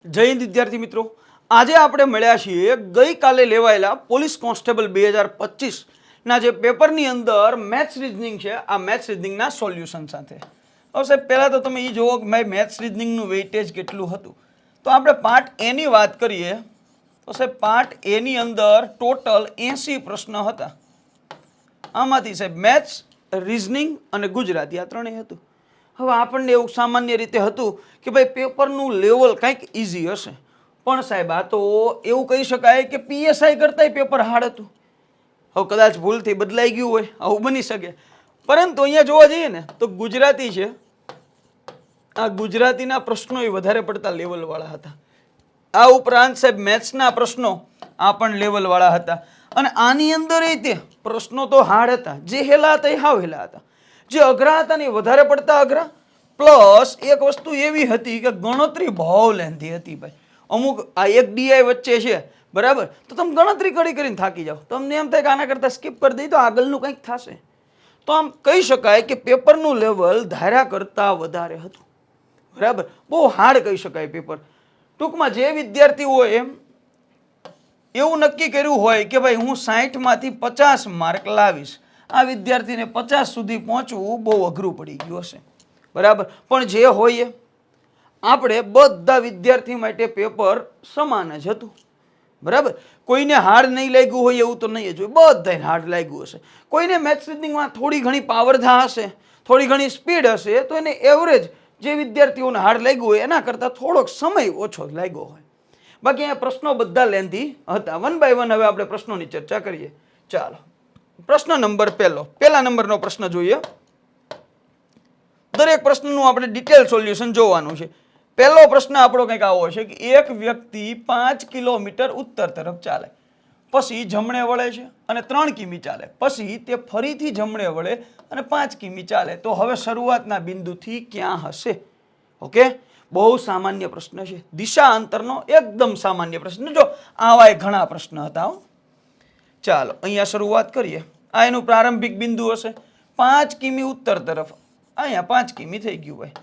જય હિન્દ વિદ્યાર્થી મિત્રો, આજે આપણે મળ્યા છીએ ગઈકાલે લેવાયેલા પોલીસ કોન્સ્ટેબલ 2025ના જે પેપરની અંદર મેથ્સ રીઝનિંગ છે, આ મેથ્સ રીઝનિંગના સોલ્યુશન સાથે. હવે સાહેબ પહેલાં તો તમે એ જુઓ કે ભાઈ મેથ્સ રીઝનિંગનું વેઇટેજ કેટલું હતું. તો આપણે પાર્ટ એની વાત કરીએ તો સાહેબ પાર્ટ એની અંદર ટોટલ 80 પ્રશ્ન હતા. આમાંથી સાહેબ મેથ્સ, રીઝનિંગ અને ગુજરાતી આ ત્રણેય હતું. હવે આપણને એવું સામાન્ય રીતે હતું કે ભાઈ પેપરનું લેવલ કંઈક ઇઝી હશે, પણ સાહેબ આ તો એવું કહી શકાય કે પીએસઆઈ કરતાંય પેપર હાર્ડ હતું. હવે કદાચ ભૂલથી બદલાઈ ગયું હોય, આવું બની શકે. પરંતુ અહીંયા જોવા જઈએ ને તો ગુજરાતી છે, આ ગુજરાતીના પ્રશ્નો એ વધારે પડતા લેવલવાળા હતા. આ ઉપરાંત સાહેબ મેથ્સના પ્રશ્નો આ પણ લેવલવાળા હતા. અને આની અંદર તે પ્રશ્નો તો હાર્ડ હતા, જે હેલા હતા એ હાવ હેલા હતા. જે અઘરા હતા ને એ વધારે પડતા અઘરા. પ્લસ એક વસ્તુ એવી હતી કે ગણતરી બહુ લેન્ધી હતી ભાઈ. અમુક આ એક ડીઆઈ વચ્ચે છે બરાબર, તો તમે ગણતરી કરીને થાકી જાઓ. તમને એમ થાય કે આના કરતાં સ્કીપ કરી દઈ તો આગળનું કંઈક થશે. તો આમ કહી શકાય કે પેપરનું લેવલ ધાર્યા કરતાં વધારે હતું. બરાબર, બહુ હાર્ડ કહી શકાય પેપર. ટૂંકમાં જે વિદ્યાર્થીઓ એવું નક્કી કર્યું હોય કે ભાઈ હું 60માંથી 50 માર્ક લાવીશ, આ વિદ્યાર્થીને 50 સુધી પહોંચવું બહુ અઘરું પડી ગયું હશે. બરાબર, પણ જે હોય આપણે બધા વિદ્યાર્થી માટે પેપર સમાન જ હતું. બરાબર, કોઈને હાર્ડ નહીં લાગ્યું હોય એવું તો નહીં જ હોય, બધાને હાર્ડ લાગ્યું હશે. કોઈને મેથ્સ રીઝનિંગમાં થોડી ઘણી પાવરધા હશે, થોડી ઘણી સ્પીડ હશે, તો એને એવરેજ જે વિદ્યાર્થીઓને હાર્ડ લાગ્યું હોય એના કરતાં થોડોક સમય ઓછો લાગ્યો હોય. બાકી અહીંયા પ્રશ્નો બધા લેન્ધી હતા. વન બાય વન હવે આપણે પ્રશ્નોની ચર્ચા કરીએ. ચાલો, પ્રશ્ન નંબર પહેલા નંબરનો પ્રશ્ન જોઈએ. દરેક પ્રશ્નનું આપણે ડિટેલ સોલ્યુશન જોવાનું છે. પહેલો પ્રશ્ન આપણો કંઈક આવો છે કે એક વ્યક્તિ 5 કિલોમીટર ઉત્તર તરફ ચાલે, પછી જમણે વળે છે અને 3 કિમી ચાલે, પછી તે ફરીથી જમણે વળે અને 5 કિમી ચાલે, તો હવે શરૂઆતના બિંદુથી ક્યાં હશે? ઓકે, બહુ સામાન્ય પ્રશ્ન છે. દિશા અંતરનો એકદમ સામાન્ય પ્રશ્ન. જો આવા ઘણા પ્રશ્ન હતા. ચાલો અહીંયા શરૂઆત કરીએ. આ એનું પ્રારંભિક બિંદુ હશે 5 કિમી ઉત્તર તરફ. અહીંયા 5 કિમી થઈ ગયું ભાઈ.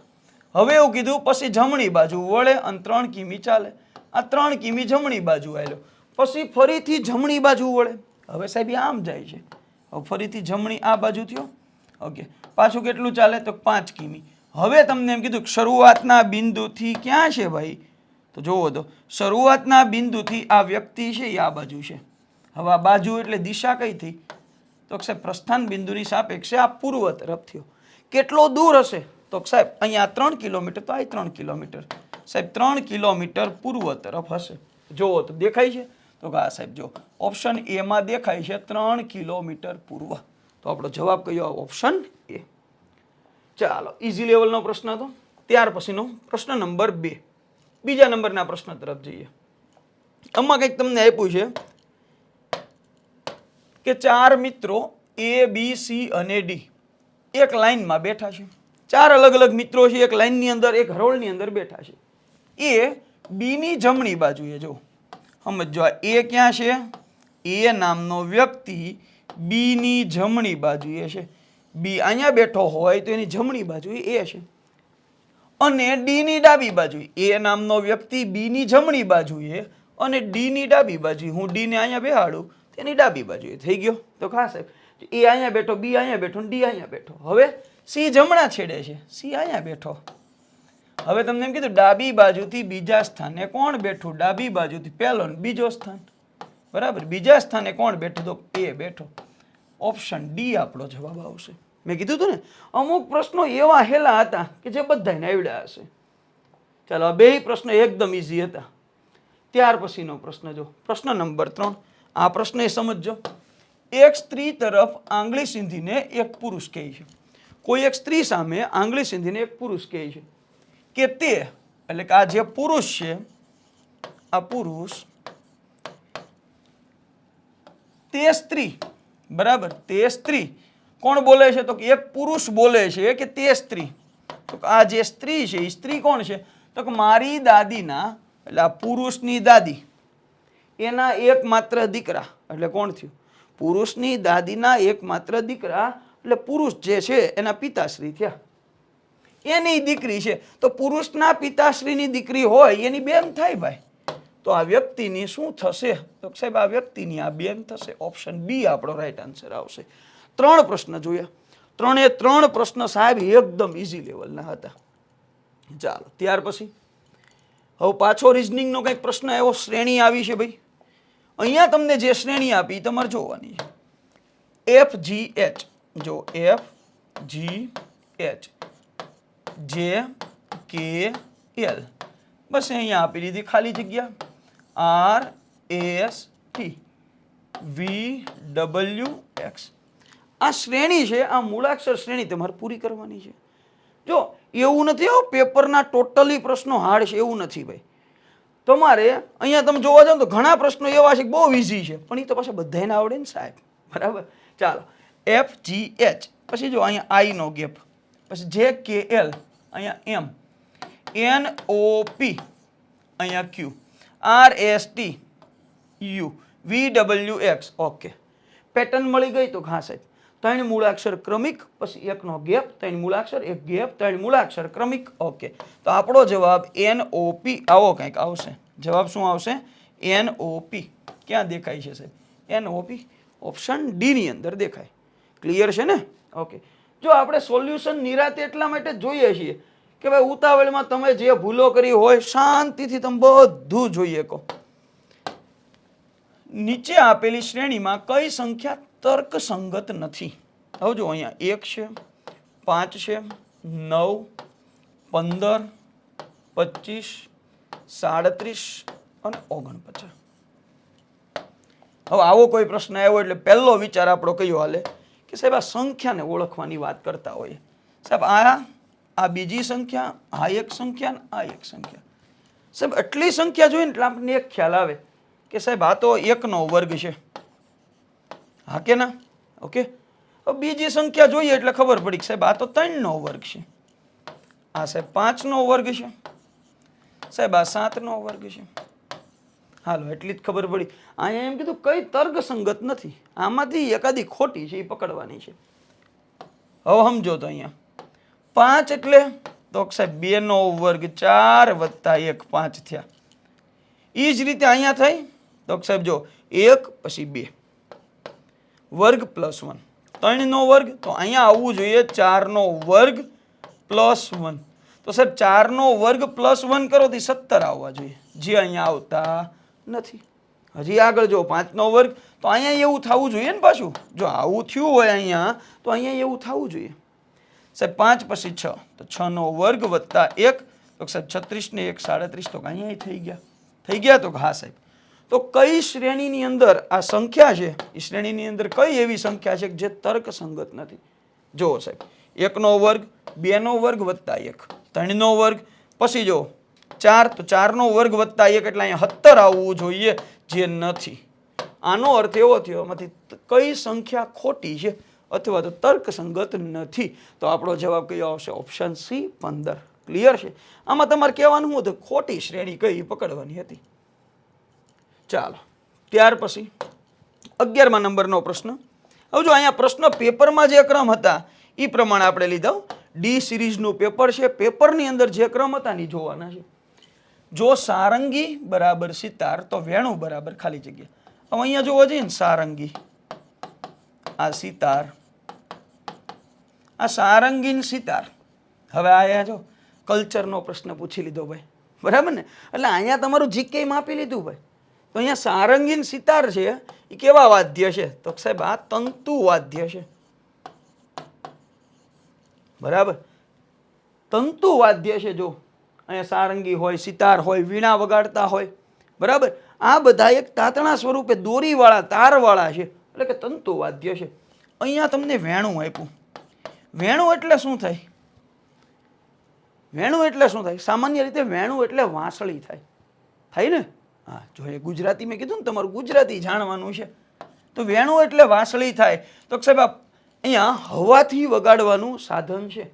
હવે એવું કીધું પછી જમણી બાજુ વળે અને 3 કિમી ચાલે. આ 3 કિમી જમણી બાજુ આવ્યો, પછી ફરીથી જમણી બાજુ વળે. હવે સાહેબ આમ જાય છે, હવે ફરીથી જમણી આ બાજુ થયો. ઓકે, પાછું કેટલું ચાલે તો 5 કિમી. હવે તમને એમ કીધું શરૂઆતના બિંદુથી ક્યાં છે ભાઈ? તો જોવો તો શરૂઆતના બિંદુથી આ વ્યક્તિ છે એ આ બાજુ છે. હવે આ બાજુ એટલે દિશા કઈ થઈ? તો સાહેબ પ્રસ્થાન બિંદુની સાપેક્ષે આ પૂર્વ તરફ થયો. કેટલો દૂર હશે? તો સાહેબ અહીંયા 3 કિલોમીટર, તો આ 3 કિલોમીટર. સાહેબ 3 કિલોમીટર પૂર્વ તરફ હશે. જોવો તો દેખાય છે? તો આ સાહેબ જો ઓપ્શન એમાં દેખાય છે 3 કિલોમીટર પૂર્વ. તો આપણો જવાબ કયો? Option A. ચાલો, ઇઝી લેવલનો પ્રશ્ન હતો. ત્યાર પછીનો પ્રશ્ન નંબર 2, બીજા નંબરના પ્રશ્ન તરફ જઈએ. આમાં કંઈક તમને આપ્યું છે કે 4 મિત્રો A, B, C અને D એક લાઈનમાં બેઠા છે. 4 અલગ અલગ મિત્રો છે, એક લાઈનની અંદર, એક હરોળની અંદર બેઠા છે. એ બી ની જમણી બાજુએ, જો સમજો એ ક્યાં છે? એ નામનો વ્યક્તિ બી ની જમણી બાજુએ છે. બી અહીંયા બેઠો હોય તો એની જમણી બાજુ એ છે. અને ડી ની ડાબી બાજુ એ નામનો વ્યક્તિ બી ની જમણી બાજુએ અને ડી ની ડાબી બાજુ, હું ડી ને અહીંયા બેહાડું તેની ડાબી બાજુએ. થઈ ગયો? તો ખાસ સાહેબ એ અહીંયા બેઠો, બી અહીંયા બેઠો, ડી અહીંયા બેઠો. હવે સી જમણા છેડે છે, સી અહીંયા બેઠો. હવે તમને એમ કીધું ડાબી બાજુથી બીજા સ્થાને કોણ બેઠું? ડાબી બાજુથી પહેલો ને બીજો સ્થાન. બરાબર, બીજા સ્થાને કોણ બેઠું? તો એ બેઠો. ઓપ્શન ડી આપણો જવાબ આવશે. મેં કીધું હતું ને અમુક પ્રશ્નો એવા હેલા હતા કે જે બધાને આવડ્યા હશે. ચાલો, આ બે પ્રશ્નો એકદમ ઈઝી હતા. ત્યાર પછીનો પ્રશ્ન જો, પ્રશ્ન નંબર 3. આ પ્રશ્ન એ સમજજો. એક સ્ત્રી તરફ આંગળી સીંધીને એક પુરુષ કહે છે. કોઈ એક સ્ત્રી સામે આંગળી સીંધીને એક પુરુષ કહે છે કે તે, એટલે કે આ જે પુરુષ છે, આ પુરુષ તે સ્ત્રી, બરાબર, તે સ્ત્રી. કોણ બોલે છે? તો એક પુરુષ બોલે છે કે તે સ્ત્રી. તો આ જે સ્ત્રી છે એ સ્ત્રી કોણ છે? તો કે મારી દાદીના, એટલે આ પુરુષની દાદી, એના એકમાત્ર દીકરા, એટલે કોણ થયું? પુરુષની દાદીના એકમાત્ર દીકરા, એટલે પુરુષ જે છે એના પિતાશ્રી થયા. એની દીકરી છે, તો પુરુષના પિતાશ્રીની દીકરી હોય એની બેન થાય ભાઈ. તો આ વ્યક્તિની શું થશે? તો સાહેબ આ વ્યક્તિની આ બેન થશે. ઓપ્શન બી આપણો રાઈટ આન્સર આવશે. 3 પ્રશ્ન જોયા. 3 પ્રશ્ન સાહેબ એકદમ ઇઝી લેવલના હતા. ચાલો ત્યાર પછી હવે પાછો રિઝનિંગનો કંઈક પ્રશ્ન એવો શ્રેણી આવી છે ભાઈ. અહીંયા તમને જે શ્રેણી આપી એ તમારે જોવાની છે. FGH જો FGH JKL બસ અહીંયા આપી દીધી ખાલી જગ્યા RST VWX. આ શ્રેણી છે, આ મૂળાક્ષર શ્રેણી તમારે પૂરી કરવાની છે. જો એવું નથી હો પેપરના ટોટલી પ્રશ્નો હાર્ડ છે એવું નથી ભાઈ. તમારે અહીંયા તમે જોવા જાવ તો ઘણા પ્રશ્નો એવા છે કે બહુ ઇઝી છે, પણ એ તો પાછા બધાને આવડે ને સાહેબ. બરાબર. ચાલો FGH પછી જો અહીંયા I નો ગેપ, પછી JKL અહીંયા M NOP અહીંયા Q RST U VWX. Okay pattern મળી ગઈ તો હા સાહેબ. 3 મૂળાક્ષર ક્રમિક, પછી 1 નો ગેપ, 3 મૂળાક્ષર, 1 ગેપ, 3 મૂળાક્ષર ક્રમિક. ઓકે તો આપણો જવાબ NOP આવો કંઈક આવશે. જવાબ શું આવશે? NOP. ક્યાં દેખાય છે સાહેબ? NOP ઓપ્શન ડી ની અંદર દેખાય. ક્લિયર છે ને? ઓકે જો આપણે સોલ્યુશન નિરાતે એટલા માટે જોઈએ છીએ કે ભાઈ ઉતાવળમાં તમે જે ભૂલો કરી હોય શાંતિથી તમે બધું જોઈએ કહો. નીચે આપેલી શ્રેણીમાં કઈ સંખ્યા તર્કસંગત નથી? હવે જો અહીંયા 1 છે, 5 છે, 9, 15, 25, 37 અને 49. હવે આવો કોઈ પ્રશ્ન આવ્યો એટલે પહેલો વિચાર આપણો કયો હાલે કે સાહેબ આ સંખ્યાને ઓળખવાની વાત કરતા હોઈએ. સાહેબ આ બીજી સંખ્યા, આ એક સંખ્યા, આ એક સંખ્યા. સાહેબ આટલી સંખ્યા જોઈએ ને એટલે આપણને એક ખ્યાલ આવે કે સાહેબ આ તો 1 નો વર્ગ છે. હા કે ના? ઓકે બીજી સંખ્યા જોઈએ એટલે ખબર પડી કે સાહેબ આ તો 3 નો વર્ગ છે. આ સાહેબ 5 નો વર્ગ છે. સાહેબ આ 7 નો વર્ગ છે. હાલો એટલી જ ખબર પડી. અહીંયા એમ કીધું કઈ તર્કસંગત નથી, આમાંથી એકાદી ખોટી છે એ પકડવાની છે. હવે સમજો તો અહીંયા 5 એટલે તો સાહેબ 2 નો વર્ગ 4 વત્તા 1 5 થયા. એ જ રીતે અહીંયા થઈ તો સાહેબ જો 1 પછી 2 વર્ગ પ્લસ 1 3 નો વર્ગ, તો અહીંયા આવવું જોઈએ 4 નો વર્ગ પ્લસ 1. તો સાહેબ 4 નો વર્ગ પ્લસ 1 કરો તો 17 આવવા જોઈએ, જે અહીંયા આવતા નથી. હજી આગળ જો 5 નો વર્ગ, તો અહીંયા એવું થવું જોઈએ ને પાછું. જો આવું થયું હોય અહીંયા તો અહીંયા એવું થવું જોઈએ. સાહેબ 5 પછી 6 તો 6 નો વર્ગ વત્તા 1 તો સાહેબ 36 ને 1 37 તો અહીંયા થઈ ગયા તો હા સાહેબ. તો કઈ શ્રેણીની અંદર આ સંખ્યા છે, એ શ્રેણીની અંદર કઈ એવી સંખ્યા છે જે તર્કસંગત નથી? જુઓ સાહેબ 1 નો વર્ગ, 2 નો વર્ગ વત્તા 1, 3 નો વર્ગ, પછી જો 4 તો 4 નો વર્ગ વત્તા 1 એટલે અહીંયા 17 આવવું જોઈએ, જે નથી. આનો અર્થ એવો થયો એમાંથી કઈ સંખ્યા ખોટી છે અથવા તો તર્કસંગત નથી. તો આપણો જવાબ કયો આવશે? Option C 15. ક્લિયર છે? આમાં તમારે કહેવાનું હતું ખોટી શ્રેણી કઈ પકડવાની હતી. ચાલો ત્યાર પછી 11મા નંબરનો પ્રશ્ન. હવે જો અહીંયા પ્રશ્ન પેપરમાં જે ક્રમ હતા એ પ્રમાણે આપણે લીધા. ડી સિરીઝનું પેપર છે, પેપરની અંદર જે ક્રમ હતા ને જોવાના છે. જો સારંગી બરાબર સિતાર તો વેણુ બરાબર ખાલી જગ્યા. હવે અહીંયા જોવા જઈએ ને સારંગી, આ સિતાર, આ સારંગીન સિતાર. હવે આયા જો કલ્ચરનો પ્રશ્ન પૂછી લીધો ભાઈ, બરાબર ને? એટલે અહીંયા તમારું જીકે માપી લીધું ભાઈ. તો અહીંયા સારંગીન સિતાર છે એ કેવા વાદ્ય છે? તો સાહેબ આ તંતુ વાદ્ય છે. બરાબર, તંતુ વાદ્ય છે. જો અહીંયા સારંગી હોય, સિતાર હોય, વીણા વગાડતા હોય, બરાબર, આ બધા એક તાતણા સ્વરૂપે દોરીવાળા તારવાળા છે, એટલે કે તંતુ વાદ્ય છે. અહીંયા તમને વેણું આપ્યું. વેણું એટલે શું થાય? વેણું એટલે શું થાય? સામાન્ય રીતે વેણું એટલે વાંસળી થાય ને? હા, જો એ ગુજરાતી મેં કીધું ને, તમારું ગુજરાતી જાણવાનું છે. તો વેણું એટલે વાંસળી થાય. તો સાહેબ અહીંયા હવાથી વગાડવાનું સાધન છે.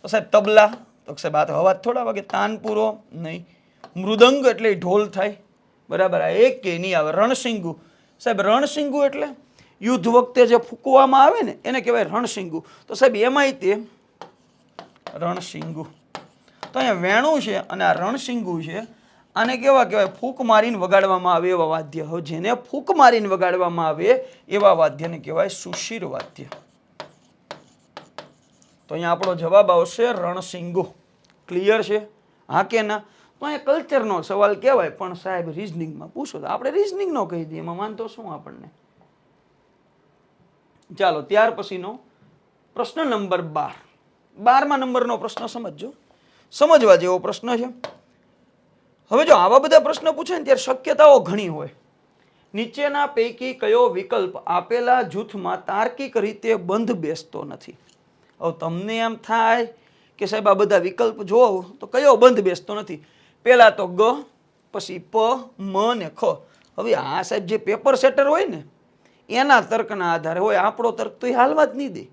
તો સાહેબ તબલા, તો સાહેબ આ તો હવા થોડા વાગે. તાનપુરો નહીં. મૃદંગ એટલે ઢોલ થાય, બરાબર. આ એક કે નહીં આવે. રણસિંગુ, સાહેબ રણસિંગુ એટલે યુદ્ધ વખતે જે ફૂંકવામાં આવે ને એને કહેવાય રણસિંગુ. તો સાહેબ એમાંય તે રણશીંગુ. તો અહીંયા વેણું છે અને આ રણશીંગુ છે. આને કેવા કહેવાય? ફૂંક મારીને વગાડવામાં આવે એવા વાદ્ય. હવે જેને ફૂંક મારીને વગાડવામાં આવે એવા વાદ્યને કહેવાય સુશીર વાદ્ય. તો અહીંયા આપણો જવાબ આવશે રણશીંગુ. ક્લિયર છે? હા કે ના? તો અહીંયા કલ્ચરનો સવાલ કહેવાય, પણ સાહેબ રિઝનિંગમાં પૂછો તો આપણે રિઝનિંગનો કહી દઈએ, એમાં માનતો શું આપણને. ચાલો ત્યાર પછીનો પ્રશ્ન નંબર 12. 12મા નંબરનો પ્રશ્ન સમજજો, સમજવા જેવો પ્રશ્ન છે. હવે જો આવા બધા પ્રશ્ન પૂછે ને ત્યારે શક્યતાઓ ઘણી હોય. નીચેના પૈકી કયો વિકલ્પ આપેલા જૂથમાં તાર્કિક રીતે બંધ બેસતો નથી? હવે તમને એમ થાય કે સાહેબ આ બધા વિકલ્પ જોવો તો કયો બંધ બેસતો નથી? પહેલા તો ગ, પછી પ, મ ને ખ. હવે આ સાહેબ જે પેપર સેટર હોય ને એના તર્કના આધારે હોય, આપણો તર્ક તો એ હાલવા જ નહીં દે,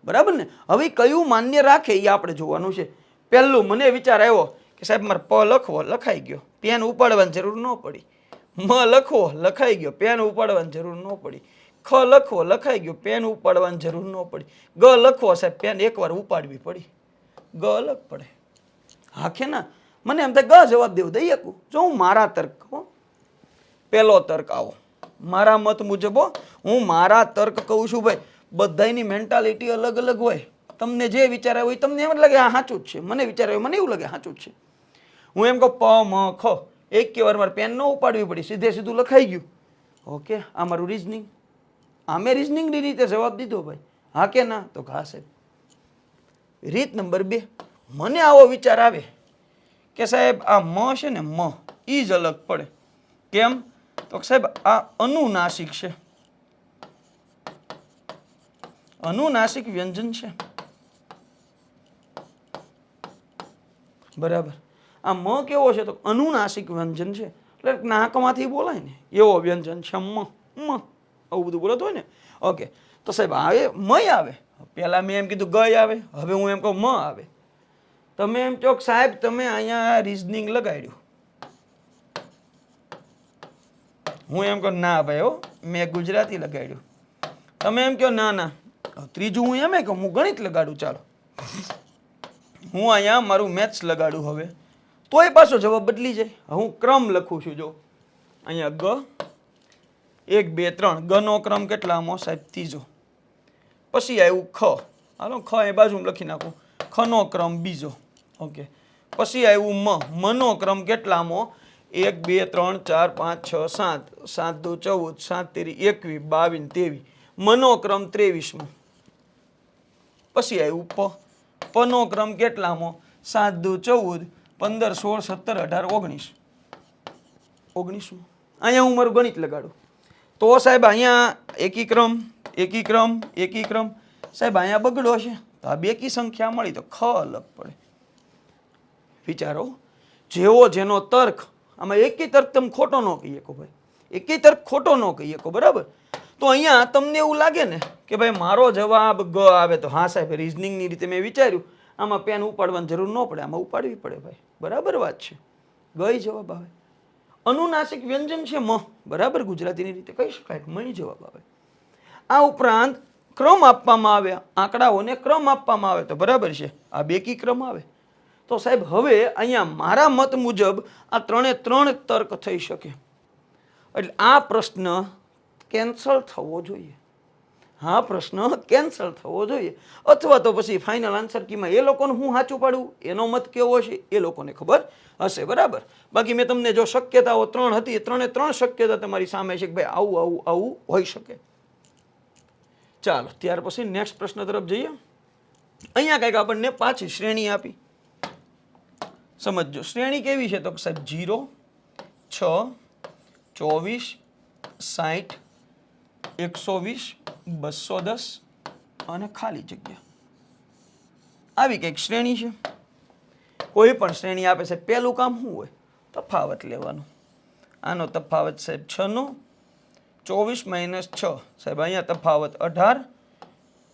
બરાબર ને. હવે કયું માન્ય રાખે એ આપણે જોવાનું છે. પહેલું મને વિચાર આવ્યો કે સાહેબ મારે પ લખવો, લખાઈ ગયો, પેન ઉપાડવાની જરૂર ન પડી. મ લખવો, લખાઈ ગયો, પેન ઉપાડવાની જરૂર ન પડી. ખ લખવો, લખાઈ ગયો, પેન ઉપાડવાની જરૂર ન પડી. ગ લખવો, સાહેબ પેન એકવાર ઉપાડવી પડી. ગ અલગ પડે. હા કે ના? મને એમ થાય ગ જવાબ દેવું, દઈ શકું જો હું મારા તર્ક. પહેલો તર્ક આવો મારા મત મુજબ, હું મારા તર્ક કહું છું ભાઈ. બધાની મેન્ટાલિટી અલગ અલગ હોય. તમને જે વિચાર આવ્યો તમને એમ લાગે આ સાચું જ છે, મને વિચાર આવ્યો મને એવું લાગે સાચું જ છે. હું એમ કહું પ મ ખ, એક કે વાર મારે પેન ન ઉપાડવી પડી, સીધે સીધું લખાઈ ગયું. ઓકે, આ મારું રિઝનિંગ. આમે રિઝનિંગની રીતે જવાબ દીધો ભાઈ. હા કે ના? તો હા સાહેબ. રીત નંબર 2, મને આવો વિચાર આવે કે સાહેબ આ મ છે ને મ ઈ જ અલગ પડે. કેમ? તો સાહેબ આ અનુનાસિક છે, અનુનાસિક વ્યંજન છે, બરાબર. આ મ કેવો છે? તો અનુનાસિક વ્યંજન છે, એટલે નાકમાંથી બોલાય ને એવો વ્યંજન છે મ. મ આવું બધું બોલતો હોય ને. ઓકે, તો સાહેબ આવે મય આવે. પહેલા મેં એમ કીધું ગય આવે, હવે હું એમ કહું મ આવે. તમે એમ કહો સાહેબ તમે અહીંયા રિઝનિંગ લગાડ્યું, હું એમ કહું ના ભાઈ હો મેં ગુજરાતી લગાડ્યું. તમે એમ કહો ના ના. ત્રીજું હું એમ કહું હું ગણિત લગાડું. ચાલો હું અહીંયા મારું મેથ્સ લગાડું. હવે તોય પાછો જવાબ બદલી જાય. હું ક્રમ લખું છું, જો અહીંયા ગ 1 2 3, ગનો ક્રમ કેટલામો? સાહેબ ત્રીજો. પછી આવ્યું ખ, હાલો ખ એ બાજુમાં લખી નાખું, ખનો ક્રમ બીજો. ઓકે, પછી આવ્યું મ, મનો ક્રમ કેટલામો? 1 2 3 4 5 6 7, 7 2 14, 7 તેરી 21, 22 23, મનો ક્રમ 23મો. પછી આવ્યું પ, પનો ક્રમ કેટલામો? 7 2 14, 15 16 17 18 19, 19મો. અહીંયા હું મારું ગણિત લગાડું તો સાહેબ અહીંયા એકીક્રમ એકીક્રમ એકીક્રમ. સાહેબ અહીંયા બગડો છે તો આ બેકી સંખ્યા મળી તો ખ અલગ પડે. વિચારો, જેવો જેનો તર્ક. આમાં એકી તર્ક તમે ખોટો ન કહી શકો ભાઈ, એકી તર્ક ખોટો ન કહી શકો, બરાબર. તો અહીંયા તમને એવું લાગે ને કે ભાઈ મારો જવાબ ગ આવે તો હા સાહેબ રિઝનિંગની રીતે મેં વિચાર્યું આમાં પેન ઉપાડવાની જરૂર ન પડે, આમાં ઉપાડવી પડે ભાઈ, બરાબર વાત છે. ગઈ જવાબ આવે. અનુનાસિક વ્યંજન છે મ, બરાબર, ગુજરાતીની રીતે કહી શકાય મય જવાબ આવે. આ ઉપરાંત ક્રમ આપવામાં આવે, આંકડાઓને ક્રમ આપવામાં આવે તો બરાબર છે, આ બેકી ક્રમ આવે. તો સાહેબ હવે અહીંયા મારા મત મુજબ આ 3 તર્ક થઈ શકે. એટલે આ પ્રશ્ન કેન્સલ થવો જોઈએ. હા પ્રશ્ન કેન્સલ થવો જોઈએ. અથવા તો પછી ફાઇનલ આન્સર કીમાં એ લોકોને હું સાચું પાડું એનો મત કેવો છે એ લોકોને ખબર હશે, બરાબર. બાકી મેં તમને જો શક્યતાઓ 3 હતી, 3 શક્યતા તમારી સામે છે કે ભાઈ આવું આવું આવું હોઈ શકે. ચાલો ત્યાર પછી નેક્સ્ટ પ્રશ્ન તરફ જઈએ. અહીંયા કંઈક આપણને પાછી શ્રેણી આપી. સમજો શ્રેણી કેવી છે? તો સાહેબ 0 6 24 60 120 210 અને ખાલી જગ્યા. આવી કંઈક શ્રેણી છે. કોઈ પણ શ્રેણી આપે છે, પહેલું કામ શું હોય? તફાવત લેવાનું. આનો તફાવત સાહેબ 6નો 24 - 6, સાહેબ અહીંયા તફાવત 18,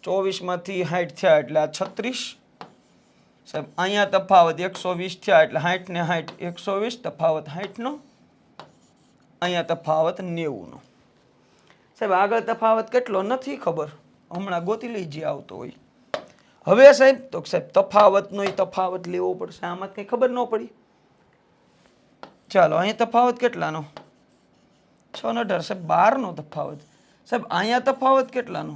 24માંથી 60 થયા એટલે આ 36, સાહેબ અહીંયા તફાવત 120 થયા એટલે 60 ને 60 120, તફાવત 60નો, અહીંયા તફાવત 90નો. સાહેબ આગળ તફાવત કેટલો નથી ખબર, હમણાં ગોતી લઈ જે આવતો હોય. હવે સાહેબ તો સાહેબ તફાવતનો તફાવત લેવો પડશે. આમાં કંઈ ખબર ન પડી. ચાલો અહીંયા તફાવત કેટલાનો? 6 ને 18 સાહેબ 12નો તફાવત. સાહેબ અહીંયા તફાવત કેટલાનો?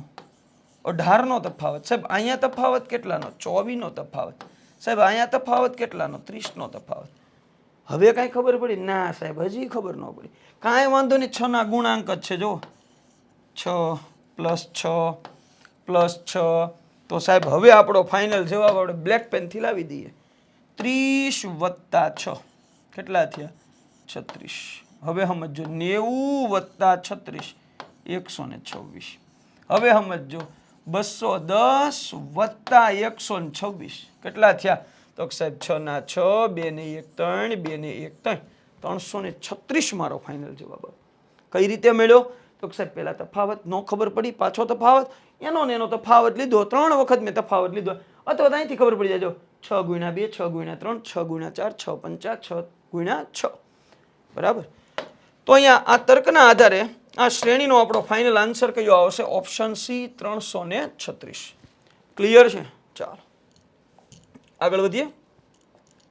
18નો તફાવત. સાહેબ અહીંયા તફાવત કેટલાનો? 24નો તફાવત. સાહેબ અહીંયા તફાવત કેટલાનો? 30નો તફાવત. હવે કાંઈ ખબર પડી? ના સાહેબ હજી ખબર ન પડી. કાંઈ વાંધો નહીં, 6 ના ગુણાંક જ છે. જો 6 + 6 + 6. તો સાહેબ હવે આપણો ફાઇનલ જવાબ આપણે બ્લેક પેનથી લાવી દઈએ. 30 + 6 કેટલા થયા? 36. હવે સમજો 90 + 36 126. હવે સમજો 210 + 126 કેટલા થયા? તો સાહેબ 6 ના 6, 2 ને 1 3, 2 ને 1 3, 336 મારો ફાઇનલ જવાબ. કઈ રીતે મળ્યો? તો સાહેબ પહેલા તફાવત ન ખબર પડી, પાછો તફાવત, એનો ને એનો તફાવત લીધો, 3 વખત મેં તફાવત લીધો, અથવા અહીંથી ખબર પડી જાય. 6 × 2, 6 × 3, 6 × 4, 6 × 5, 6 × 6. બરાબર. તો અહીંયા આ તર્કના આધારે આ શ્રેણીનો આપણો ફાઇનલ આન્સર કયો આવશે? Option C 336. ક્લિયર છે? ચાલો આગળ વધીએ.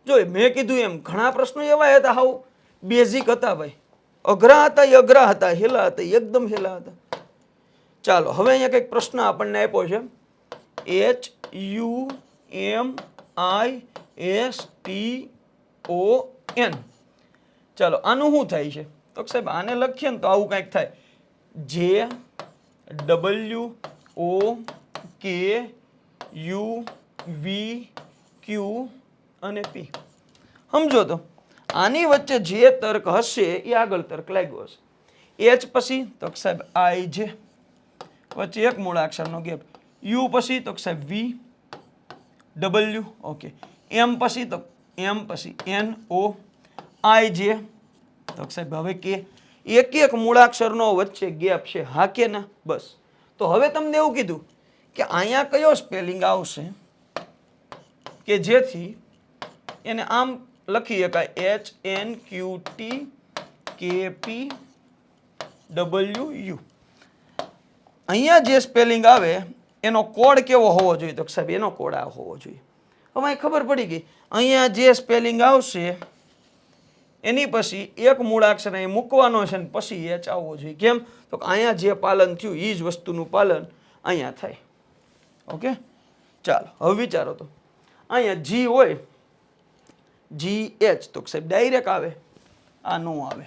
જો મેં કીધું એમ ઘણા પ્રશ્નો એવા હતા હાવ બેઝિક હતા ભાઈ, અઘરા હતા, એ અઘરા હતા, હેલા હતા, એકદમ હેલા હતા. ચાલો હવે અહીંયા કંઈક પ્રશ્ન આપણને આપ્યો છે. HUMISTON. ચાલો આનું શું થાય છે? તો સાહેબ આને લખીએ ને તો આવું કંઈક થાય. JWOKUVQ અને P. સમજો તો આની વચ્ચે જે તર્ક હશે એ આગળ તર્ક લાગ્યો હશે. H પછી તો સાહેબ IJ, વચ્ચે એક મૂળાક્ષરનો ગેપ. U પછી તો સાહેબ V W. ઓકે. M પછી તો M પછી NO IJ તો સાહેબ હવે કે એક એક મૂળાક્ષરનો વચ્ચે ગેપ છે. હા કે ના? બસ. તો હવે તમને એવું કીધું કે અહીંયા કયો સ્પેલિંગ આવશે કે જેથી એને આમ લખી શકાય HNQTKPWU. અહીંયા જે સ્પેલિંગ આવે એનો કોડ કેવો હોવો જોઈએ? તો સાહેબ એનો કોડ આ હોવો જોઈએ. હવે ખબર પડી ગઈ. અહીંયા જે સ્પેલિંગ આવશે એની પછી એક મૂળાક્ષર અહીં મૂકવાનો છે ને પછી H આવવો જોઈએ. કેમ? તો અહીંયા જે પાલન થયું એ જ વસ્તુનું પાલન અહીંયા થાય. ઓકે. ચાલો હવે વિચારો તો અહીંયા G હોય GH તો સાહેબ ડાયરેક્ટ આવે, આ નો આવે,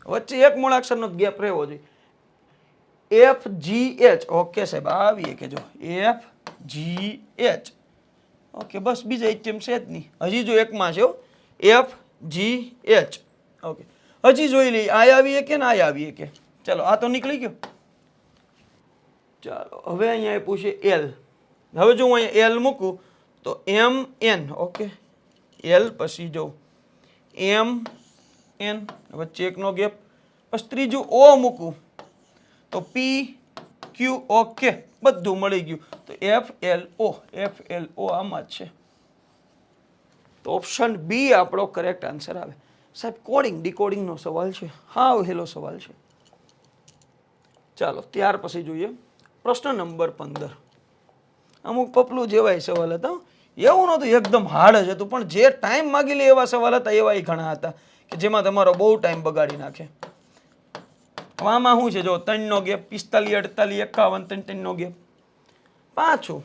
વચ્ચે એક મૂળાક્ષરનો ગેપ રહેવો જોઈએ. FGH. ઓકે સાહેબ આવીએ કે જો FGH. ઓકે બસ બીજા એચએમ છે જ નહીં. હજી જો એકમાં છે FGH. ઓકે હજી જોઈ લઈએ આ આવીએ કે ના આવીએ કે. ચાલો આ તો નીકળી ગયો. ચાલો હવે અહીંયા આપ્યું છે L. હવે જો હું અહીંયા L મૂકું તો MN. ઓકે L પછી જો MN વચ્ચે એકનો ગેપ, પછી ત્રીજું O મૂકું તો PQ. ઓકે બધું મળી ગયું. તો FLO આમાં જ છે. તો ઓપ્શન બી આપણો કરેક્ટ આન્સર આવે. સાહેબ કોડિંગ ડીકોડિંગનો સવાલ છે, હાવ હેલો સવાલ છે. ચાલો ત્યાર પછી જોઈએ પ્રશ્ન નંબર 15. અમુક પપલું જેવાય સવાલ હતા, એવું નહોતું એકદમ હાર્ડ જ હતું, પણ જે ટાઈમ માગી લે એવા સવાલ હતા એવા ઘણા હતા કે જેમાં તમારો બહુ ટાઈમ બગાડી નાખે. આમાં શું છે? જો 3નો ગેપ, 45 48 51 3નો ગેપ, પાછું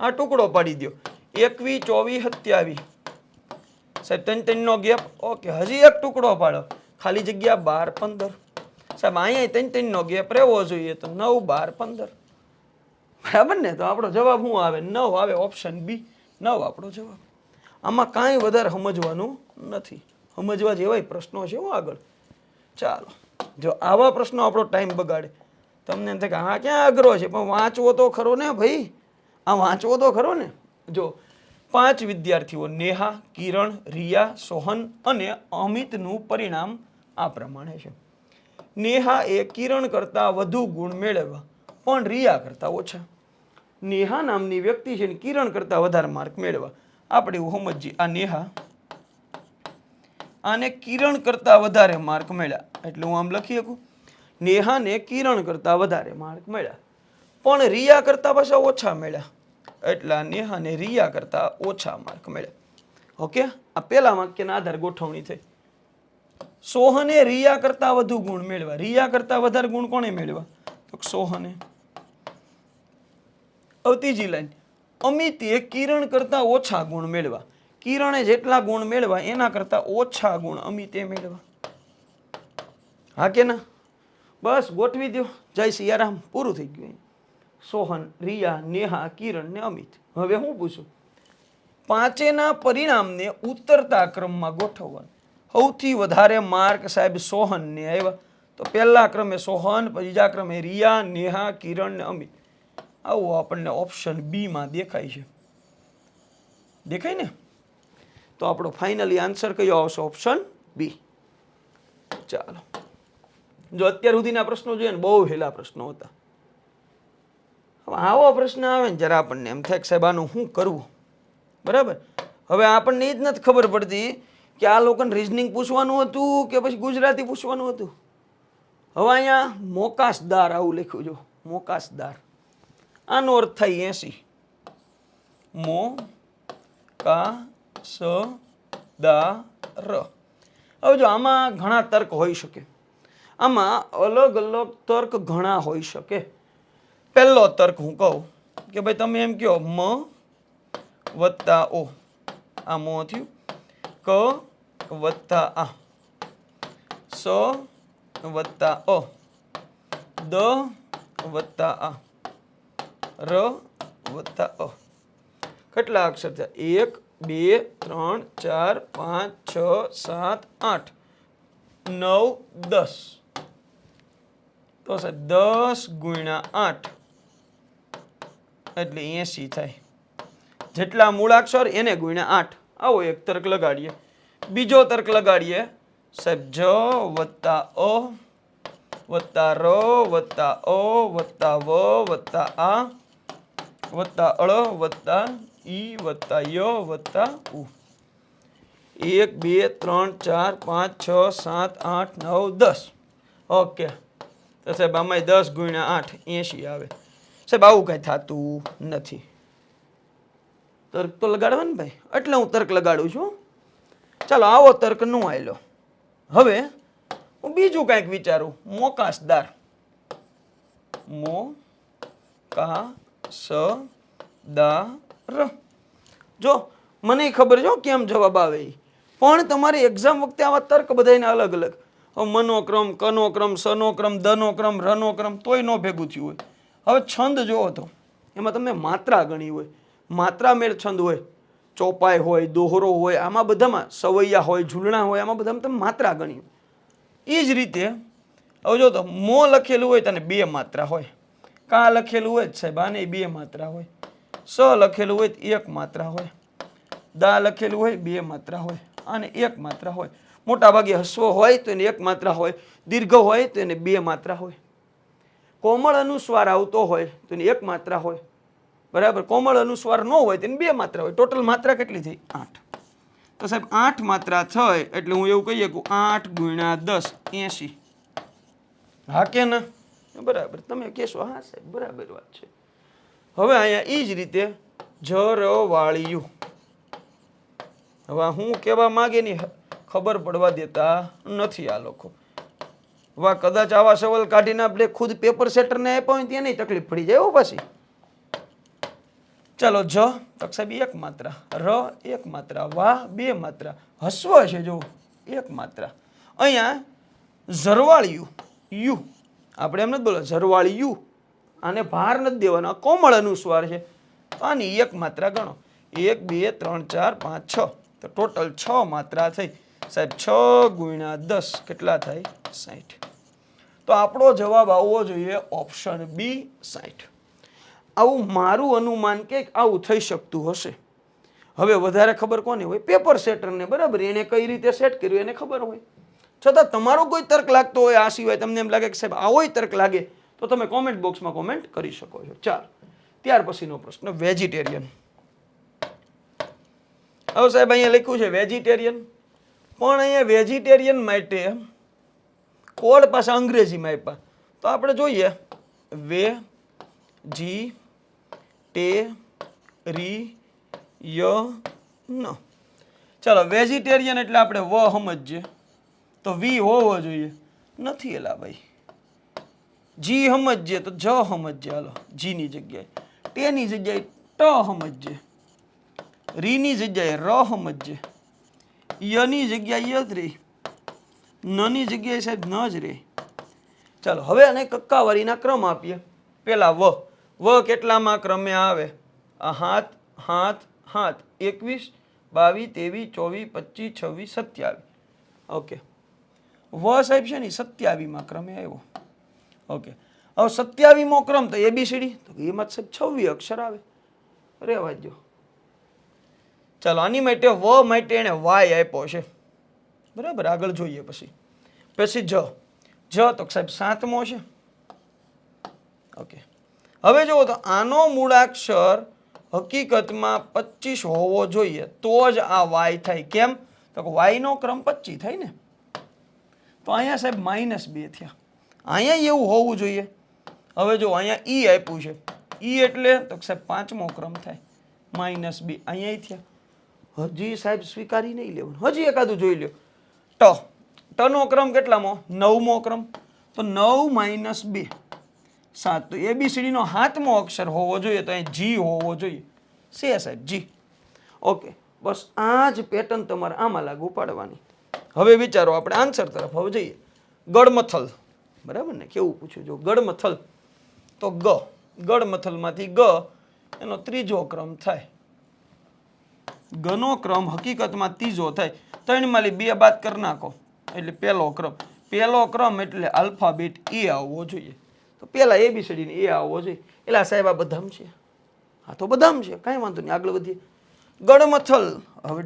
આ ટુકડો પાડી દો 21 24 27 સાહેબ 3નો ગેપ. ઓકે હજી એક ટુકડો પાડો, ખાલી જગ્યા 12 15 સાહેબ અહીંયા 3નો ગેપ રહેવો જોઈએ તો 9 12 15. બરાબર ને? તો આપણો જવાબ શું આવે? 9 આવે. ઓપ્શન બી 9 આપણો જવાબ. આમાં કાંઈ વધારે સમજવાનું નથી, સમજવા જેવાય પ્રશ્નો છે આગળ. ચાલો જો આવા પ્રશ્નો આપણો ટાઈમ બગાડે, તમને એમ થાય કે હા ક્યાં અઘરો છે, પણ વાંચવો તો ખરો ને ભાઈ, આ વાંચવો તો ખરો ને. જો 5 વિદ્યાર્થીઓ નેહા, કિરણ, રિયા, સોહન અને અમિતનું પરિણામ આ પ્રમાણે છે. નેહાએ કિરણ કરતાં વધુ ગુણ મેળવ્યા પણ રિયા કરતાં ઓછા. નેહા નામની વ્યક્તિ છે ને કિરણ કરતાં વધારે માર્ક મેળવ્યા. આપણે એવું સમજીએ આ નેહા, આને કિરણ કરતાં વધારે માર્ક મળ્યા, એટલે હું આમ લખી શકું નેહાને કિરણ કરતાં વધારે માર્ક મળ્યા પણ રિયા કરતાં પાછા ઓછા મળ્યા. એટલા નેહા ને રિયા કરતા ઓછા માર્ક મળ્યા. ઓકે, આ પહેલા વાક્યના આધાર ગોઠવણી થઈ. સોહને રિયા કરતા વધુ ગુણ મેળવ્યા. રિયા કરતા વધારે ગુણ કોણે મેળવ્યા? તો સોહને. હવે ત્રીજી લાઈન, અમિતે કિરણ કરતા ઓછા ગુણ મેળવ્યા. કિરણે જેટલા ગુણ મેળવ્યા એના કરતા ઓછા ગુણ અમિતે મેળવ્યા. હા કે ના? બસ ગોઠવી દો, જય સિયારામ, પૂરું થઈ ગયું. સોહન, રિયા, નેહા, કિરણ ને અમિત. હવે હું પૂછું, પાંચેના પરિણામને ઉતરતા ક્રમમાં ગોઠવવાનું. સૌથી વધારે માર્ક સાહેબ સોહનને આવ્યા, તો પહેલા ક્રમે સોહન, બીજા ક્રમે રિયા, નેહા, કિરણ ને અમિત. આવું આપણને ઓપ્શન બી માં દેખાય છે. દેખાય ને? તો આપણો ફાઇનલી આન્સર કયો આવશે? Option B. ચાલો, જો અત્યાર સુધીના પ્રશ્નો જોઈએ ને, બહુ હેલા પ્રશ્નો હતા. હવે આવો પ્રશ્ન આવે ને જરા આપણને એમ થાય કે સાહેબ આનું શું કરવું. બરાબર, હવે આપણને એ જ નથી ખબર પડતી કે આ લોકોને રિઝનિંગ પૂછવાનું હતું કે પછી ગુજરાતી પૂછવાનું હતું. હવે અહીંયા મોકાસદાર આવું લખ્યું, જો મોકાસદાર, આનો અર્થ થાય 80. મો કા સ દા ર. હવે જો આમાં ઘણા તર્ક હોઈ શકે, આમાં અલગ અલગ તર્ક ઘણા હોઈ શકે. પહેલો તર્ક હું કહું કે ભાઈ તમે એમ કહો મ વત્તા ઓ, આ મો થયું, ક વત્તા આ, સ વત્તા અ, દ વત્તા આ, ર વત્તા અ. કેટલા અક્ષર થયા? 1 2 3 4 5 6 7 8 9 10. તો સાહેબ 10 ગુણ્યા 8 એટલે 80 થાય. જેટલા મૂળાક્ષર એને ગુણ્યા 8. આવો એક તર્ક લગાડીએ. બીજો તર્ક લગાડીએ સાહેબ, જ વત્તા અ વત્તા ર વત્તા અ વત્તા વ વત્તા આ વત્તા અળ વત્તા ઈ વત્તા ય વત્તા ઉ. 1 2 3 4 5 6 7 8 9 10. ઓકે, તો સાહેબ આમાં 10 ગુણ્યા 8 80 આવે. સાહેબ આવું કઈ થતું નથી. તર્ક તો લગાડવા ને ભાઈ, એટલે હું તર્ક લગાડું છું. ચાલો, આવો તર્ક નો આયલો. હવે હું બીજું કંઈક વિચારું. મોકાસદાર, મો કા સ દા ર. જો મને ખબર છે કેમ જવાબ આવે, પણ તમારી એક્ઝામ વખતે આવા તર્ક બધાને અલગ અલગ. મનો ક્રમ, કનો ક્રમ, સનો ક્રમ, દનો ક્રમ, રનો ક્રમ, તોય ન ભેગું થયું હોય. હવે છંદ જોવો તો એમાં તમને માત્રા ગણી હોય, માત્રા મેળ છંદ હોય, ચોપાઈ હોય, દોહરો હોય, આમાં બધામાં સવૈયા હોય, ઝૂલણા હોય, આમાં બધામાં તમે માત્રા ગણી. એ જ રીતે હવે જો તો મો લખેલું હોય તને 2 માત્રા હોય, કા લખેલું હોય સાહેબ આને 2 માત્રા હોય, સ લખેલું હોય 1 માત્રા હોય, દા લખેલું હોય 2 માત્રા હોય, અને 1 માત્રા હોય. મોટા ભાગે હસ્વ હોય તો એને 1 માત્રા હોય, દીર્ઘ હોય તો એને 2 માત્રા હોય, કોમળ અનુસ્વાર આવતો હોય તો એને 1 માત્રા હોય. બરાબર, કોમળ અનુસ્વાર ન હોય તો એને 2 માત્રા હોય. ટોટલ માત્રા કેટલી થઈ? 8. તો સાહેબ 8 માત્રા થાય એટલે હું એવું કહીએ કે 8 ગુણ્યા 10 80. હા કે ના? બરાબર, તમે કહેશો હા સાહેબ બરાબર વાત છે. હવે અહીંયા એ જ રીતે જરવાળિયું. હવે હું કહેવા માંગે ની ખબર પડવા દેતા નથી આ લોકો. વા કદાચ આવા સવાલ કાઢીને આપણે ખુદ પેપર સેટરને આપ્યા હોય ત્યાં નહીં તકલીફ પડી જાય. પછી ચાલો, જ તો સાહેબ 1 માત્રા, ર 1 માત્રા, વાહ 2 માત્રા, હસ્વ છે જો 1 માત્રા. અહીંયા ઝરવાળિયું, યુ આપણે એમ નથી બોલો ઝરવાળિયું, આને ભાર નથી દેવાનો, કોમળ અનુસ્વાર છે તો આની 1 માત્રા ગણો. 1 2 3 4 5 6, તો ટોટલ 6 માત્રા થઈ. સાહેબ 6 ગુણ્યા 10 કેટલા થાય? 60. તો આપણો જવાબ આવવો જોઈએ ઓપ્શન બી, 60. આવું મારું અનુમાન કે આવું થઈ શકતું હશે. હવે વધારે ખબર કોને હોય? પેપર સેટરને. બરાબર, એને કઈ રીતે સેટ કર્યું એને ખબર હોય. છતાં તમારો કોઈ તર્ક લાગતો હોય આ સિવાય, તમને એમ લાગે કે સાહેબ આવોય તર્ક લાગે, તો તમે કોમેન્ટ બોક્સમાં કોમેન્ટ કરી શકો છો. ચાલો, ત્યાર પછીનો પ્રશ્ન, વેજીટેરિયન. હવે સાહેબ અહીંયા લખ્યું છે વેજીટેરિયન, પણ અહીંયા વેજીટેરિયન માટે કોડ પાછા અંગ્રેજીમાં આપ્યા. તો આપણે જોઈએ વે જી ટે રી ય ન. ચાલો વેજીટેરિયન એટલે આપણે વ સમજીએ તો વી હોવો જોઈએ, નથી એલા ભાઈ. જી સમજીએ તો જ સમજીએ, હાલો જી ની જગ્યાએ, ટેની જગ્યાએ ટ સમજીએ, રીની જગ્યાએ ર સમજીએ, યની જગ્યાએ ય જ રહી, નની જગ્યાએ સાહેબ ન જ રહે. ચાલો હવે આને કક્કાવારીના ક્રમ આપીએ. પેલા વ કેટલામાં ક્રમે આવે? આ હાથ હાથ હાથ, 21 22 23 24 25 26 27. ઓકે, વ સાહેબ છે ને 27માં ક્રમે આવ્યો. ઓકે, હવે 27મો ક્રમ તો એબીસીડી, તો એમાં સાહેબ 26 અક્ષર આવે, રેવા દો. ચાલો આની માટે વ માટે એને વાય આપ્યો છે, બરાબર. આગળ જોઈએ પછી પછી જ તો સાહેબ 7મો છે. ઓકે, હવે જુઓ તો આનો મૂળાક્ષર હકીકતમાં 25 હોવો જોઈએ તો જ આ વાય થાય. કેમ? તો વાય નો ક્રમ 25 થાય ને, તો અહીંયા સાહેબ -2 થયા. અહીંયા એવું હોવું જોઈએ. હવે જો અહીંયા ઈ આપ્યું છે, ઈ એટલે તો સાહેબ 5મો ક્રમ થાય, -2 અહીંયા થયા. હજી સાહેબ સ્વીકારી નહીં લેવાનું, હજી એકાદું જોઈ લ્યો. ટ નો ક્રમ કેટલામો? 9મો ક્રમ, તો 9 - 2 7. તો એબીસીડી નો 7મો અક્ષર હોવો જોઈએ, તો અહીં જી હોવો જોઈએ. છે સાહેબ જી. ઓકે, બસ આ જ પેટર્ન તમારે આમાં લાગુ પાડવાની. હવે વિચારો, આપણે આન્સર તરફ હવે જઈએ. ગડમથલ, બરાબર ને? કેવું પૂછ્યું? જો ગડમથલ તો ગડમથલમાંથી ગ એનો 3જો ક્રમ થાય. ગનો ક્રમ હકીકતમાં 3જો થાય. 3 માંથી 2 બાદ કરી નાખો એટલે પહેલો ક્રમ. પહેલો ક્રમ એટલે આલ્ફાબેટ એ આવવો જોઈએ. તો પહેલા એબીસીડી ને એ આવવો જોઈએ. એટલે સાહેબ આ બધામ છે, હા તો બધામ છે, કાંઈ વાંધો નહીં, આગળ વધીએ. ગડમથલ. હવે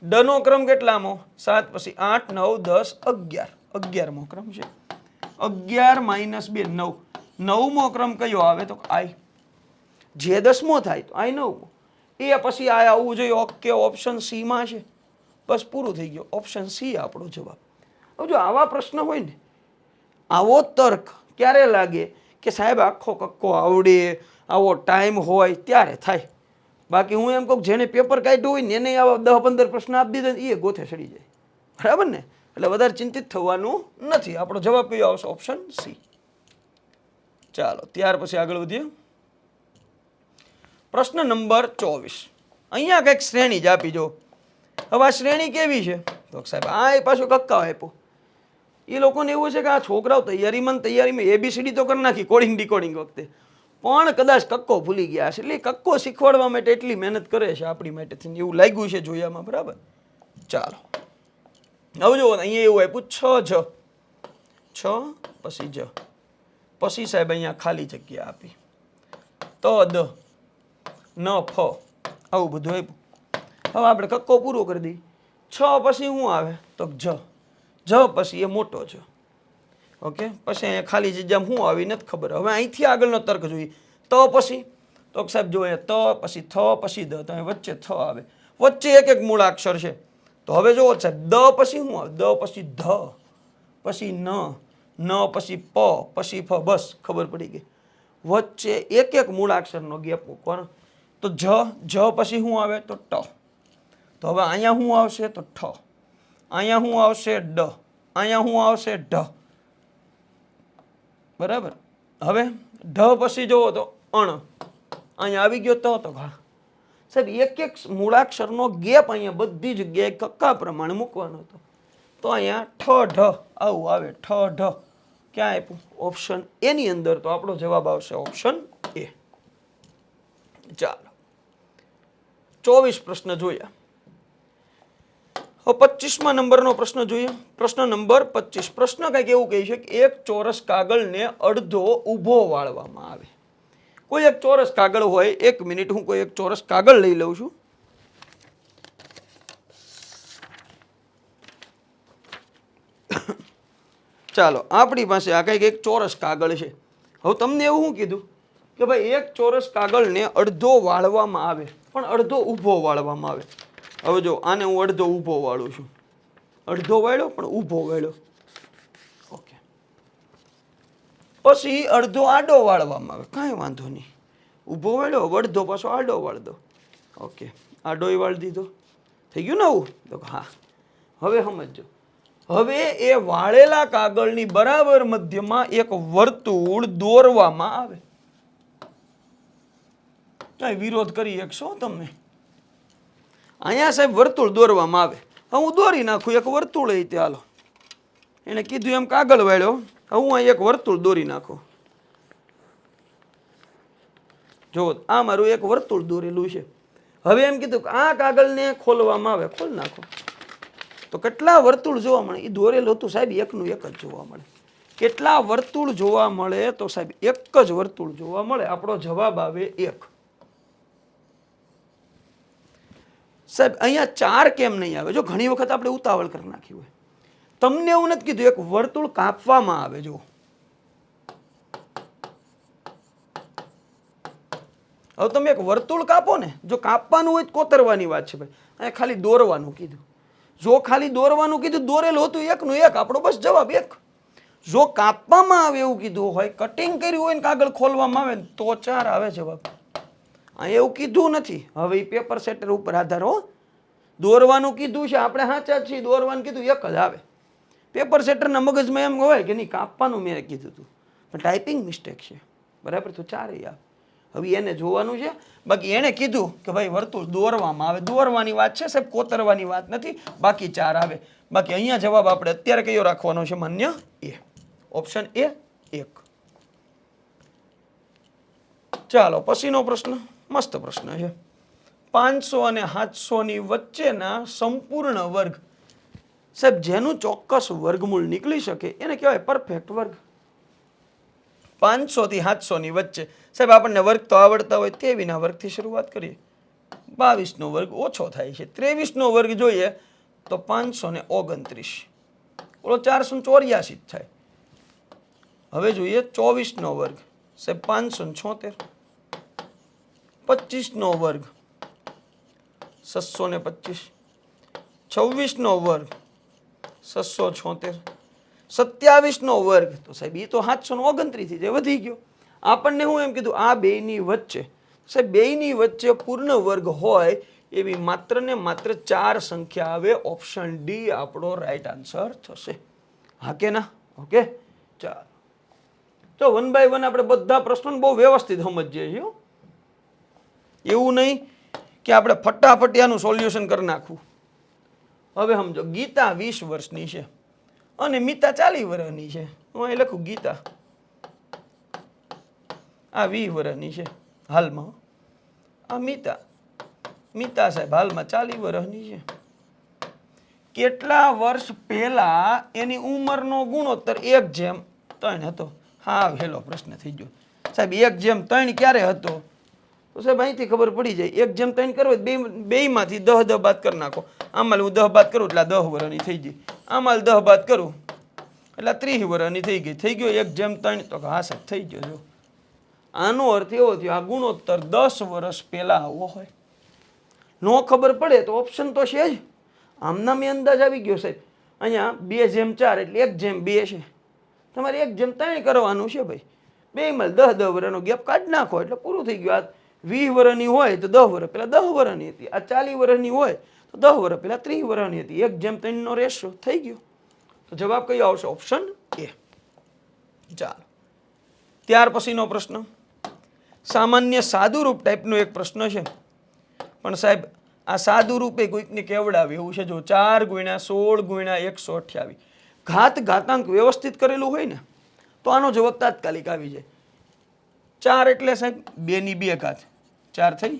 ડનો ક્રમ કેટલામો? 7, પછી 8 9 10 11, 11મો ક્રમ છે. 11 - 2 9. 9મો ક્રમ કયો આવે? તો આઈ. જે 10મો થાય તો આઈ 9મો. એ પછી આ આવવું જોઈએ. ઓકે, ઓપ્શન સી માં છે. બસ પૂરું થઈ ગયું, ઓપ્શન સી આપણો જવાબ. હવે જો આવા પ્રશ્ન હોય ને, આવો તર્ક ક્યારે લાગે કે સાહેબ આખો કક્કો આવડે, આવો ટાઈમ હોય ત્યારે થાય. બાકી હું એમ કહું જેને પેપર કાઢ્યું હોય ને એને આવા 10-15 પ્રશ્ન આપી દીધા એ ગોથે ચડી જાય, બરાબર ને? એટલે વધારે ચિંતિત થવાનું નથી. આપણો જવાબ કયો આવશે? Option C. ચાલો ત્યાર પછી આગળ વધીએ. પ્રશ્ન નંબર 24. અહીંયા કંઈક શ્રેણી જ આપી જો. હવે આ શ્રેણી કેવી છે? તો સાહેબ આ પાછું કક્કા આપ્યો. એ લોકોને એવું છે કે આ છોકરાઓ તૈયારીમાં એબીસીડી તો કરી નાખી કોડિંગ ડીકોડિંગ વખતે, પણ કદાચ કક્કો ભૂલી ગયા છે. એટલે કક્કો શીખવાડવા માટે એટલી મહેનત કરે છે આપણી માટેથી, એવું લાગ્યું છે જોયામાં, બરાબર? ચાલો હવે જુઓ, અહીંયા એવું આપ્યું 6 પછી જ, પછી સાહેબ અહીંયા ખાલી જગ્યા આપી, તો દ ન ફ, આવું બધું આપ્યું. હવે આપણે કક્કો પૂરો કરી દઈએ. 6 પછી શું આવે? તો જ પછી એ મોટો જ. ઓકે, પછી અહીંયા ખાલી જગ્યામાં શું આવી નથી ખબર. હવે અહીંથી આગળનો તર્ક જોઈએ. તો પછી તો સાહેબ જો ત પછી થ પછી દ, તો વચ્ચે થ આવે, વચ્ચે એક એક મૂળાક્ષર છે. તો હવે જુઓ સાહેબ, દ પછી શું આવે? દ પછી ધ, પછી ન પછી પ, પછી ફ. બસ ખબર પડી ગઈ. વચ્ચે એક એક મૂળાક્ષરનો ગેપ મૂકવાનો. તો જ પછી શું આવે? તો ટ. તો હવે અહીંયા શું આવશે? તો ઠ. અહીંયા શું આવશે? ડ. અહીંયા શું આવશે? ઢ. બરાબર. હવે ઢ પછી જુઓ તો અણ. અહીંયા આવી ગયો તો ઘા. સાહેબ એક એક મૂળાક્ષરનો ગેપ અહીંયા બધી જગ્યાએ કક્કા પ્રમાણે મૂકવાનો હતો. તો અહીંયા ઠ ઢ આવું આવે. ઠ ઢ ક્યાં આપ્યું? ઓપ્શન એની અંદર. તો આપણો જવાબ આવશે ઓપ્શન એ. ચાલો 24 પ્રશ્ન જોયા. હવે 25મા નંબરનો પ્રશ્ન જોઈએ. પ્રશ્ન નંબર 25. પ્રશ્ન કંઈક એવું કહે છે કે એક ચોરસ કાગળને અડધો ઊભો વાળવામાં આવે. કોઈ એક ચોરસ કાગળ હોય, 1 મિનિટ હું કોઈ એક ચોરસ કાગળ લઈ લઉં છું. ચાલો આપણી પાસે આ કંઈક એક ચોરસ કાગળ છે. હવે તમને એવું શું કીધું કે ભાઈ એક ચોરસ કાગળને અડધો વાળવામાં આવે, પણ અડધો ઊભો વાળવામાં આવે. હવે જો આને હું અડધો ઊભો વાળું છું, અડધો વાળ્યો પણ ઊભો વાળ્યો. ઓકે, પછી અડધો આડો વાળવામાં આવે, કાંઈ વાંધો નહીં. ઊભો વાળ્યો, વળધો પાછો આડો વાળ દો. ઓકે, આડોય વાળ દીધો. થઈ ગયું ને આવું? તો હા. હવે સમજો, હવે એ વાળેલા કાગળની બરાબર મધ્યમાં એક વર્તુળ દોરવામાં આવે. કઈ વિરોધ કરી શકશો તમે? અહીંયા સાહેબ વર્તુળ દોરવામાં આવે. હવે હું દોરી નાખું એક વર્તુળ. એ તે હાલો, એને કીધું એમ કાગળ વાળ્યો. હવે હું અહીં એક વર્તુળ દોરી નાખું. જો આ મારું એક વર્તુળ દોરેલું છે. હવે એમ કીધું કે આ કાગળને ખોલવામાં આવે. ખોલ નાખો તો કેટલા વર્તુળ જોવા મળે? એ દોરેલું હતું સાહેબ એકનું એક જ જોવા મળે. કેટલા વર્તુળ જોવા મળે? તો સાહેબ એક જ વર્તુળ જોવા મળે. આપણો જવાબ આવે 1. સાહેબ અહીંયા 4 કેમ નહીં આવે? જો ઘણી વખત આપણે ઉતાવળ કરી નાખી હોય. તમને એવું નથી કીધું એક વર્તુળ કાપવામાં આવે. જો હવે તમે એક વર્તુળ કાપો ને, જો કાપવાનું હોય તો કોતરવાની વાત છે ભાઈ. અહીંયા ખાલી દોરવાનું કીધું. જો ખાલી દોરવાનું કીધું, દોરેલું હતું એકનું એક, આપણો બસ જવાબ 1. જો કાપવામાં આવે એવું કીધું હોય, કટિંગ કર્યું હોય ને કાગળ ખોલવામાં આવે તો 4 આવે જવાબ. અહીંયા એવું કીધું નથી. હવે એ પેપર સેટર ઉપર આધાર હો. દોરવાનું કીધું છે, આપણે સાચા છીએ. દોરવાનું કીધું એક જ આવે. પેપર સેટરના મગજમાં એમ હોય કે નહીં કાપવાનું મેં કીધું હતું, પણ ટાઈપિંગ મિસ્ટેક છે. બરાબર, તો 4 આવે. હવે એને જોવાનું છે. બાકી એને કીધું કે ભાઈ વર્તુળ દોરવામાં આવે. દોરવાની વાત છે સાહેબ, કોતરવાની વાત નથી. બાકી 4 આવે. બાકી અહીંયા જવાબ આપણે અત્યારે કયો રાખવાનો છે? માન્ય એ. Option A 1. ચાલો પછીનો પ્રશ્ન. મસ્ત પ્રશ્ન છે. 500 અને 700 ની વચ્ચેના સંપૂર્ણ વર્ગ. સાહેબ જેનું ચોક્કસ વર્ગમૂળ નીકળી શકે એને કહેવાય પરફેક્ટ વર્ગ. 500 થી 700 ની વચ્ચે. સાહેબ આપણને વર્ગ તો આવડતા હોય. 23 ના વર્ગથી શરૂઆત કરીએ. 22 નો વર્ગ ઓછો થાય છે. 23 નો વર્ગ જોઈએ તો 529. ઓલો 484 જ થાય. હવે જોઈએ 24 નો વર્ગ. સાહેબ 576. 25 નો વર્ગ 625. 26 નો વર્ગ 676. 27 નો વર્ગ તો સાહેબ એ તો 729 થી જે વધી ગયો. આપણને હું એમ કીધું આ બેયની વચ્ચે. સાહેબ બેયની વચ્ચે પૂર્ણ વર્ગ હોય એવી માત્ર ને માત્ર 4 સંખ્યા આવે. ઓપ્શન ડી આપણો રાઈટ આન્સર થશે. હા કે ના? ઓકે, ચાલો. તો 1 બાય 1 આપણે બધા પ્રશ્નો બહુ વ્યવસ્થિત સમજીએ છીએ. એવું નહીં કે આપણે ફટાફટ આનું સોલ્યુશન કરી નાખવું. હવે સમજો, ગીતા 20 વર્ષની છે અને મીતા 40 વર્ષની છે. હું અહીં લખું ગીતા આ 20 વર્ષની છે હાલમાં. આ મીતા સાહેબ હાલમાં 40 વર્ષની છે. કેટલા વર્ષ પહેલા એની ઉંમરનો ગુણોત્તર 1:3 હતો? હા, હેલો પ્રશ્ન થઈ ગયો સાહેબ. 1:3 ક્યારે હતો? તો સાહેબ અહીંથી ખબર પડી જાય. 1:3 કરવો બેયમાંથી 10 બાદ કરી નાખો. આમાં હું 10 બાદ કરું એટલે 10 વર્ષની થઈ ગઈ. આમાં 10 બાદ કરું એટલે 30 વર્ષની થઈ ગઈ. થઈ ગયો 1:3? તો હા સાહેબ થઈ ગયો. જો આનો અર્થ એવો થયો આ ગુણોત્તર 10 વર્ષ પહેલા આવો હોય. નો ખબર પડે તો ઓપ્શન તો છે જ. આમના મેં અંદાજ આવી ગયો સાહેબ. અહીંયા 2:4 એટલે 1:2 છે. તમારે 1:3 કરવાનું છે ભાઈ. બેયમાં 10 વર્ષનો ગેપ કાઢી નાખો એટલે પૂરું થઈ ગયું. આ 20 વર્ષની હોય તો 10 વર્ષ પહેલા 10 વર્ષની હતી. આ 40 વર્ષની હોય તો 10 વર્ષ પહેલા 30 વર્ષની હતી. 1:3 નો રેશિયો થઈ ગયો. તો જવાબ કયો આવશે? Option A. ચાલો ત્યાર પછીનો પ્રશ્ન સામાન્ય સાદુરૂપ ટાઈપનો એક પ્રશ્ન છે. પણ સાહેબ આ સાદુરૂપે કોઈકને કેવડાવે એવું છે. જો 4 × 16 × 128 ઘાતાંક વ્યવસ્થિત કરેલું હોય ને તો આનો જવાબ તાત્કાલિક આવી જાય. 4 એટલે સાહેબ 2 ની 2 ઘાત 4 થઈ.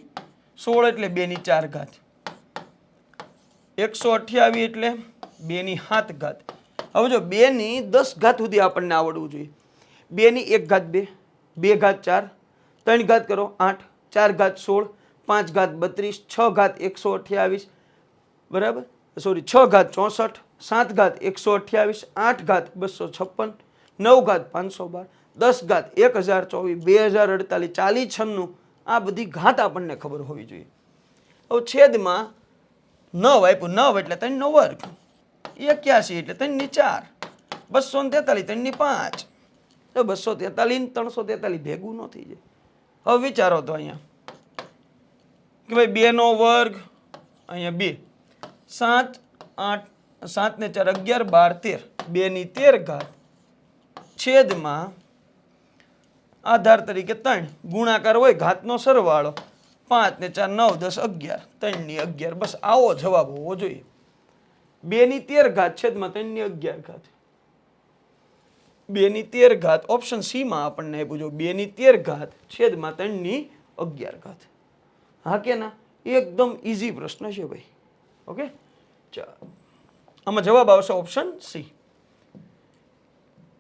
16 એટલે 2 ની 4 ઘાત. 128 એટલે 2 ની 7 ઘાત. હવે જો 2 ની 10 ઘાત સુધી આપણને આવડવું જોઈએ. 2 ની 1 ઘાત 2, 2 ઘાત 4, 3 ઘાત કરો 8, 4 ઘાત 16, 5 ઘાત 32, 6 ઘાત 128, બરાબર. સોરી 6 ઘાત 64, 7 ઘાત 128, 8 ઘાત 256, 9 ઘાત 512, 10 ઘાત 1024, 2048, 40 96. આ બધી ઘાત આપણને ખબર હોવી જોઈએ. હવે છેદમાં 9 આપ્યું. 9 એટલે 3 નો વર્ગ. 81 એટલે 3 ની 4. 243 3 ની 5. તો 243 343 ભેગું ન થઈ જાય. હવે વિચારો તો અહીંયા કે ભાઈ 2 નો વર્ગ અહીંયા 2 7 8 7 ને 4 11 12 13 2 ની 13 ઘાત છેદમાં આધાર તરીકે 3 ગુણાકાર હોય ઘાતનો સરવાળો 5 ને 4 9 10 11 3 ની 11 બસ આવો જવાબ હોવો જોઈએ 2 ની 13 ઘાત છેદમાં 3 ની 11 ઘાત 2 ની 13 ઘાત ઓપ્શન સી માં આપણને આપ્યું જો 2 ની 13 ઘાત છેદમાં 3 ની 11 ઘાત હા કે ના એકદમ ઈઝી પ્રશ્ન છે ભાઈ ઓકે ચાલો આમાં જવાબ આવશે ઓપ્શન સી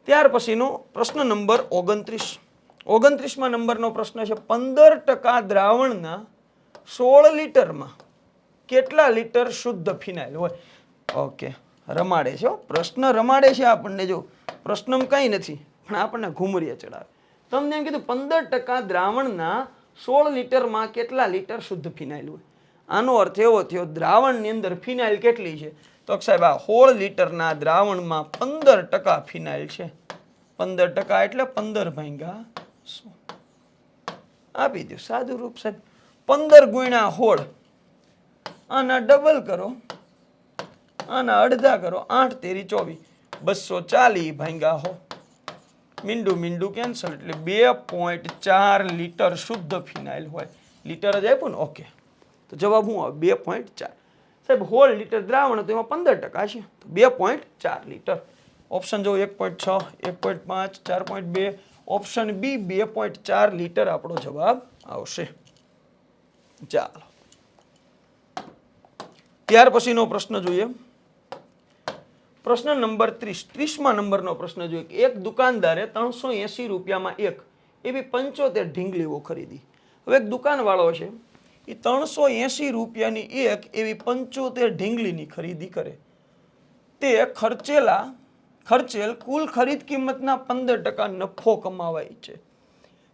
ત્યાર પછીનો પ્રશ્ન નંબર 29 નંબરનો પ્રશ્ન છે 15% દ્રાવણના 16 લીટરમાં કેટલા લીટર શુદ્ધ ફિનાઇલ હોય ઓકે રમાડે છે પ્રશ્ન રમાડે છે આપણને જો પ્રશ્નમાં કંઈ નથી પણ આપણને ઘુમરિયા ચડાવે તમને એમ કીધું 15% દ્રાવણના 16 લીટરમાં કેટલા લીટર શુદ્ધ ફિનાઇલ હોય આનો અર્થ એવો થયો દ્રાવણની અંદર ફિનાઇલ કેટલી છે તો સાહેબ આ 16 લીટરના દ્રાવણમાં 15% ફિનાઇલ છે 15% એટલે 15 ભાગ્યા 100 આપી દો સાદું રૂપ સાહેબ 15 ગુણ્યા 16 આના ડબલ કરો આના અડધા કરો 8 તેરી 24 240 ભાગ્યા 100 મીંડું કેન્સલ એટલે 2.4 લીટર શુદ્ધ ફિનાઇલ હોય લીટર જ આપ્યું ને ઓકે તો જવાબ શું આવે 2.4 સાહેબ હોલ લીટર દ્રાવણ તો એમાં 15% છે તો 2.4 લીટર ઓપ્શન જો 1.6 1.5 4.2 ઓપ્શન બી 2.4 લીટર આપણો જવાબ આવશે ચાલો ત્યાર પછીનો પ્રશ્ન જોઈએ પ્રશ્ન નંબર 30 નંબરનો પ્રશ્ન જોઈએ એક દુકાનદારે 380 રૂપિયામાં એક એવી 75 ઢીંગલીઓ ખરીદી હવે એક દુકાનવાળો છે એ 380 રૂપિયાની એક એવી 75 ઢીંગલીની ખરીદી કરે તે ખર્ચેલ કુલ ખરીદ કિંમતના 15% નફો કમાવાય છે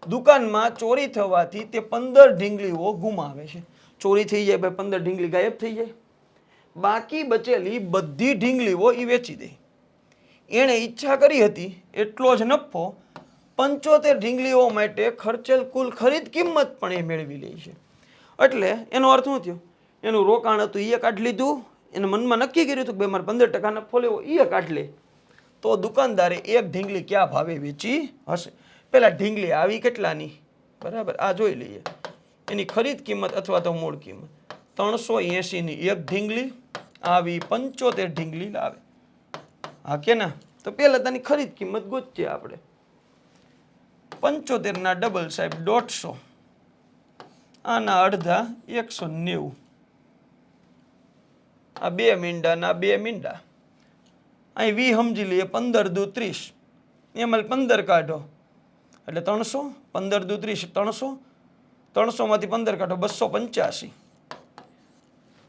દુકાનમાં ચોરી થવાથી તે 15 ઢીંગલીઓ ગુમાવે છે ચોરી થઈ જાય ભાઈ 15 ઢીંગલી ગાયબ થઈ જાય બાકી બચેલી બધી ઢીંગલીઓ એ વેચી દે એણે ઈચ્છા કરી હતી એટલો જ નફો 75 ઢીંગલીઓ માટે ખર્ચેલ કુલ ખરીદ કિંમત પણ એ મેળવી લે છે એટલે એનો અર્થ શું થયો એનું રોકાણ હતું એ કાઢી લીધું એને મનમાં નક્કી કર્યું હતું કે મારે 15% નફો લેવો એ કાઢી લે તો દુકાનદારે એક ઢીંગલી કયા ભાવે વેચી હશે પેલા ઢીંગલી આવી કેટલાની બરાબર આ જોઈ લઈએ એની ખરીદ કિંમત અથવા તો મૂળ કિંમત 380 ની એક ઢીંગલી આવી 75 ઢીંગલી લાવે હા કે ના તો પેલા તેની ખરીદ કિંમત ગોતીએ આપણે 75 ના ડબલ સાહેબ 150 આના અડધા 190 આ 2 મીંડા ના 2 મીંડા અહીં 20 સમજી લઈએ 15 દુ 30 એમાં 15 કાઢો એટલે 300 15 દુ 30 300 300 માંથી 15 કાઢો 285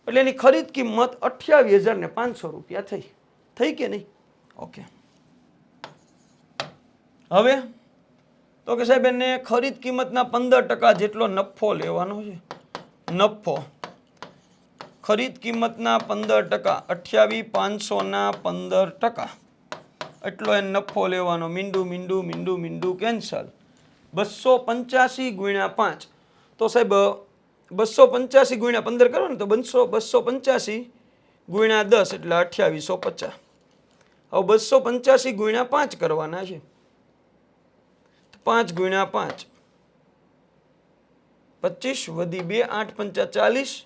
એટલે એની ખરીદ કિંમત 28,500 રૂપિયા થઈ કે નહીં ઓકે હવે તો કે સાહેબ એને ખરીદ કિંમતના 15% જેટલો નફો લેવાનો છે નફો ખરીદ કિંમતના 15% 28,500 ના 15% એટલો એને નફો લેવાનો મીંડું કેન્સલ 285 ગુણ્યા 5 તો સાહેબ 285 ગુણ્યા 15 કરો ને તો 285 ગુણ્યા 10 એટલે 2850 હવે 285 ગુણ્યા 5 કરવાના છે 5 ગુણ્યા 5 25 વધી 2 8 5 40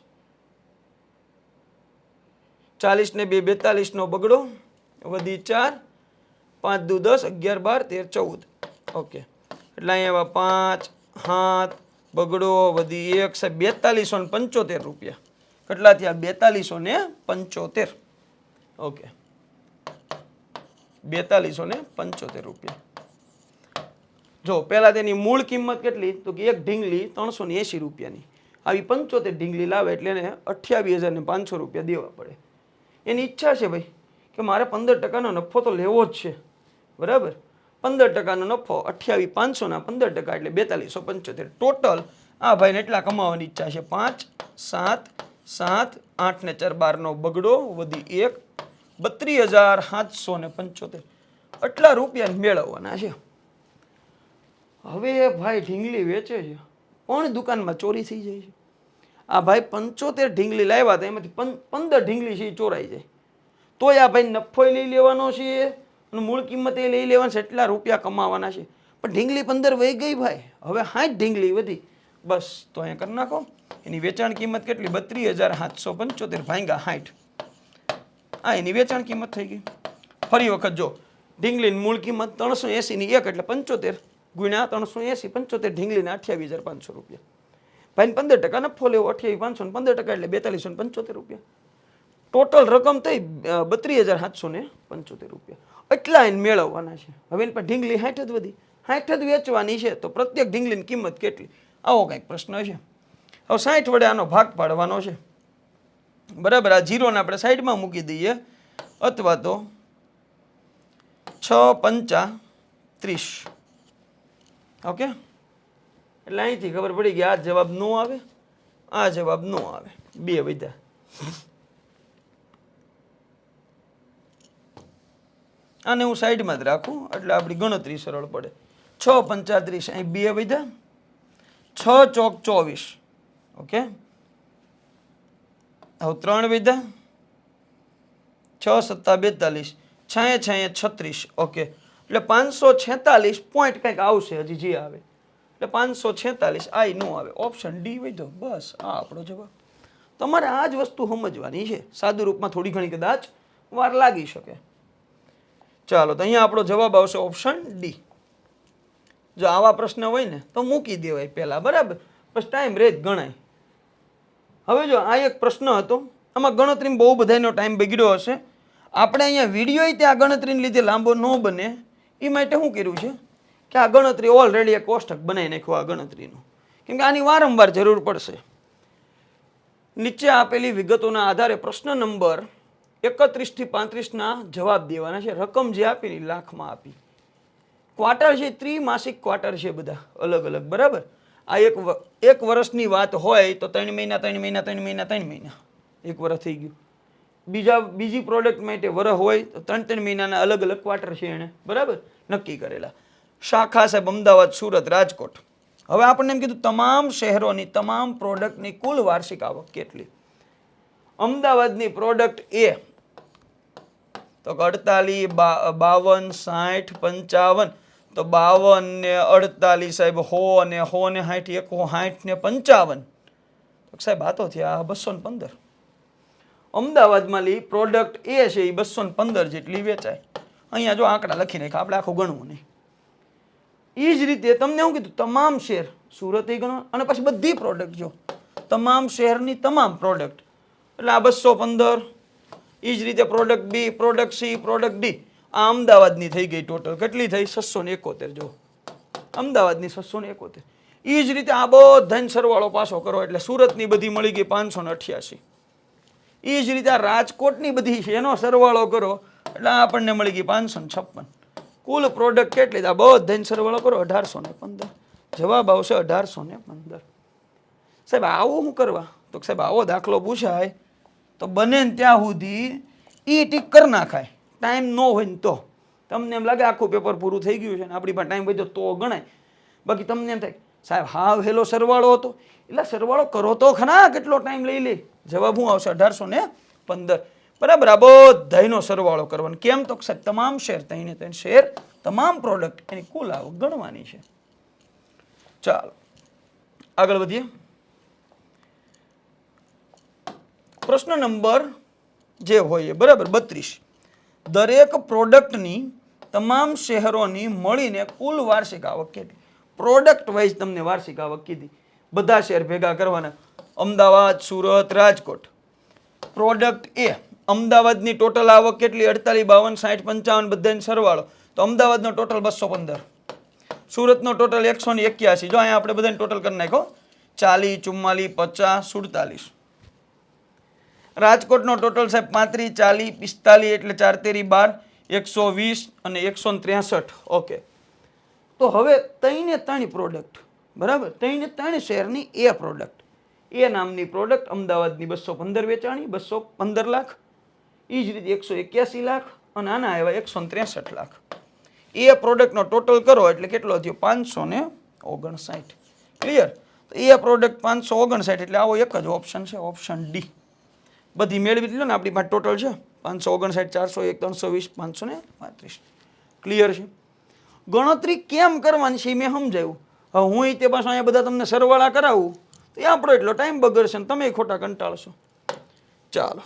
40 ને 2 42 નો બગડો વધી 4 5 દુ 10 11 12 13 14 ઓકે એટલે અહીંયા 5 7 બગડો વધી 1 સાહેબ 4275 રૂપિયા કેટલા થયા 4275 ઓકે 4275 રૂપિયા જો પહેલા તેની મૂળ કિંમત કેટલી તો કે એક ઢીંગલી 380 રૂપિયાની આવી 75 ઢીંગલી લાવે એટલે એને 28,500 રૂપિયા દેવા પડે એની ઈચ્છા છે ભાઈ કે મારે 15% નફો તો લેવો જ છે બરાબર 15% નફો 28,500 ના 15% એટલે 4275 ટોટલ આ ભાઈને એટલા કમાવાની ઈચ્છા છે 5 7 7 8 ને 4 12 નો બગડો વધી 1 32,775 આટલા રૂપિયા મેળવવાના છે હવે ભાઈ ઢીંગલી વેચે છે પણ દુકાનમાં ચોરી થઈ જાય છે. આ ભાઈ 75 ઢીંગલી લાવ્યા હતા, એમાંથી 15 ઢીંગલી છે એ ચોરાઈ જાય, તોય આ ભાઈ નફોય લઈ લેવાનો છે અને મૂળ કિંમતે લઈ લેવાનું છે, એટલા રૂપિયા કમાવાના છે. પણ ઢીંગલી 15 વહી ગઈ ભાઈ, હવે 60 ઢીંગલી વધી, બસ તો અહીંયા કરી નાખો. એની વેચાણ કિંમત કેટલી? 32,775 ભાંગ્યા 60, આ એની વેચાણ કિંમત થઈ ગઈ. ફરી વખત જો, ઢીંગલીની મૂળ કિંમત 380 ની 1 એટલે 75 ગુણ્યા 380, 75 ઢીંગલીના 28,500 રૂપિયા. ભાઈ 15% નફો લેવો, 28,500 15% એટલે 4275 રૂપિયા. ટોટલ રકમ થઈ 32,775 રૂપિયા. એટલા એને મેળવવાના છે. હવે એની પર ઢીંગલી 60 જ વધી, 60 જ વેચવાની છે, તો પ્રત્યેક ઢીંગલીની કિંમત કેટલી? આવો કંઈક પ્રશ્ન છે. હવે 60 વડે આનો ભાગ પાડવાનો છે, બરાબર. આ જીરોને આપણે સાઈડમાં મૂકી દઈએ, અથવા તો 6 પંચા 30. ઓકે, એટલે અહીંથી ખબર પડી ગઈ આ જવાબ નો આવે, આ જવાબ નો આવે, બે વધ્યા. આને હું સાઈડમાં જ રાખું એટલે આપણી ગણતરી સરળ પડે. 6 પંચા 30, અહીં બે વધ્યા, 6 ચોક 24. ઓકે, હવે 3 વધ્યા, 6 સત્તા 42, 6 6 36. ઓકે, એટલે 546 પોઈન્ટ કંઈક આવશે, હજી જે આવે એટલે 546. આ નો આવે, ઓપ્શન ડી વધ્યો. બસ આ આપણો જવાબ. તમારે આ જ વસ્તુ સમજવાની છે, સાદું રૂપમાં થોડી ઘણી કદાચ વાર લાગી શકે. ચાલો, તો અહીંયા આપણો જવાબ આવશે ઓપ્શન ડી. જો આવા પ્રશ્ન હોય ને તો મૂકી દેવાય પહેલા, બરાબર, પછી ટાઈમ રહે જ ગણાય. હવે જો આ એક પ્રશ્ન હતો, આમાં ગણતરીમાં બહુ બધાનો ટાઈમ બગડ્યો હશે. આપણે અહીંયા વિડીયો ત્યાં ગણતરીને લીધે લાંબો ન બને એ માટે શું કર્યું છે કે આ ગણતરી ઓલરેડી એક કોષ્ટક બનાવી નાખ્યું આ ગણતરીનું, કેમ કે આની વારંવાર જરૂર પડશે. નીચે આપેલી વિગતોના આધારે પ્રશ્ન નંબર 31 થી 35ના જવાબ દેવાના છે. રકમ જે આપી લાખમાં આપી. ક્વાર્ટર છે, ત્રિમાસિક ક્વાર્ટર છે, બધા અલગ અલગ, બરાબર. આ એક વર્ષની વાત હોય તો 3 મહિના 3 મહિના 3 મહિના 3 મહિના, એક વર્ષ થઈ ગયું. બીજી પ્રોડક્ટ માટે વર્ષ હોય તો 3 મહિનાના અલગ અલગ ક્વાર્ટર છે એને, બરાબર, નક્કી કરેલા. શાખા સાહેબ અમદાવાદ, સુરત, રાજકોટ. હવે આપણને એમ કીધું તમામ શહેરોની તમામ પ્રોડક્ટની કુલ વાર્ષિક આવક કેટલી. અમદાવાદની પ્રોડક્ટ એ તો 48, 52, 60, 55. તો 52 ને 48 સાહેબ 100 ને 100 ને 60, 160 ને 55. તો સાહેબ આ તો થયા 215. અમદાવાદમાં લી પ્રોડક્ટ એ છે એ 215 જેટલી વેચાય. અહીંયા જો આંકડા લખી નાખ્યા, આપણે આખું ગણવું નહીં. એ જ રીતે તમને શું કીધું, તમામ શહેર સુરત એ ગણો, અને પછી બધી પ્રોડક્ટ જો તમામ શહેરની તમામ પ્રોડક્ટ એટલે આ 215. એ જ રીતે પ્રોડક્ટ બી, પ્રોડક્ટ સી, પ્રોડક્ટ ડી. આ અમદાવાદની થઈ ગઈ ટોટલ કેટલી થઈ? 671. જો અમદાવાદની 671. એ જ રીતે આ બધાને સરવાળો પાછો કરો એટલે સુરતની બધી મળી ગઈ 588. એ જ રીતે આ રાજકોટની બધી છે એનો સરવાળો કરો એટલે આપણને મળી ગઈ 556. કુલ પ્રોડક્ટ કેટલી? આ બધાને સરવાળો કરો 1815. જવાબ આવશે 1815. સાહેબ આવું શું કરવા? તો સાહેબ આવો દાખલો પૂછાય તો બને ને ત્યાં સુધી ઈ ટીક કરી નાખાય. ટાઈમ ન હોય ને તો તમને એમ લાગે આખું પેપર પૂરું થઈ ગયું છે ને આપણી પાસે ટાઈમ વધ્યો તો ગણાય. બાકી તમને એમ થાય સાહેબ હાવ હેલો સરવાળો હતો, એટલે સરવાળો કરો તો ખરા, કેટલો ટાઈમ લઈ લે. જવાબ શું આવશે? 1815. બરાબર. આ બધાનો સરવાળો કરવાનો. કેમ? તો સાહેબ તમામ શેર, 3 શેર, તમામ પ્રોડક્ટ એની કુલ આવક ગણવાની છે. ચાલો આગળ વધીએ. પ્રશ્ન નંબર જે હોય બરાબર 32. દરેક પ્રોડક્ટની તમામ શહેરોની મળીને કુલ વાર્ષિક આવક કેટલી? પ્રોડક્ટ વાઇઝ તમને વાર્ષિક આવક કીધી, બધા શહેર ભેગા કરવાના. અમદાવાદ, સુરત, રાજકોટ. પ્રોડક્ટ એ અમદાવાદની ટોટલ આવક કેટલી? 48, 52, 60, 55 બધાનો સરવાળો. તો અમદાવાદનો ટોટલ 215, સુરતનો ટોટલ 181. જો અહીંયા આપણે બધાને ટોટલ કરી નાખો 40, 44, 50, 47. રાજકોટનો ટોટલ સાહેબ 35, 40, 45 એટલે 4 તેરી 12, 120 અને 163. ઓકે, તો હવે 3 પ્રોડક્ટ, બરાબર, 3 શહેરની એ પ્રોડક્ટ, એ નામની પ્રોડક્ટ અમદાવાદની 215 વેચાણી, 215 લાખ. એ જ રીતે 181 લાખ અને આના આવ્યા 163 લાખ. એ પ્રોડક્ટનો ટોટલ કરો એટલે કેટલો થયો? 559. ક્લિયર? તો એ પ્રોડક્ટ 559 એટલે આવો એક જ ઓપ્શન છે, ઓપ્શન ડી. બધી મેળવી લો ને, આપણી પાસે ટોટલ છે 559, 401, 320, 535. ક્લિયર છે? ગણતરી કેમ કરવાની છે એ મેં સમજાવ્યું. હવે હું તે પાછું અહીંયા બધા તમને સરવાળા કરાવું તો એ આપણો એટલો ટાઈમ બગડશે ને તમે ખોટા કંટાળશો. ચાલો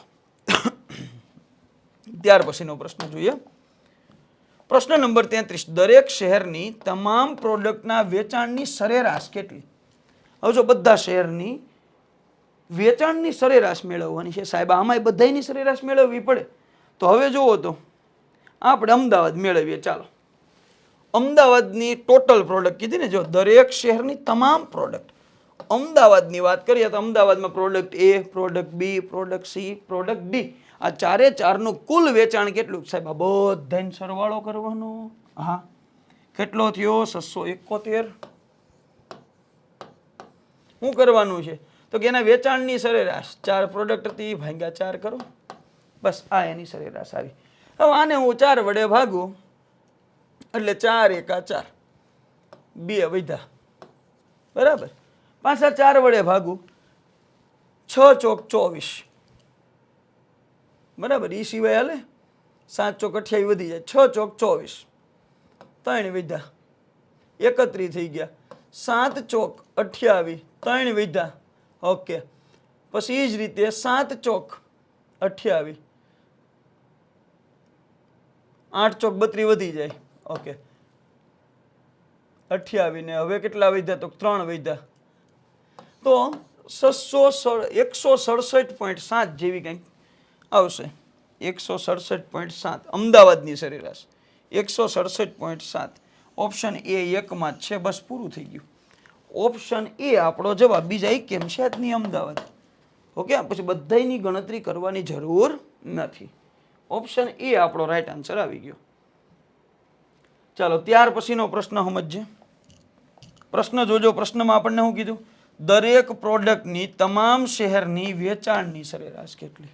ત્યાર પછીનો પ્રશ્ન જોઈએ. પ્રશ્ન નંબર 33. દરેક શહેરની તમામ પ્રોડક્ટના વેચાણની સરેરાશ કેટલી? હવે જો બધા શહેરની વેચાણની સરેરાશ મેળવવાની છે સાહેબ, આમાંય બધાની સરેરાશ મેળવવી પડે. તો હવે જુઓ તો આપણે અમદાવાદ મેળવીએ. ચાલો અમદાવાદની ટોટલ પ્રોડક્ટ કીધી ને, જો દરેક શહેરની તમામ પ્રોડક્ટ, અમદાવાદની વાત કરીએ તો અમદાવાદમાં પ્રોડક્ટ એ, પ્રોડક્ટ બી, પ્રોડક્ટ સી, પ્રોડક્ટ ડી, આ ચારે ચારનું કુલ વેચાણ કેટલું સાહેબ? આ બધાનો સરવાળો કરવાનો. હા, કેટલો થયો? 671. શું કરવાનું છે તો કે એના વેચાણની સરેરાશ 4 પ્રોડક્ટ હતી ભાગ્યા 4 કરો, બસ આ એની સરેરાશ આવી. હવે આને હું 4 વડે ભાગું એટલે 4 એકા 4, 2 વધ્યા, બરાબર. પાછા 4 વડે ભાગું, 6 ચોક 24, બરાબર. એ સિવાય હાલે, 7 ચોક 28 વધી જાય, 6 ચોક 24, 3 વધ્યા, 31 થઈ ગયા. 7 ચોક 28, 3 વધ્યા. ઓકે, પછી એ જ રીતે 7 ચોક 28, 8 ચોક 32 વધી જાય. ઓકે, 28 ને હવે કેટલા વધ્યા તો 3 વધ્યા. તો 167.7 જેવી કંઈક આવશે. 167.7 અમદાવાદની સરેરાશ 167.7. ઓપ્શન એ એકમાં જ છે, બસ પૂરું થઈ ગયું. ઓપ્શન એ આપણો જવાબ. બીજા એક કેમ છે જ નહીં, અમદાવાદ. ઓકે, પછી બધાની ગણતરી કરવાની જરૂર નથી. ઓપ્શન એ આપણો રાઈટ આન્સર આવી ગયો. ચાલો ત્યાર પછીનો પ્રશ્ન સમજજે. પ્રશ્ન જોજો. પ્રશ્નમાં આપણને શું કીધું? દરેક પ્રોડક્ટની તમામ શહેરની વેચાણની સરેરાશ કેટલી?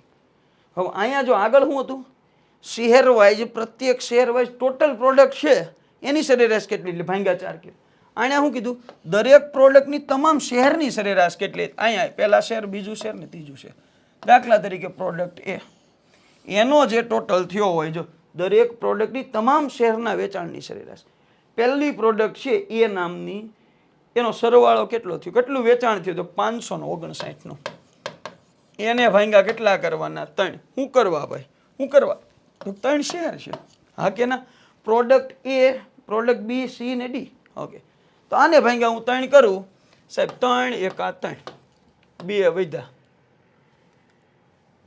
હવે અહીંયા જો આગળ શું હતું? શહેર વાઇઝ, પ્રત્યેક શહેર વાઇઝ ટોટલ પ્રોડક્ટ છે એની સરેરાશ કેટલી એટલે ભાગ્યા 4 કે. અહીંયા શું કીધું? દરેક પ્રોડક્ટની તમામ શહેરની સરેરાશ કેટલી? અહીંયા પહેલા શહેર, બીજું શહેર ને ત્રીજું શહેર. દાખલા તરીકે પ્રોડક્ટ એ, એનો જે ટોટલ થયો હોય, જો દરેક પ્રોડક્ટની તમામ શહેરના વેચાણની સરેરાશ, પહેલી પ્રોડક્ટ છે એ નામની, એનો સરવાળો કેટલો થયો? કેટલું વેચાણ થયું? તો 559 નું. એને ભાંગ્યા કેટલા કરવાના? 3. શું કરવા ભાઈ? શું કરવા? તો 3 શહેર છે. હા કે ના? પ્રોડક્ટ એ, પ્રોડક્ટ બી, સી ને ડી. ઓકે, તો આને ભાંગ્યા હું 3 કરું સાહેબ, 3 એકા 3, 2 વધ્યા,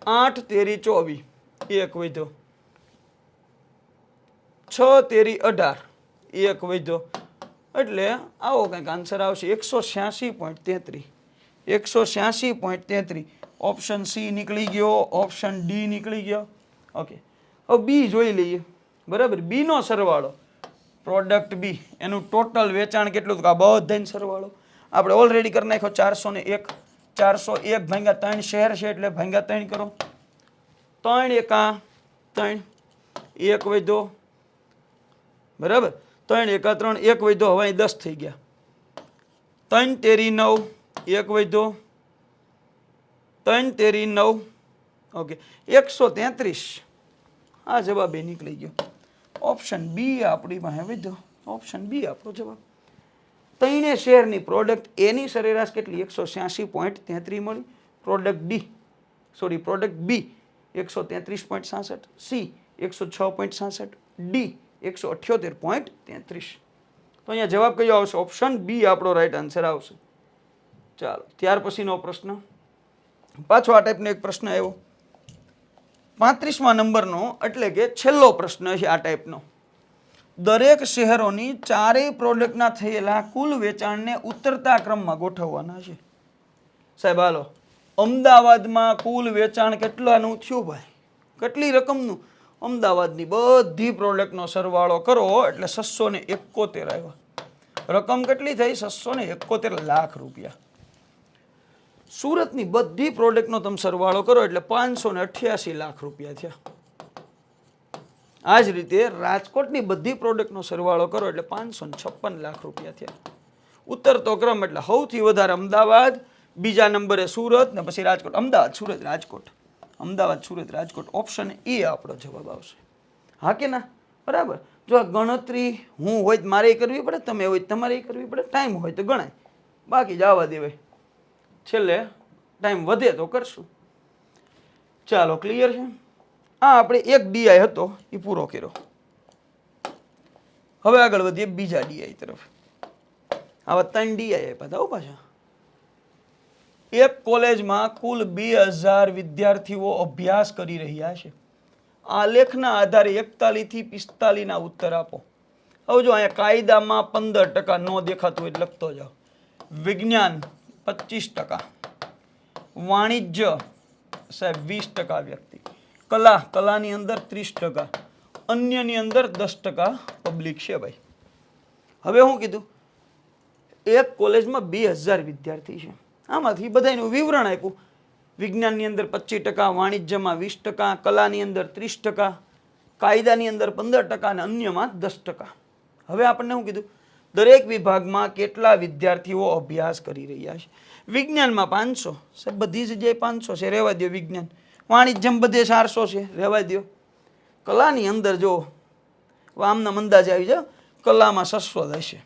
8 તેરી 24, 1 વધ્યો, 6 તેરી 18, 1 વધ્યો. એટલે આવો કંઈક આન્સર આવશે 186.33. 186.33. ઓપ્શન સી નીકળી ગયો, ઓપ્શન ડી નીકળી ગયો. ઓકે, હવે બી જોઈ લઈએ. બરાબર, બી નો સરવાળો, પ્રોડક્ટ બી, એનું ટોટલ વેચાણ કેટલું? તો આ બધાનો સરવાળો આપણે ઓલરેડી કરી નાખ્યો. 401. 401 ભાગ્યા 3 શહેર છે એટલે ભાગ્યા 3 કરો. 3 એકા 3, 1 વધ્યો, બરાબર. 3 એકા 3, 1 વધ્યો. હવે 10 થઈ ગયા. 3 તેરી 9, 1 વધ્યો, 3 તેરી 9. ઓકે, 133. આ જવાબ એ નીકળી ગયો. ઓપ્શન બી આપણી પાસે વધ્યો. ઓપ્શન બી આપણો જવાબ. ત્રણે શહેરની પ્રોડક્ટ એની સરેરાશ કેટલી? 186.33 મળી. પ્રોડક્ટ ડી, સોરી પ્રોડક્ટ બી 133.66, સી 106.66, ડી 178.33. તો અહીંયા જવાબ કયો આવશે? ઓપ્શન બી આપણો રાઈટ આન્સર આવશે. ચાલો ત્યાર પછીનો પ્રશ્ન, પાછો આ ટાઈપનો એક પ્રશ્ન આવ્યો 35મા નંબરનો, એટલે કે છેલ્લો પ્રશ્ન છે આ ટાઈપનો. દરેક શહેરોની ચારેય પ્રોડક્ટના થયેલા કુલ વેચાણને ઉતરતા ક્રમમાં ગોઠવવાના છે. સાહેબ હાલો, અમદાવાદમાં કુલ વેચાણ કેટલાનું થયું ભાઈ? કેટલી રકમનું? અમદાવાદની બધી પ્રોડક્ટનો સરવાળો કરો એટલે 671 આવ્યા. રકમ કેટલી થઈ? 671 લાખ રૂપિયા. સુરતની બધી પ્રોડક્ટનો તમે સરવાળો કરો એટલે 588 લાખ રૂપિયા થયા. આ જ રીતે રાજકોટની બધી પ્રોડક્ટનો સરવાળો કરો એટલે 556 લાખ રૂપિયા થયા. ઉતરતો ક્રમ એટલે સૌથી વધારે અમદાવાદ, બીજા નંબરે સુરત ને પછી રાજકોટ. અમદાવાદ, સુરત, રાજકોટ, અમદાવાદ, સુરત, રાજકોટ. ઓપ્શન એ આપણો જવાબ આવશે. હા કે ના? બરાબર. જો આ ગણતરી હું હોય તો મારે કરવી પડે, તમે હોય તમારે કરવી પડે, ટાઈમ હોય તો ગણાય, બાકી જવા દેવાય. છેલ્લે ટાઈમ વધે તો કરશું. ચાલો, ક્લિયર છે? આ આપણે એક ડીઆઈ હતો એ પૂરો કર્યો. હવે આગળ વધીએ બીજા ડીઆઈ તરફ. આવા 3 ડીઆઈ આપ્યા હતા પાછા. એક કોલેજમાં કુલ 2000 વિદ્યાર્થીઓ અભ્યાસ કરી રહ્યા છે. આલેખના આધારે 41 થી 45 ના ઉત્તર આપો. હવે જો અહીંયા કાયદામાં 15% નો દેખાતું હોય લખતો જાઓ. વિજ્ઞાન 25%, વાણિજ્ય સાહેબ 20% વ્યક્તિ, કલાની અંદર 30%, અન્યની અંદર 10% પબ્લિક છે ભાઈ. હવે હું કીધું એક કોલેજમાં 2000 વિદ્યાર્થી છે, આમાંથી બધાનું વિવરણ આપ્યું. વિજ્ઞાનની અંદર 25%, વાણિજ્યમાં 20%, કલાની અંદર 30%, કાયદાની અંદર 15% અને અન્યમાં 10%. હવે આપણને શું કીધું? દરેક વિભાગમાં કેટલા વિદ્યાર્થીઓ અભ્યાસ કરી રહ્યા છે? વિજ્ઞાનમાં 500, સાહેબ બધી જગ્યાએ 500 છે, રહેવા દો. વિજ્ઞાન, વાણિજ્યમ બધે 400 છે, રહેવા દો. કલાની અંદર જો આમના અંદાજ આવી જાય, કલામાં 600 હશે.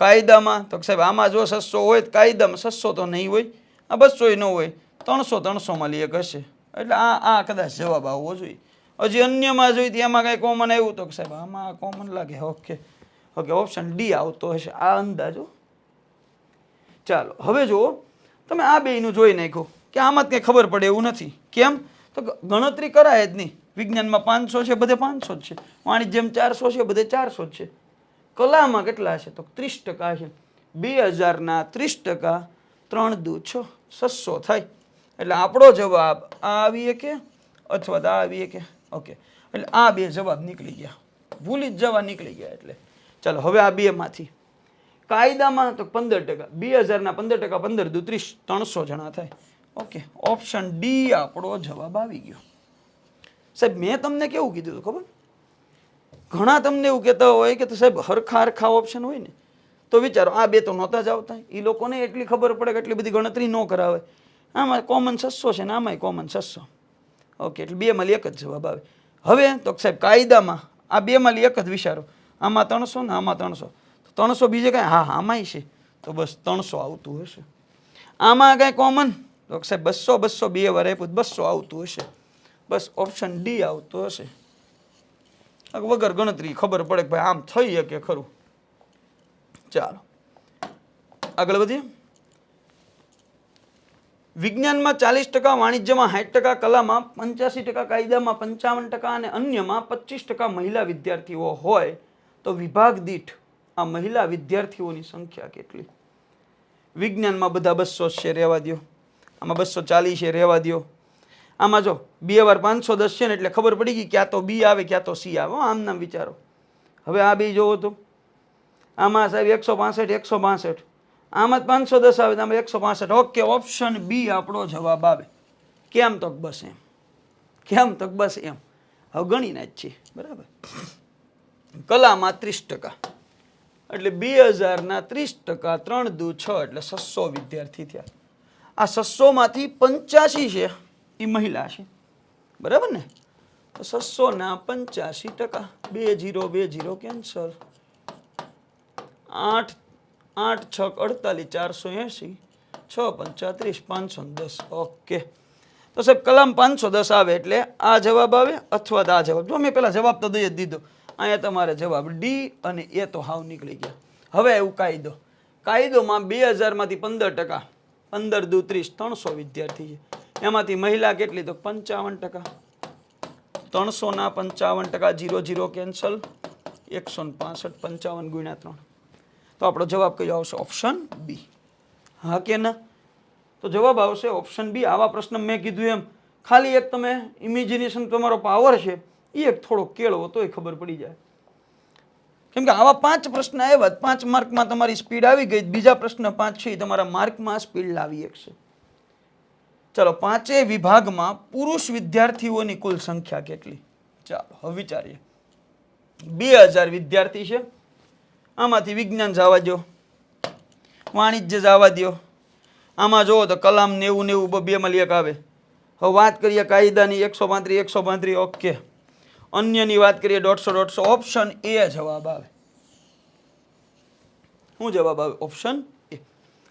કાયદામાં તો સાહેબ આમાં જો 600 હોય તો કાયદામાં 600 તો નહીં હોય, આ 200 ન હોય, 300 માં એક હશે. એટલે આ કદાચ જવાબ આવવો જોઈએ. હજી અન્યમાં જોઈ એમાં કઈ કોમન આવ્યું તો સાહેબ આમાં કોમન લાગે. ઓકે ઓકે, ઓપ્શન ડી આવતો હશે આ અંદાજો. ચાલો, હવે જુઓ, તમે આ બેયનું જોઈ નાખો કે આમાં જ કંઈ ખબર પડે એવું નથી. કેમ? તો ગણતરી કરાય જ નહીં. વિજ્ઞાનમાં 500 છે, બધે 500 જ છે. વાણિજ્યમ 400 છે, બધે 400 જ છે. કલામાં કેટલા હશે? તો 30% છે. 2000 ના 30%, 3 દુ 6, 600 થાય. એટલે આપણો જવાબ આ આવીએ કે અથવા તો આ આવીએ કે. ઓકે, એટલે આ બે જવાબ નીકળી ગયા, ભૂલી જ જવા નીકળી ગયા. એટલે ચાલો, હવે આ બે માંથી કાયદામાં તો 15%, 2000 ના 15%, 15 દુ 30, 300 જણા થાય. ઓકે, ઓપ્શન ડી આપણો જવાબ આવી ગયો. સાહેબ મેં તમને કેવું કીધું ખબર? ઘણા તમને એવું કહેતા હોય કે સાહેબ હરખા ઓપ્શન હોય ને તો વિચારો આ બે તો નહોતા જ આવતા. એ લોકોને એટલી ખબર પડે કે એટલી બધી ગણતરી ન કરાવે. આમાં કોમન 600 છે ને આમાંય કોમન 600. ઓકે, એટલે બે માંથી એક જ જવાબ આવે. હવે તો સાહેબ કાયદામાં આ બે માંથી એક જ વિચારો, આમાં 300 ને આમાં 300. 300 બીજે કાંઈ? હા, આમાંય છે, તો બસ 300 આવતું હશે. આમાં કાંઈ કોમન? તો સાહેબ 200 બે વાર આપ્યું, 200 આવતું હશે. બસ ઓપ્શન ડી આવતું હશે. વગર ગણતરી ખબર પડે કે ભાઈ આમ થઈ શકે ખરું. ચાલો આગળ વધીએ. વિજ્ઞાનમાં 40%, વાણિજ્યમાં 60%, કલામાં 85%, કાયદામાં 55% અને અન્યમાં 25% મહિલા વિદ્યાર્થીઓ હોય તો વિભાગ દીઠ આ મહિલા વિદ્યાર્થીઓની સંખ્યા કેટલી? વિજ્ઞાનમાં બધા 200 છે, રહેવા દો. આમાં 240 છે, રહેવા દો. આમાં જો 2 વાર 510 છે ને એટલે ખબર પડી ગઈ ક્યાં તો બી આવે ક્યાં તો સી આવે. આમ નામ વિચારો. હવે આ બે જોવો તો આમાં સાહેબ 165, 165, આમાં 510 આવે તો આમાં 165. ઓકે, ઓપ્શન બી આપણો જવાબ આવે. કેમ તો બસ એમ, કેમ તો બસ એમ. હવે ગણીને જ છે, બરાબર. કલામાં 30%, એટલે 2000 ના 30%, 3 દુ 6, એટલે 600 વિદ્યાર્થી થયા. આ 600 માંથી 85 છે એ મહિલા છે, બરાબર ને? તો 600 ના 85%, 20 કેન્સલ, 8 8 6 48, 480, 6 35, 510. ઓકે, તો સાહેબ કલામ 510 આવે એટલે આ જવાબ આવે અથવા તો આ જવાબ. જો મેં પેલા જવાબ તો દઈ જ દીધો. અહીંયા તમારે જવાબ ડી અને એ તો હાવ નીકળી ગયા. હવે એવું કાયદો, કાયદોમાં 2000 માંથી 15%, 15 દુ 30, 300 વિદ્યાર્થી છે. એમાંથી મહિલા કેટલી? તો 55%. 300 ના 55%, 0 કેન્સલ, 165, 55 ગુણ્યા 3. તો આપણો જવાબ કયો આવશે? Option B. હા કે ના? તો જવાબ આવશે ઓપ્શન બી. આવા પ્રશ્ન મેં કીધું એમ ખાલી એક તમે ઇમેજિનેશન તમારો પાવર છે એ એક થોડો કેળવો તોય ખબર પડી જાય. કેમ કે આવા 5 પ્રશ્ન આવ્યા, 5 માર્કમાં તમારી સ્પીડ આવી ગઈ. બીજા પ્રશ્ન 5 છે તમારા માર્કમાં સ્પીડ લાવી શકશે. ચાલો, 5 વિભાગમાં પુરુષ વિદ્યાર્થીઓની કુલ સંખ્યા કેટલી? ચાલો હવે વિચારીએ. 2000 વિદ્યાર્થી છે, આમાંથી વિજ્ઞાન જવા દો, વાણિજ્ય જવા દો. આમાં જુઓ તો કલામ 90 બેમાં એક આવે. હવે વાત કરીએ કાયદાની 135 ઓકે. અન્યની વાત કરીએ 150. ઓપ્શન એ જવાબ આવે. શું જવાબ આવે? Option A.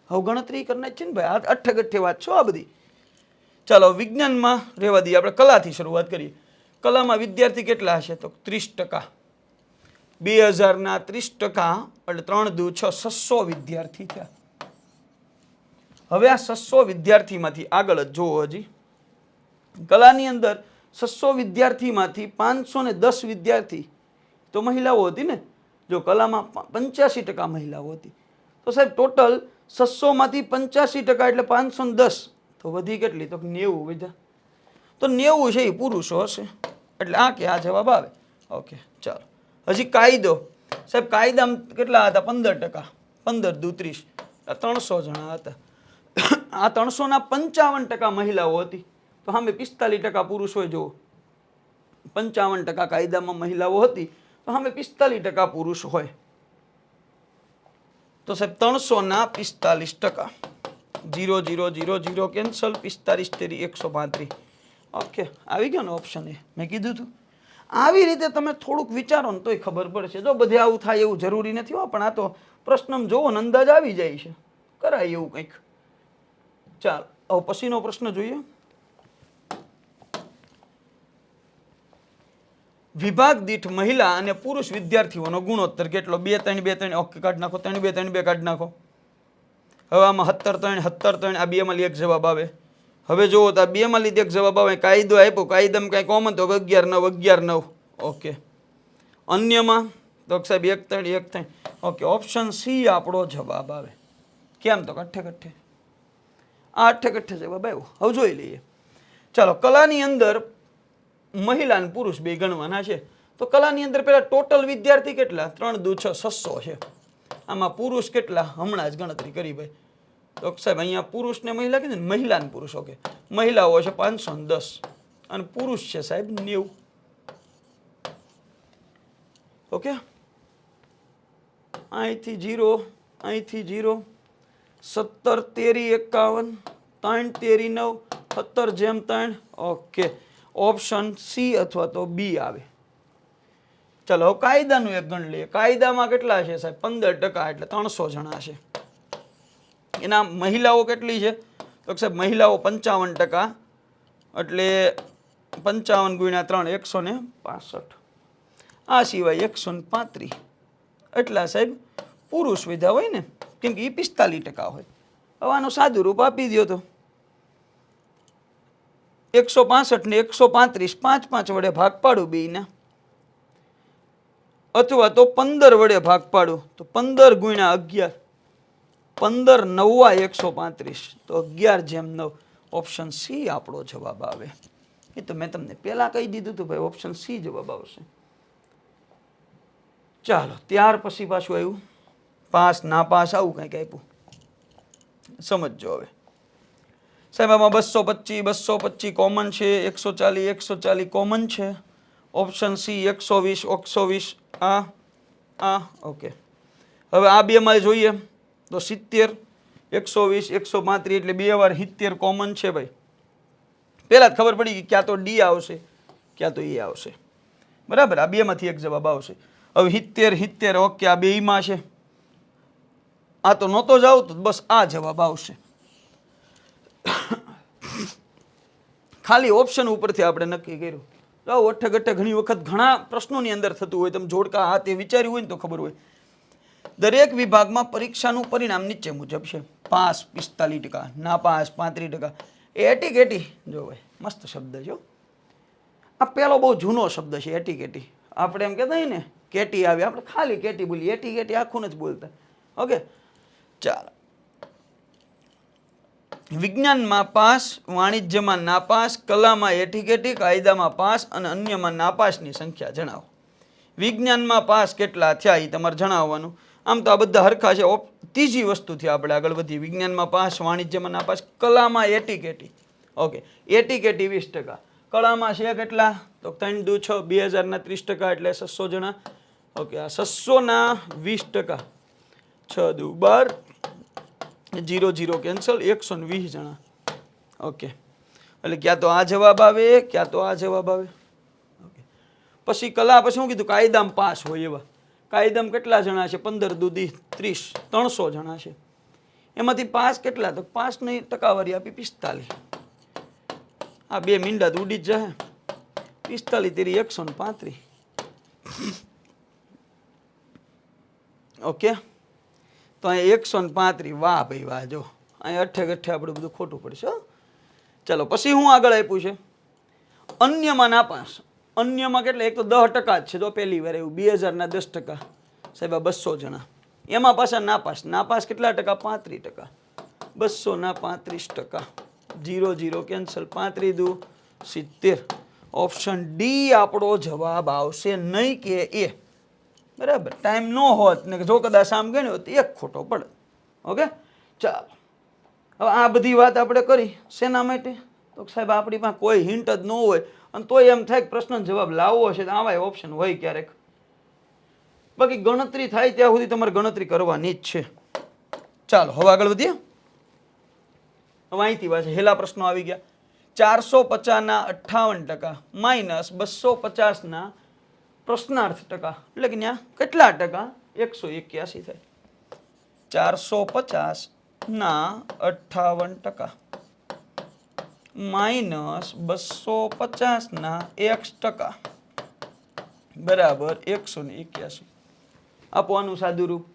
હવે ગણતરી કરનાર છે ને ભાઈ, આ અઠ્ઠે વાત છો આ બધી. ચાલો વિજ્ઞાનમાં રહેવા દઈએ, આપણે કલાથી શરૂઆત કરીએ. કલામાં વિદ્યાર્થી કેટલા હશે? તો 30%. 2000ના 30% એટલે 3 દુ 6, 600 વિદ્યાર્થી થયા. હવે આ 600 વિદ્યાર્થીમાંથી આગળ જ જુઓ. હજી કલાની અંદર 600 વિદ્યાર્થીમાંથી 510 વિદ્યાર્થી તો મહિલાઓ હતી ને. જો કલામાં 85% મહિલાઓ હતી, તો સાહેબ ટોટલ 600માંથી 85% એટલે 510, તો વધી કેટલી? તો 90 વધ્યા. તો 90 છે એ પુરુષો હશે, એટલે આ કે આ જવાબ આવે. ઓકે ચાલો. હજી કાયદો. સાહેબ કાયદામાં કેટલા હતા? 15%. 15 દુ 30, 300 જણા હતા. આ 300ના 55% મહિલાઓ હતી, તો સામે 45% પુરુષ હોય. જુઓ 55% કાયદામાં મહિલાઓ હતી, તો સામે 45% પુરુષ હોય. તો સાહેબ 300ના 45%. 0 0 0 0 કેન્સલ. 45 તેરી 135. ઓકે આવી ગયો ને ઓપ્શન એ. મેં કીધું હતું. આવી રીતે તમે થોડુંક વિચારો ને તોય ખબર પડશે. જો બધે આવું થાય એવું જરૂરી નથી હો, પણ આ તો પ્રશ્ન જોવો ને અંદાજ આવી જાય છે. કરાય એવું કંઈક. ચાલો હવે પછીનો પ્રશ્ન જોઈએ. વિભાગ દીઠ મહિલા અને પુરુષ વિદ્યાર્થીઓનો ગુણોત્તર કેટલો? 2 3 2 3 ઓકે કાઢી નાખો. 3 2 3 2 કાઢી નાખો. હવે આમાં 17 3 17 3 આ બેમાં એક જવાબ આવે. હવે જુઓ તો આ બેમાં લીધે એક જવાબ આવે. કાયદો આપ્યો, કાયદામાં કઈ કોમન તો 11 9 11 9. ઓકે. અન્યમાં તો સાહેબ 1 3 1 3. ઓકે ઓપ્શન સી આપણો જવાબ આવે. કેમ? તો અઠ્ઠે આ અઠ્ઠે જવાબ આવ્યો. હવે જોઈ લઈએ. ચાલો કલાની અંદર મહિલા અને પુરુષ બે ગણવાના છે. તો કલાની અંદર પેલા ટોટલ વિદ્યાર્થી કેટલા? 3 દુ 6 600 છે. આમાં પુરુષ કેટલા? હમણાં જ ગણતરી કરી ભાઈ. તો સાહેબ અહીંયા પુરુષ ને મહિલા કીધું ને, મહિલા ને પુરુષ. ઓકે મહિલાઓ છે 510 અને પુરુષ છે સાહેબ 90. ઓકે અહીંથી 0, અહીંથી 0, 17 તેરી 51, 3 તેરી 9, 17 જેમ 3. ઓકે ઓપ્શન સી અથવા તો બી આવે. ચલો કાયદાનું એક ગણ લઈએ. કાયદામાં કેટલા છે સાહેબ? 15% એટલે 300 જણા છે. એના મહિલાઓ કેટલી છે? તો સાહેબ મહિલાઓ 55%, એટલે 55 ગુણ્યા 3 165. આ સિવાય 135 એટલા સાહેબ પુરુષ વિધા હોય ને, કેમ કે એ 45% હોય. હવે આનું સાદું રૂપ આપી દો તો 165 ને 135 5 5 વડે ભાગ પાડું બેયના, અથવા તો 15 વડે ભાગ પાડું તો 15 ગુણ્યા 11, 15 9 135, તો 11 જેમ 9. ઓપ્શન સી આપણો જવાબ આવે. એ તો મેં તમને પહેલા કહી દીધું હતું ભાઈ, ઓપ્શન સી જવાબ આવશે. ચાલો ત્યાર પછી પાછું આવ્યું પાસ ના પાસ, આવું કંઈક આપ્યું. સમજો હવે સાહેબ આમાં 225 225 કોમન છે, 140 140 કોમન છે. ઓપ્શન સી 120 120 આ ઓકે. હવે આ બેમાં જોઈએ તો 70 120 135 એટલે 2 વાર 70 કોમન છે ભાઈ. પહેલા જ ખબર પડી કે ક્યાં તો ડી આવશે ક્યાં તો એ આવશે. બરાબર, આ બેમાંથી એક જવાબ આવશે. હવે 70 70 ઓકે આ બેયમાં છે. આ તો નહોતો જ આવતો, બસ આ જવાબ આવશે. ખાલી ઓપ્શન ઉપરથી આપણે નક્કી કર્યું. તો અઠ્ઠે ગઠ્ઠે ઘણી વખત ઘણા પ્રશ્નોની અંદર થતું હોય, તમે જોડકા હા તે વિચાર્યું હોય ને તો ખબર હોય. દરેક વિભાગમાં પરીક્ષાનું પરિણામ નીચે મુજબ છે. પાસ 45%, ના પાસ 35%. એટીકેટી જો ભાઈ મસ્ત શબ્દ છે. આ પેલો બહુ જૂનો શબ્દ છે એટીકેટી. આપણે એમ કહેતા હોય ને કેટી આવે, આપણે ખાલી કેટી બોલીએ, એટીકેટી આખું નથી બોલતા. ઓકે ચાલો. વિજ્ઞાનમાં પાસ, વાણિજ્યમાં નાપાસ, કલામાં એટીકેટી, કાયદામાં પાસ અને અન્યમાં નાપાસની સંખ્યા જણાવો. વિજ્ઞાનમાં પાસ કેટલા થયા એ તમારે જણાવવાનું. આમ તો આ બધા હરખા છે. ત્રીજી વસ્તુથી આપણે આગળ વધીએ. વિજ્ઞાનમાં પાસ, વાણિજ્યમાં નાપાસ, કલામાં એટીકેટી. Okay ATKT 20%. કળામાં છે કેટલા? તો 3 દુ 6, 2000ના 30% એટલે 600 જણા. ઓકે આ 600ના 20%, 6 દુ 12, 0 0 કેન્સલ, 120 જણા. ઓકે, એટલે ક્યાં તો આ જવાબ આવે, ક્યાં તો આ જવાબ આવે. ઓકે, પછી કલા પછી શું કીધું, કાયદામાં પાસ હોય એવા. કાયદામાં કેટલા જણા છે? 15 દુ 30, 300 જણા છે. એમાંથી પાસ કેટલા? તો પાસની ટકાવારી આપી 45. આ બે મીંડા તો ઉડી જ જાય. 45 તેરી 135. ઓકે, તો અહીંયા 135. વાહ ભાઈ વાહ. જો અહીંયા અઠે ગઠે આપણે બધું ખોટું પડશે. ચાલો પછી હું આગળ આપ્યું છે અન્યમાં નાપાસ. અન્યમાં કેટલા? એક તો 10% જ છે. તો પહેલી વાર એવું 2000 ના 10%. સાહેબ 200 જણા. એમાં પાછા નાપાસ. નાપાસ કેટલા ટકા? 35%. 200 ના 35%. 0 0 કેન્સલ, 35 દુ 70. ઓપ્શન ડી આપણો જવાબ આવશે, નહીં કે એ. બરાબર, ટાઈમ ન હોત ને જો કદાચ આમ ગણ્યો હોત એક ખોટો પડે. ઓકે, ચાલો હવે આ બધી વાત આપણે કરી શેના માટે? તો સાહેબ આપણી પાસે કોઈ હિન્ટ જ ન હોય અને તોય એમ થાય કે પ્રશ્નનો જવાબ લાવવો હશે તો આવા ઓપ્શન હોય ક્યારેક. બાકી ગણતરી થાય ત્યાં સુધી તમારે ગણતરી કરવાની જ છે. ચાલો હવે આગળ વધીએ. હવે અહીંથી પાછા હેલા પ્રશ્નો આવી ગયા. 450 ના 58% માઇનસ 250 ના પ્રશ્નાર્થ ટકા, એટલે કે ત્યાં કેટલા ટકા? 181 થાય. 450 ના 58% માઇનસ 250 ના x% બરાબર 181. આપવાનું સાદું રૂપ.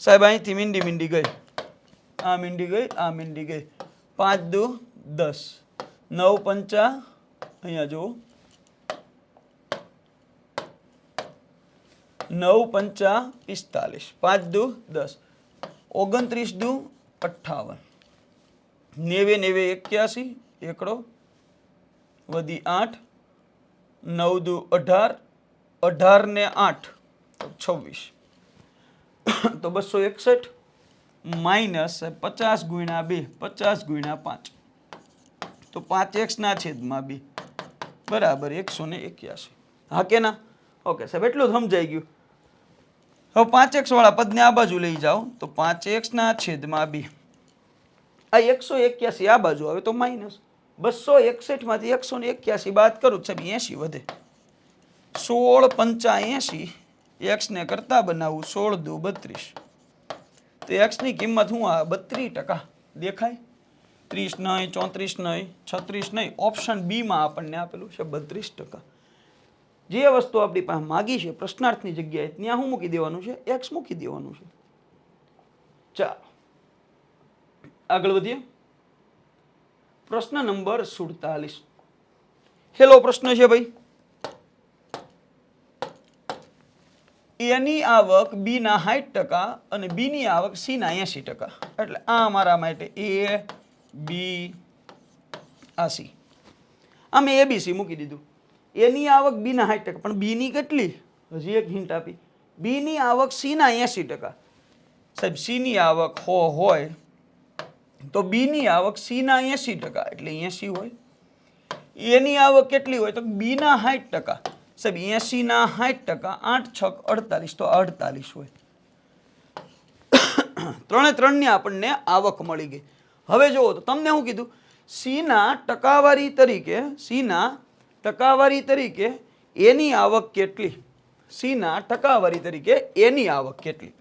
સાહેબ અહીંથી મીંડી મીંડી ગઈ, આ મીંડી ગઈ, આ મીંડી ગઈ. 5 દુ 10, 9 પંચા, અહીંયા જુઓ 9 પંચા 45, 5 દુ 10, 29 દુ 58, 90 90 81, એકડો વધી 8, 9 દુ 18, 18 ને 8 26, તો 261 માઇનસ 50 ગુણ્યા 2, 50 ગુણ્યા 5, તો 5x ના છેદમાં 2 બરાબર 181. હા કે ના? ઓકે સાહેબ, એટલું સમજાઈ ગયું. હવે 5x વાળા પદને આ બાજુ લઈ જાઓ તો 5x ના છેદમાં 2. આ 181 આ બાજુ આવે તો માઇનસ 261 માંથી 181 બાદ કરું સાહેબ 80 વધે. 16 પંચા 80, x ને કરતા બનાવું 16 દુ 32, તો x ની કિંમત શું આવે? 32%. દેખાય? 30 નહીં, 34 નહીં, 36 નહીં. ઓપ્શન બી માં આપણને આપેલું છે 32%. જે વસ્તુ આપણી પાસે માગી છે પ્રશ્નાર્થની જગ્યાએ ત્યાં શું મૂકી દેવાનું છે? x મૂકી દેવાનું છે. ચાલો આગળ વધીએ. પ્રશ્ન નંબર 47. હેલો પ્રશ્ન છે ભાઈ. એની આવક બી ના 60% અને બી ની આવક સી ના 80%. એટલે આ મારા માટે એ બી આ સી. આ મેં એબીસી મૂકી દીધું. એની આવક બી ના 60%, પણ બી ની કેટલી? હજી એક હિન્ટ આપી. બી ની આવક સી ના 80%. સાહેબ સી ની આવક હોય તો બી ની આવક સી ના 80%, એટલે 80 હોય. એની આવક કેટલી હોય? તો બી ના 60%. સાહેબ 80 ના 60%, 8 6 48, તો 48 હોય. ત્રણે ત્રણની આપણને આવક મળી ગઈ. હવે જુઓ તો તમને શું કીધું? સી ના ટકાવારી તરીકે એની આવક કેટલી? સી ના ટકાવારી તરીકે એની આવક કેટલી?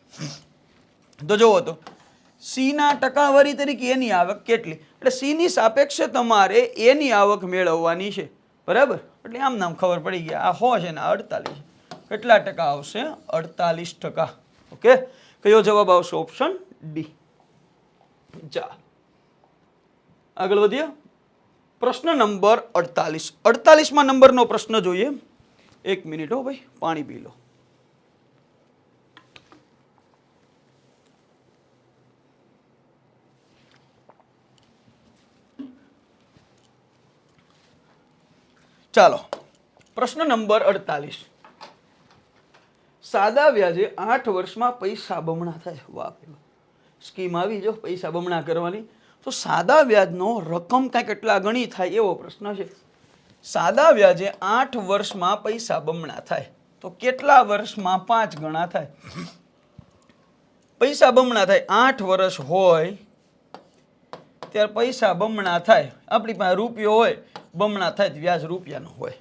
તો જુઓ તો સી ના ટકાવારી તરીકે એની આવક કેટલી, એટલે સી ની સાપેક્ષે તમારે એની આવક મેળવવાની છે. બરાબર, એટલે આમ નામ ખબર પડી ગયા. આ 100 છે ને 48. કેટલા ટકા આવશે? 48%. ઓકે, કયો જવાબ આવશે? Option D. ચાલો આગળ વધીએ. પ્રશ્ન નંબર 48. 48માં નંબરનો પ્રશ્ન જોઈએ. 1 મિનિટ હો ભાઈ, પાણી પી લો. ચાલો પ્રશ્ન નંબર 48. સાદા વ્યાજે 8 વર્ષમાં પૈસા બમણા થાય. વાહ, સ્કીમ આવી જો પૈસા બમણા કરવાની. તો સાદા વ્યાજનો રકમ કાંઈ કેટલા ગણી થાય એવો પ્રશ્ન છે. સાદા વ્યાજે 8 વર્ષમાં પૈસા બમણા થાય તો કેટલા વર્ષમાં 5 ગણા થાય? પૈસા બમણા થાય 8 વર્ષ હોય ત્યારે પૈસા બમણા થાય. આપણી પાસે રૂપિયો હોય બમણા થાય તો વ્યાજ રૂપિયાનું હોય.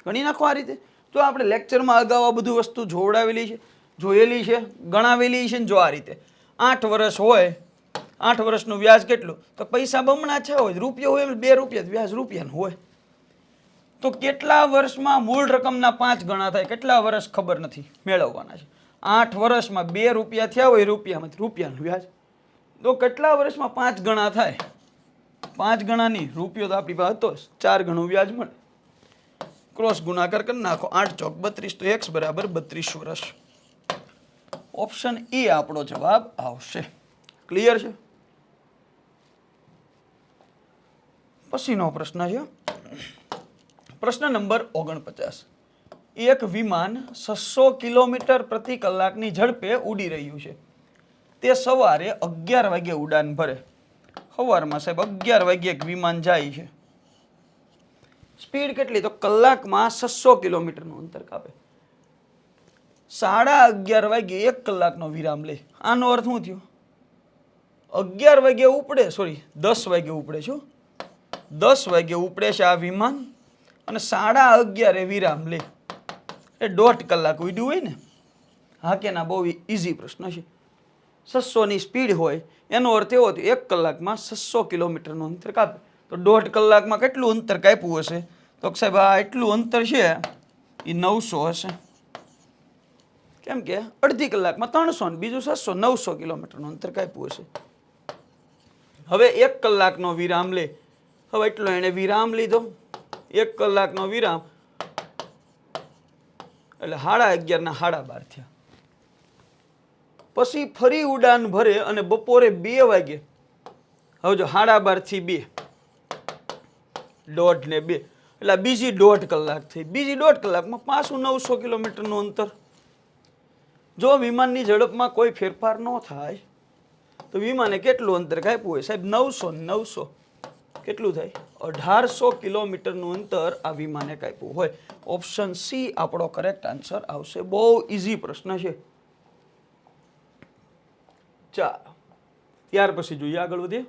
ગણી નાખો આ રીતે. જો આપણે લેક્ચરમાં અગાઉ આ બધું વસ્તુ જોવડાવેલી છે, જોયેલી છે, ગણાવેલી છે ને જો આ રીતે 8 વર્ષ હોય 8 વર્ષનું વ્યાજ કેટલું તો પૈસા બમણા છે હોય રૂપિયો હોય 2 રૂપિયા વ્યાજ રૂપિયાનું હોય. તો કેટલા વર્ષમાં મૂળ રકમના 5 ગણા થાય કેટલા વર્ષ ખબર નથી મેળવવાના છે. 8 વર્ષમાં 2 રૂપિયા થયા હોય રૂપિયામાંથી રૂપિયાનું વ્યાજ તો કેટલા વર્ષમાં 5 ગણા થાય 5 ગણાની રૂપિયો તો આપણી પાસે હતો 4 ગણું વ્યાજ મળે. ક્રોસ ગુણાકાર કરી નાખો 8 ચોક 32 તો x બરાબર 32 વર્ષ. ઓપ્શન એ આપણો જવાબ આવશે. ક્લિયર છે? પછીનો પ્રશ્ન છે પ્રશ્ન નંબર 49. એક વિમાન 600 કિલોમીટર પ્રતિ કલાકની ઝડપે ઉડી રહ્યું છે. તે સવારે 11 વાગે ઉડાન ભરે. સવારમાં સાહેબ 11 વાગે એક વિમાન જાય છે. સ્પીડ કેટલી તો કલાકમાં 600 કિલોમીટરનું અંતર કાપે. 11:30 વાગે 1 કલાકનો વિરામ લે. આનો અર્થ શું થયો? 11 વાગે ઉપડે 10 વાગે ઉપડે છું 10 વાગે ઉપડે છે આ વિમાન અને 11:30 વિરામ લે. એ 1.5 કલાક ઉડ્યું હોય ને. હા કે ના? બહુ ઈઝી પ્રશ્ન છે. 600ની સ્પીડ હોય એનો અર્થ એવો થયો 1 કલાકમાં 600 કિલોમીટરનું અંતર કાપે તો 1.5 કલાકમાં કેટલું અંતર કાપ્યું હશે તો સાહેબ આ એટલું અંતર છે એ 900 હશે. કેમ કે અડધી કલાકમાં 300 ને બીજું 600 900 કિલોમીટરનું અંતર કાપ્યું હશે. હવે 1 કલાકનો વિરામ લે. હવે એટલો એને વિરામ લીધો 1 કલાકનો વિરામ એટલે 11:30 ના 12:30 થયા. પછી ફરી ઉડાન ભરે અને બપોરે 2 વાગે. હવે જો 12:30 થી 2 1.5 ને 2 એટલે બીજી 1.5 કલાક થઈ. બીજી 1.5 કલાકમાં પાછું 900 કિલોમીટરનું અંતર. જો વિમાનની ઝડપમાં કોઈ ફેરફાર ન થાય તો વિમાને કેટલું અંતર કાપ્યું હોય સાહેબ? 900 કેટલું થાય? 1800 કિલોમીટરનું અંતર આ વિમાને કાપ્યું હોય. ઓપ્શન સી આપણો કરેક્ટ આન્સર આવશે. બહુ ઈઝી પ્રશ્ન છે. ચાલો ત્યાર પછી જોઈએ આગળ વધીએ.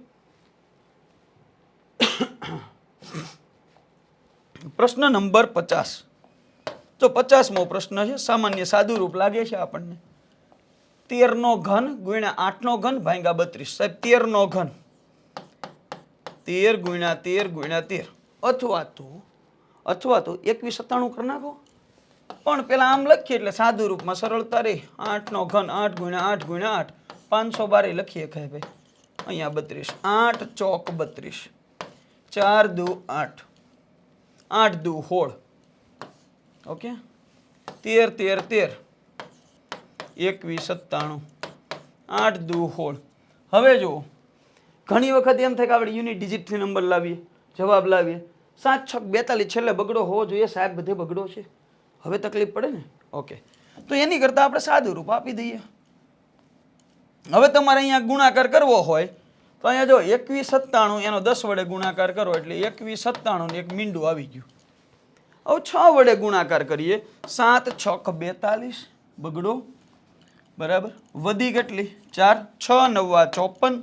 પ્રશ્ન નંબર 50. તો 50મો પ્રશ્ન છે. સામાન્ય સાદું રૂપ લાગે છે આપણને. 13 નો ઘન ગુણ્યા 8 નો ઘન ભાગ્યા 32. સાહેબ 13 નો ઘન 13 ગુણ્યા 13 ગુણ્યા 13 અથવા તો 2197 કરી નાખો. પણ પેલા આમ લખીએ એટલે સાદું રૂપમાં સરળતા રહે. 8 નો ઘન 8 ગુણ્યા 8 ગુણ્યા 8 512 લખીએ ખાય ભાઈ. અહીંયા 32 8 ચોક 32 4 દુ 8 8 દુ 16 ઓકે 13 13 2197 8 દુ 16. હવે જુઓ ઘણી વખત એમ થાય કે આપણે યુનિટ ડિજિટથી નંબર લાવીએ જવાબ લાવીએ 7 6 42 છેલ્લે બગડો હોવો જોઈએ સાહેબ. બધે બગડો છે. હવે તકલીફ પડે ને. ઓકે તો એની કરતાં આપણે સાદું રૂપ આપી દઈએ. હવે તમારે અહીંયા ગુણાકાર કરવો હોય તો અહીંયા જો 2197 એનો 10 વડે ગુણાકાર કરો એટલે 2197 ને એક મીંડું આવી ગયું. હવે 6 વડે ગુણાકાર કરીએ 7 6 42 બગડો બરાબર. વધી કેટલી 4 6 9 54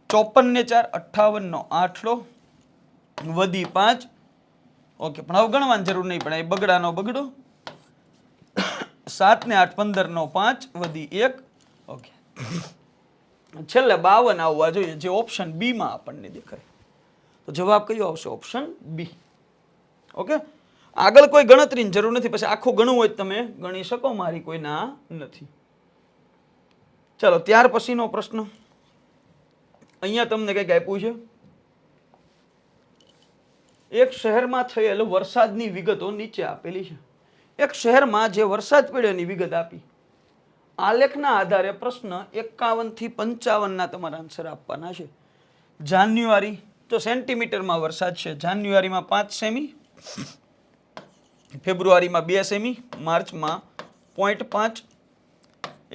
54 ને 4 58 નો આઠડો વધી 5 ઓકે. પણ હવે ગણવાની જરૂર નહીં પડે. બગડાનો બગડો 7 ને 8 15 નો 5 વધી 1 ઓકે. છેલ્લે 52 આવવા જોઈએ જે ઓપ્શન બી માં આપણને દેખાય. તો જવાબ કયો આવશે? Option B. ઓકે. આગળ કોઈ ગણતરીની જરૂર નથી. પછી આખું ગણવું હોય તમે ગણી શકો. મારી કોઈ ના નથી. ચાલો ત્યાર પછીનો પ્રશ્ન. અહીંયા તમને કંઈક આપ્યું છે. એક શહેરમાં થયેલ વરસાદની વિગતો નીચે આપેલી છે. એક શહેરમાં જે વરસાદ પડ્યો એની વિગત આપી. આલેખના આધારે પ્રશ્ન 51 થી 55 ના તમારા આન્સર આપવાના છે. જાન્યુઆરી તો સેન્ટીમીટરમાં વરસાદ છે. જાન્યુઆરીમાં 5 સેમી, ફેબ્રુઆરીમાં 2 સેમી, માર્ચમાં 0.5,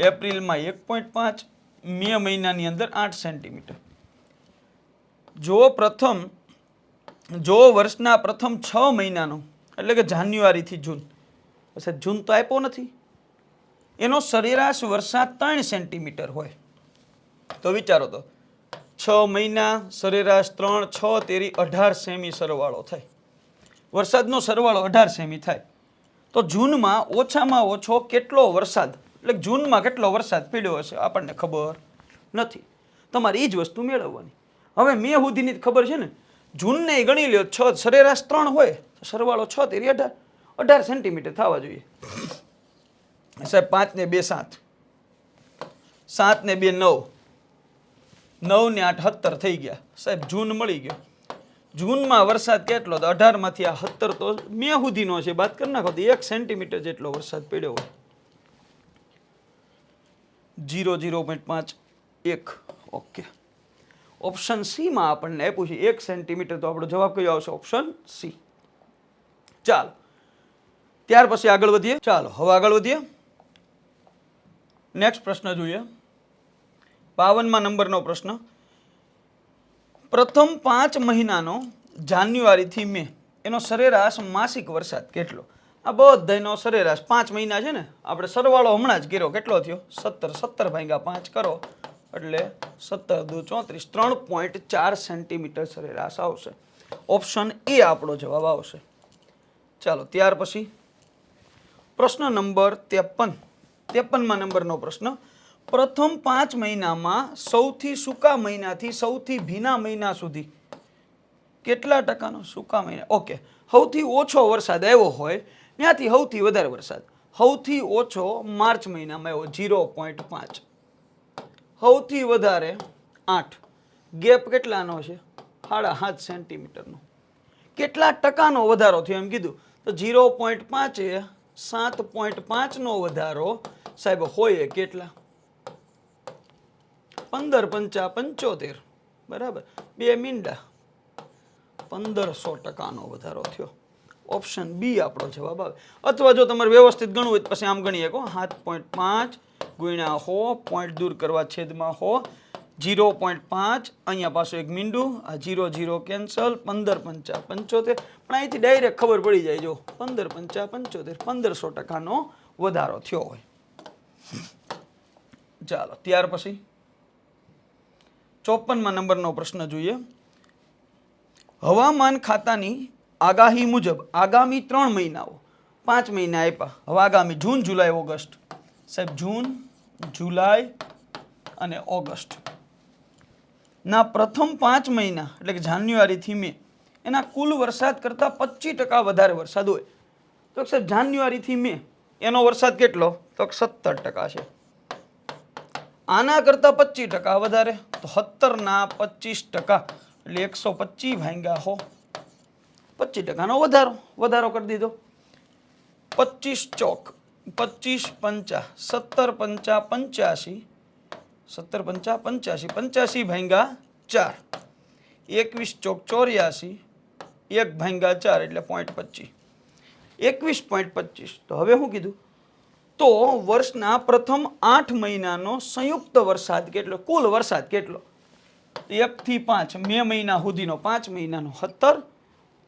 એપ્રિલમાં 1.5, મે મહિનાની અંદર 8 સેન્ટીમીટર. જો વર્ષના પ્રથમ 6 મહિનાનો એટલે કે જાન્યુઆરીથી જૂન, જૂન તો આપ્યો નથી, એનો સરેરાશ વરસાદ 3 સેન્ટીમીટર હોય તો વિચારો તો 6 મહિના સરેરાશ 3 6 તેરી 18 સેમી સરવાળો થાય. વરસાદનો સરવાળો 18 સેમી થાય. તો જૂનમાં ઓછામાં ઓછો કેટલો વરસાદ, એટલે જૂનમાં કેટલો વરસાદ પડ્યો હશે આપણને ખબર નથી. તમારે એ જ વસ્તુ મેળવવાની. હવે મે સુધીની જ ખબર છે ને, જૂનને ગણી લ્યો, 6 સરેરાશ 3 હોય તો સરવાળો 6 તેરી 18 સેન્ટીમીટર થવા જોઈએ. સાહેબ 5 ને 2 7, 7 ને 2 9, 9 ને 8 17 થઈ ગયા. સાહેબ જૂન મળી ગયો. જૂનમાં વરસાદ કેટલો? તો 18 માંથી આ 17 તો મે સુધીનો છે, બાદ કરી નાખો તો 1 સેન્ટીમીટર જેટલો વરસાદ પડ્યો હોય. 0.5 1. ઓકે, ઓપ્શન સી માં આપણને આપ્યું છે 1 સેન્ટીમીટર, તો આપણો જવાબ કયો આવશે? Option C. ચાલો ત્યાર પછી આગળ વધીએ. ચાલો હવે આગળ વધીએ. નેક્સ્ટ પ્રશ્ન જોઈએ. 52મા નંબરનો પ્રશ્ન. પ્રથમ 5 મહિનાનો જાન્યુઆરીથી મે એનો સરેરાશ માસિક વરસાદ કેટલો? આ બધાનો સરેરાશ 5 મહિના છે ને, આપણે સરવાળો હમણાં જ કર્યો. કેટલો થયો? 17. 17 ભાગ્યા 5 કરો એટલે 17 દુ 34, 3.4 સેન્ટીમીટર સરેરાશ આવશે. ઓપ્શન એ આપણો જવાબ આવશે. ચાલો ત્યાર પછી પ્રશ્ન નંબર 53. 53મા નંબરનો પ્રશ્ન. પ્રથમ 5 મહિનામાં સૌથી સૂકા મહિનાથી સૌથી ભીના મહિના સુધી કેટલા ટકાનો સૂકા મહિના? ઓકે, સૌથી ઓછો વરસાદ આવ્યો હોય ત્યાંથી સૌથી વધારે વરસાદ. સૌથી ઓછો માર્ચ મહિનામાં આવ્યો 0.5, સૌથી વધારે 8. ગેપ કેટલાનો છે? 7.5 સેન્ટીમીટરનો. કેટલા ટકાનો વધારો થયો એમ કીધું તો 0.5 એ 7.5નો વધારો સાહેબ હોય કેટલા? 15 પંચા 75, બરાબર, 2 મીંડા, 1500% વધારો થયો. ઓપ્શન બી આપણો જવાબ આવે. અથવા જો તમારે વ્યવસ્થિત ગણવું હોય તો પછી આમ ગણીએ કહો 7.5 ગુણ્યા 100, પોઈન્ટ દૂર કરવા છેદમાં 100, 0.5, અહીંયા પાછું એક મીંડું, આ 0 0 કેન્સલ, 15 પંચા 75. પણ અહીંથી ડાયરેક્ટ ખબર પડી જાય, જો 15 પંચા 75, 1500%નો વધારો થયો હોય. ચાલો ત્યાર પછી 54મા નંબરનો પ્રશ્ન જોઈએ. હવામાન ખાતાની આગાહી મુજબ આગામી 3 મહિનાઓ, 5 મહિના આપ્યા. હવે આગામી જૂન જુલાઈ ઓગસ્ટ. સાહેબ જૂન જુલાઈ અને ઓગસ્ટ ના પ્રથમ 5 મહિના એટલે કે જાન્યુઆરીથી મે એના કુલ વરસાદ કરતાં 25% વધારે વરસાદ હોય. તો સાહેબ જાન્યુઆરીથી મે એનો વરસાદ કેટલો? તો 17% છે. આના કરતાં 25% વધારે તો 17 ના 25% એટલે 125 ભાગ્યા 100, 25%નો વધારો કરી દીધો. 25 ચોક 25 પંચા 17 પંચા 85, 17 પંચા 85, 85 ભાગ્યા 4, 21 ચોક 84, 1 ભાગ્યા 4 એટલે 0.25, 21.25. તો હવે શું કીધું? તો વર્ષના પ્રથમ 8 મહિનાનો સંયુક્ત વરસાદ કેટલો? કુલ વરસાદ કેટલો? 1 થી 5 મે મહિના સુધીનો 5 મહિનાનો 17,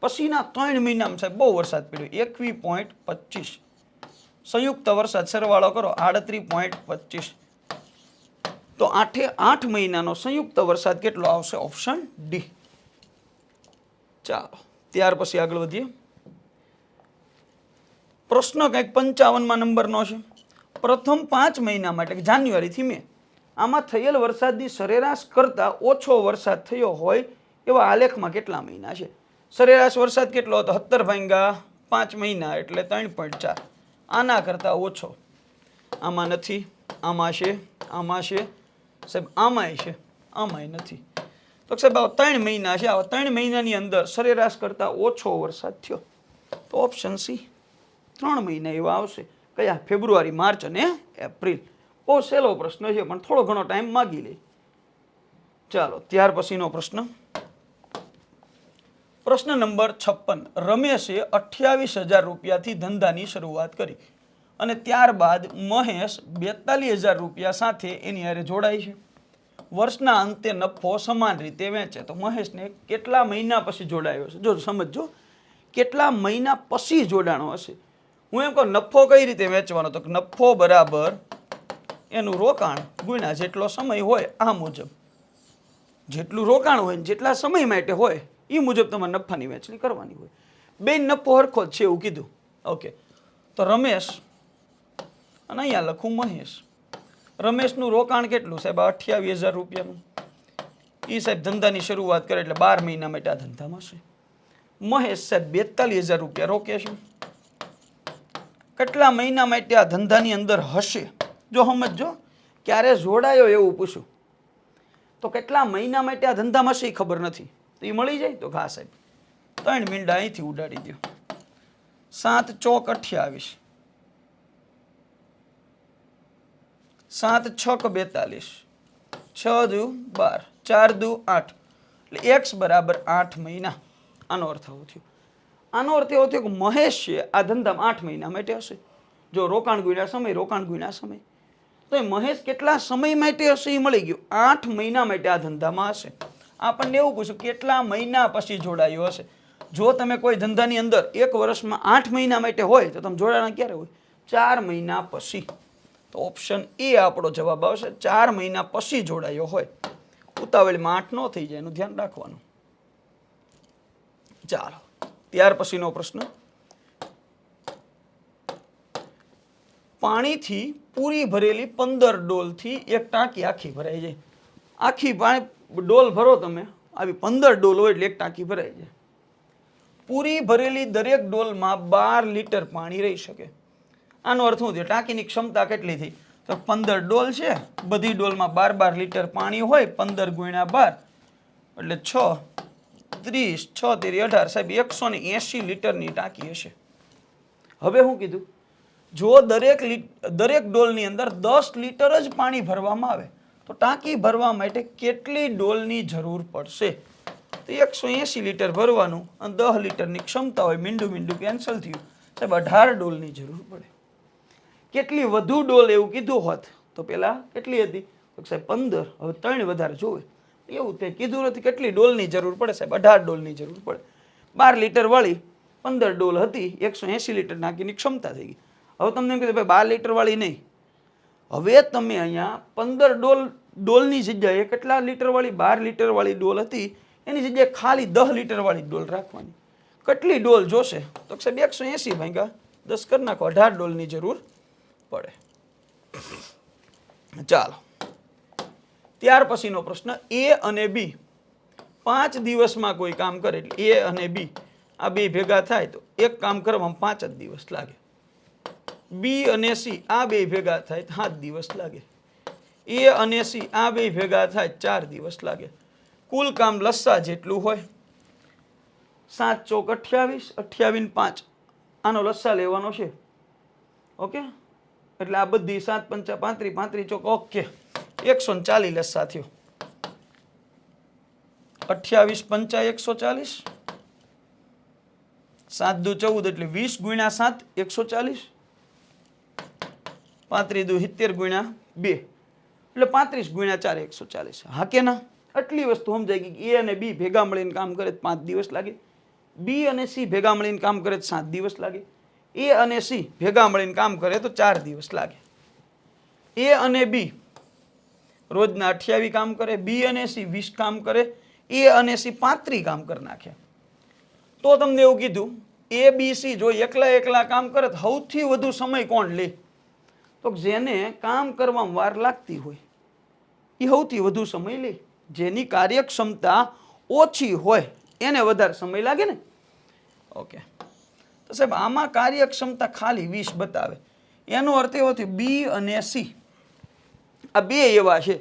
પછીના 3 મહિનામાં સાહેબ બહુ વરસાદ પડ્યો 21.25. સંયુક્ત વરસાદ સરવાળો કરો 38.25. તો 8 મહિનાનો સંયુક્ત વરસાદ કેટલો આવશે? Option D. ચાલો ત્યાર પછી આગળ વધીએ. પ્રશ્ન કંઈક 55મા નંબરનો છે. પ્રથમ 5 મહિનામાં એટલે કે જાન્યુઆરીથી મે આમાં થયેલ વરસાદની સરેરાશ કરતાં ઓછો વરસાદ થયો હોય એવા આલેખમાં કેટલા મહિના છે? સરેરાશ વરસાદ કેટલો હતો? 17 ભાગ્યા 5 મહિના એટલે 3.4. આના કરતાં ઓછો આમાં નથી, આમાં છે, આમાં છે, સાહેબ આમાંય છે, આમાંય નથી. તો સાહેબ આવા 3 મહિના છે. આવા 3 મહિનાની અંદર સરેરાશ કરતાં ઓછો વરસાદ થયો તો ઓપ્શન સી 3 મહિના એવા આવશે. કયા? ફેબ્રુઆરી, માર્ચ અને એપ્રિલ. બહુ સહેલો પ્રશ્ન છે પણ થોડો ઘણો ટાઈમ માગી લે. ચાલો ત્યાર પછીનો પ્રશ્ન. પ્રશ્ન નંબર 56. રમેશે 28,000 રૂપિયાથી ધંધાની શરૂઆત કરી અને ત્યારબાદ મહેશ 42,000 રૂપિયા સાથે એની હારે જોડાય છે. વર્ષના અંતે નફો સમાન રીતે વેચે તો મહેશને કેટલા મહિના પછી જોડાયો હશે? જો સમજો, કેટલા મહિના પછી જોડાણો હશે. હું એમ કહું નફો કઈ રીતે વેચવાનો? તો નફો બરાબર એનું રોકાણ ગુણ્યા જેટલો સમય હોય આ મુજબ. જેટલું રોકાણ હોય ને જેટલા સમય માટે હોય એ મુજબ તમારે નફાની વહેંચણી કરવાની હોય. બે નફો હરખો જ છે એવું કીધું. ઓકે, તો રમેશ અને અહીંયા લખું મહેશ. રમેશનું રોકાણ કેટલું સાહેબ? 28,000 રૂપિયાનું. એ સાહેબ ધંધાની શરૂઆત કરે એટલે 12 મહિના માટે આ ધંધામાં છે. મહેશ સાહેબ 42,000 રૂપિયા રોકે છે. કેટલા મહિના માટે આ ધંધાની અંદર હશે? જો સમજો, ક્યારે જોડાયો એવું પૂછું તો કેટલા મહિના માટે આ ધંધામાં હશે એ ખબર નથી, તો એ મળી જાય તો ઘા સાહેબ 3 મીંડા અહીંથી ઉડાડી દો. 7 ચોક 28, 7 છક 42, 6 દુ 12, 4 દુ 8, એટલે x બરાબર 8 મહિના. આનો અર્થ આવો થયો. આનો અર્થ એવો થયો કે મહેશ છે આ ધંધામાં 8 મહિના માટે હશે. જો રોકાણ ગુણ્યા સમય, રોકાણ ગુણ્યા સમય, તો એ મહેશ કેટલા સમય માટે હશે એ મળી ગયું. 8 મહિના માટે આ ધંધામાં હશે. આપણને એવું પૂછ્યું કેટલા મહિના પછી જોડાયો હશે. જો તમે કોઈ ધંધાની અંદર 1 વર્ષમાં 8 મહિના માટે હોય તો તમે જોડાણા ક્યારે હોય? 4 મહિના પછી. તો ઓપ્શન એ આપણો જવાબ આવશે. 4 મહિના પછી જોડાયો હોય. ઉતાવળમાં 8 ન થઈ જાય એનું ધ્યાન રાખવાનું. ચાલો, ત્યાર પછીનો પ્રશ્ન. પાણીથી પૂરી ભરેલી 15 ડોલથી એક ટાંકી આખી ભરાઈ જાય. આખી પાણી ડોલ ભરો તમે, આવી 15 ડોલ હોય એટલે એક ટાંકી ભરાઈ જાય. પૂરી ભરેલી દરેક ડોલમાં 12 લીટર પાણી રહી શકે. આનો અર્થ શું થયો? ટાંકીની ક્ષમતા કેટલી થઈ? તો 15 ડોલ છે, બધી ડોલમાં 12 લીટર પાણી હોય. 15 ગુણ્યા 12 એટલે 6, 30, 6 તેરી 18, સાહેબ 180 લીટરની ટાંકી હશે. હવે શું કીધું? જો દરેક ડોલની અંદર 10 લીટર જ પાણી ભરવામાં આવે તો ટાંકી ભરવા માટે કેટલી ડોલની જરૂર પડશે? તો 180 લીટર ભરવાનું અને 10 લીટરની ક્ષમતા હોય. મીંડું મીંડું કેન્સલ થયું. સાહેબ 18 ડોલની જરૂર પડે. કેટલી વધુ ડોલ એવું કીધું હોત તો પેલા કેટલી હતી? તો સાહેબ 15, હવે 3 વધારે જોવે. એવું તે કીધું નથી. કેટલી ડોલની જરૂર પડે? સાહેબ 18 ડોલની જરૂર પડે. 12 લીટર વાળી 15 ડોલ હતી, 180 લીટર ટાંકીની ક્ષમતા થઈ ગઈ. હવે તમને એમ કીધું ભાઈ 12 લીટર વાળી નહીં. હવે તમે અહીંયા 15 ડોલની જગ્યાએ કેટલા લીટર વાળી? 12 લીટર વાળી ડોલ હતી એની જગ્યાએ ખાલી 10 લીટર વાળી ડોલ રાખવાની. કેટલી ડોલ જોશે? તો સાહેબ 180 ભાગ્યા 10 કરી નાખો, 18 ડોલની જરૂર પડે. ચાલો, ત્યાર પછીનો પ્રશ્ન. એ અને બી 5 દિવસમાં કોઈ કામ કરે એટલે એ અને બી આ બે ભેગા થાય તો એક કામ કરવામાં 5 જ દિવસ લાગે. બી અને સી આ બે ભેગા થાય 7 દિવસ લાગે. એ અને સી આ બે ભેગા થાય 4 દિવસ લાગે. કુલ કામ લસ્સા જેટલું હોય. 7 ચોક 28, 28 ને 5 આનો લસ્સા લેવાનો છે. ઓકે, એટલે આ બધી 7 પંચા 35, 35 ચોક ઓકે 140 લસ્સા થયો. 28 પંચા 140, 7 દુ 14 એટલે 20 ગુણ્યા 7 140, 35 દુ 70 ગુણ્યા 2 એટલે 35 ગુણ્યા 4 140. હા કે ના? આટલી વસ્તુ સમજાય ગઈ. એ અને બી ભેગા મળીને કામ કરે 5 દિવસ લાગે. બી અને સી ભેગા મળીને કામ કરે 7 દિવસ લાગે. એ અને સી ભેગા મળીને કામ કરે તો 4 દિવસ લાગે. એ અને બી રોજના 28 કામ કરે. બી અને સી 20 કામ કરે. એ અને સી 35 કામ કરી નાખે. તો તમને એવું કીધું એ બી સી જો એકલા કામ કરે તો સૌથી વધુ સમય કોણ લે? તો જેને કામ કરવામાં વાર લાગતી હોય એ સૌથી વધુ સમય લે. જેની કાર્યક્ષમતા ઓછી હોય એને વધારે સમય લાગે ને. ઓકે, તો સાહેબ આમાં કાર્યક્ષમતા ખાલી 20 બતાવે. એનો અર્થ એવો થયો બી અને સી આ બે એવા છે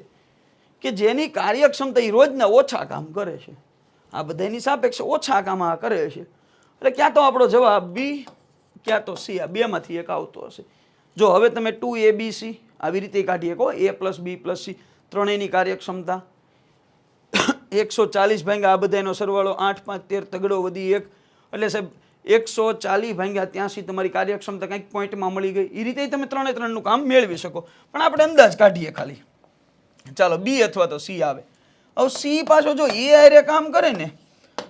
કે જેની કાર્યક્ષમતા એ રોજના ઓછા કામ કરે છે. આ બધાની સાપેક્ષે ઓછા કામ આ કરે છે. એટલે ક્યાં તો આપણો જવાબ બી ક્યાં તો સી, આ બેમાંથી એક આવતો હશે. જો હવે તમે 2abc આવી રીતે કાઢી શકો. a plus B plus C ત્રણેયની કાર્યક્ષમતા 140 ભાગ્યા આ બધાનો સરવાળો 8 5 13 તગડો વધી 1 એટલે સાહેબ 140 ભાગ્યા 83 તમારી કાર્યક્ષમતા કંઈક પોઈન્ટમાં મળી ગઈ. એ રીતે તમે 3 નું કામ મેળવી શકો. પણ આપણે અંદાજ કાઢીએ ખાલી. ચાલો બી અથવા તો સી આવે. હવે સી પાછો જો એ હારે કામ કરે ને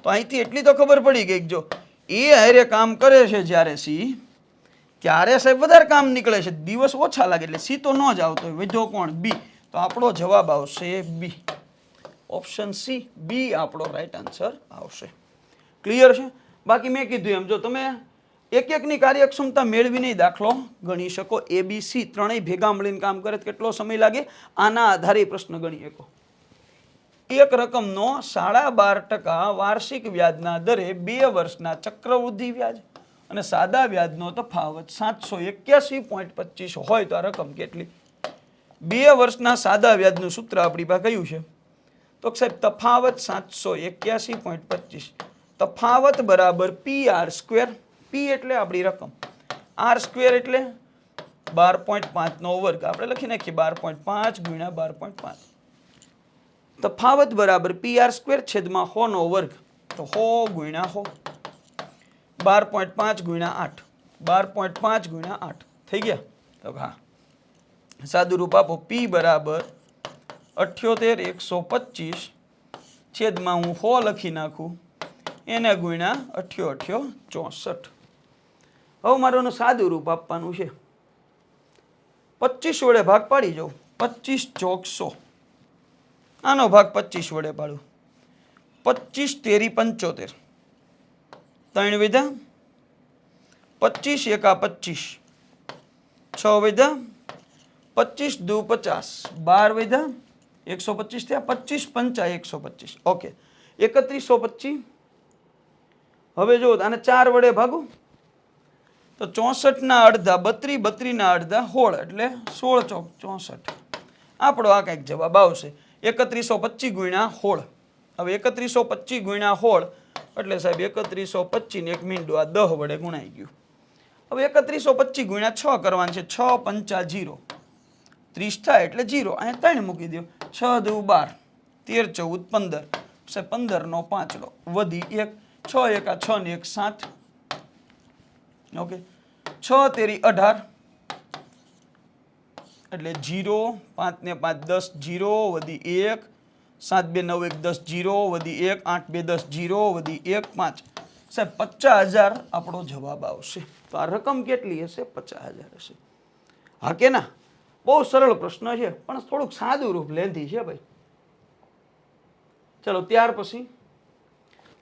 તો અહીંથી એટલી તો ખબર પડી ગઈ કે જો એ હારે કામ કરે છે જ્યારે સી ત્યારે સાહેબ વધારે કામ નીકળે છે, દિવસ ઓછા લાગે એટલે સી તો ન જ આવતો હોય. વધ્યો કોણ? બી. તો આપણો જવાબ આવશે બી. ઓપ્શન સી બી આપણો રાઈટ આન્સર આવશે. ક્લિયર છે? બાકી મેં કીધું એમ જો તમે એક એકની કાર્યક્ષમતા મેળવીને દાખલો ગણી શકો. એ બી સી ત્રણેય ભેગા મળીને કામ કરે કેટલો સમય લાગે આના આધારે પ્રશ્ન ગણી શકો. એક રકમનો 12.5% વાર્ષિક વ્યાજના દરે 2 વર્ષના ચક્રવૃદ્ધિ વ્યાજ અને સાદા વ્યાજનો તફાવત 781.25 હોય તો આ રકમ કેટલી? 2 વર્ષના સાદા વ્યાજનું સૂત્ર આપણી પાસે કયું છે? તો સાહેબ તફાવત 781.25 તફાવત બરાબર PR². પી એટલે આપણી રકમ, R² એટલે 12.5 નો વર્ગ. આપણે લખી નાખીએ 12.5 ગુણ્યા 12.5. તફાવત બરાબર PR² છેદમાં 100 નો વર્ગ તો 100 ગુણ્યા 100. 12.5 ગુણ્યા 8 12.5 ગુણ્યા 8 થઈ ગયા. તો હા સાદું રૂપ આપો. P બરાબર 78,125 છેદમાં હું 100 લખી નાખું એને ગુણ્યા 8864. હવે મારું સાદું રૂપ આપવાનું છે. 25 વડે ભાગ પાડી જાઉં. 25 ચોક 100. આનો ભાગ 25 વડે પાડું. 25 તેરી 75. 3 વધ્યા. 25 એકા 25. 6 વધ્યા. 25 દુ 50. 12 વધ્યા. 125 થયા. 25 પંચા 125. ઓકે 3125. હવે જો આને 4 વડે ભાગું તો 64 ના અડધા 32, 32 ના અડધા 16 એટલે 16 ચોક 64. આપણો આ કંઈક જવાબ આવશે 3125 ગુણ્યા 16. હવે 3125 ગુણ્યા 16 એટલે સાહેબ 3125 ને 1 મિનિટ આ 10 વડે ગુણાઈ ગયું. હવે 3125 ગુણ્યા 6 કરવાનું છે. 6 પંચા 0 30 થાય એટલે 0. અહીંયા 3 મૂકી દો. 6 દુ 12 13 14 15 સાહેબ 15 નો 5 વધી 1 6 એકા 6 ને 1 7. ઓકે 6 તેરી 18 એટલે 0 5 ને 5 10 0 વધી 1 7 2 9 1 10 0 વધી 1 8 2 10 0 વધી 1 5 સાહેબ 50,000 આપણો જવાબ આવશે. તો આ રકમ કેટલી હશે? 50,000 હશે. હા કે ના? બહુ સરળ પ્રશ્ન છે પણ થોડુંક સાદું રૂપ લેન્ધી છે ભાઈ. ચલો ત્યાર પછી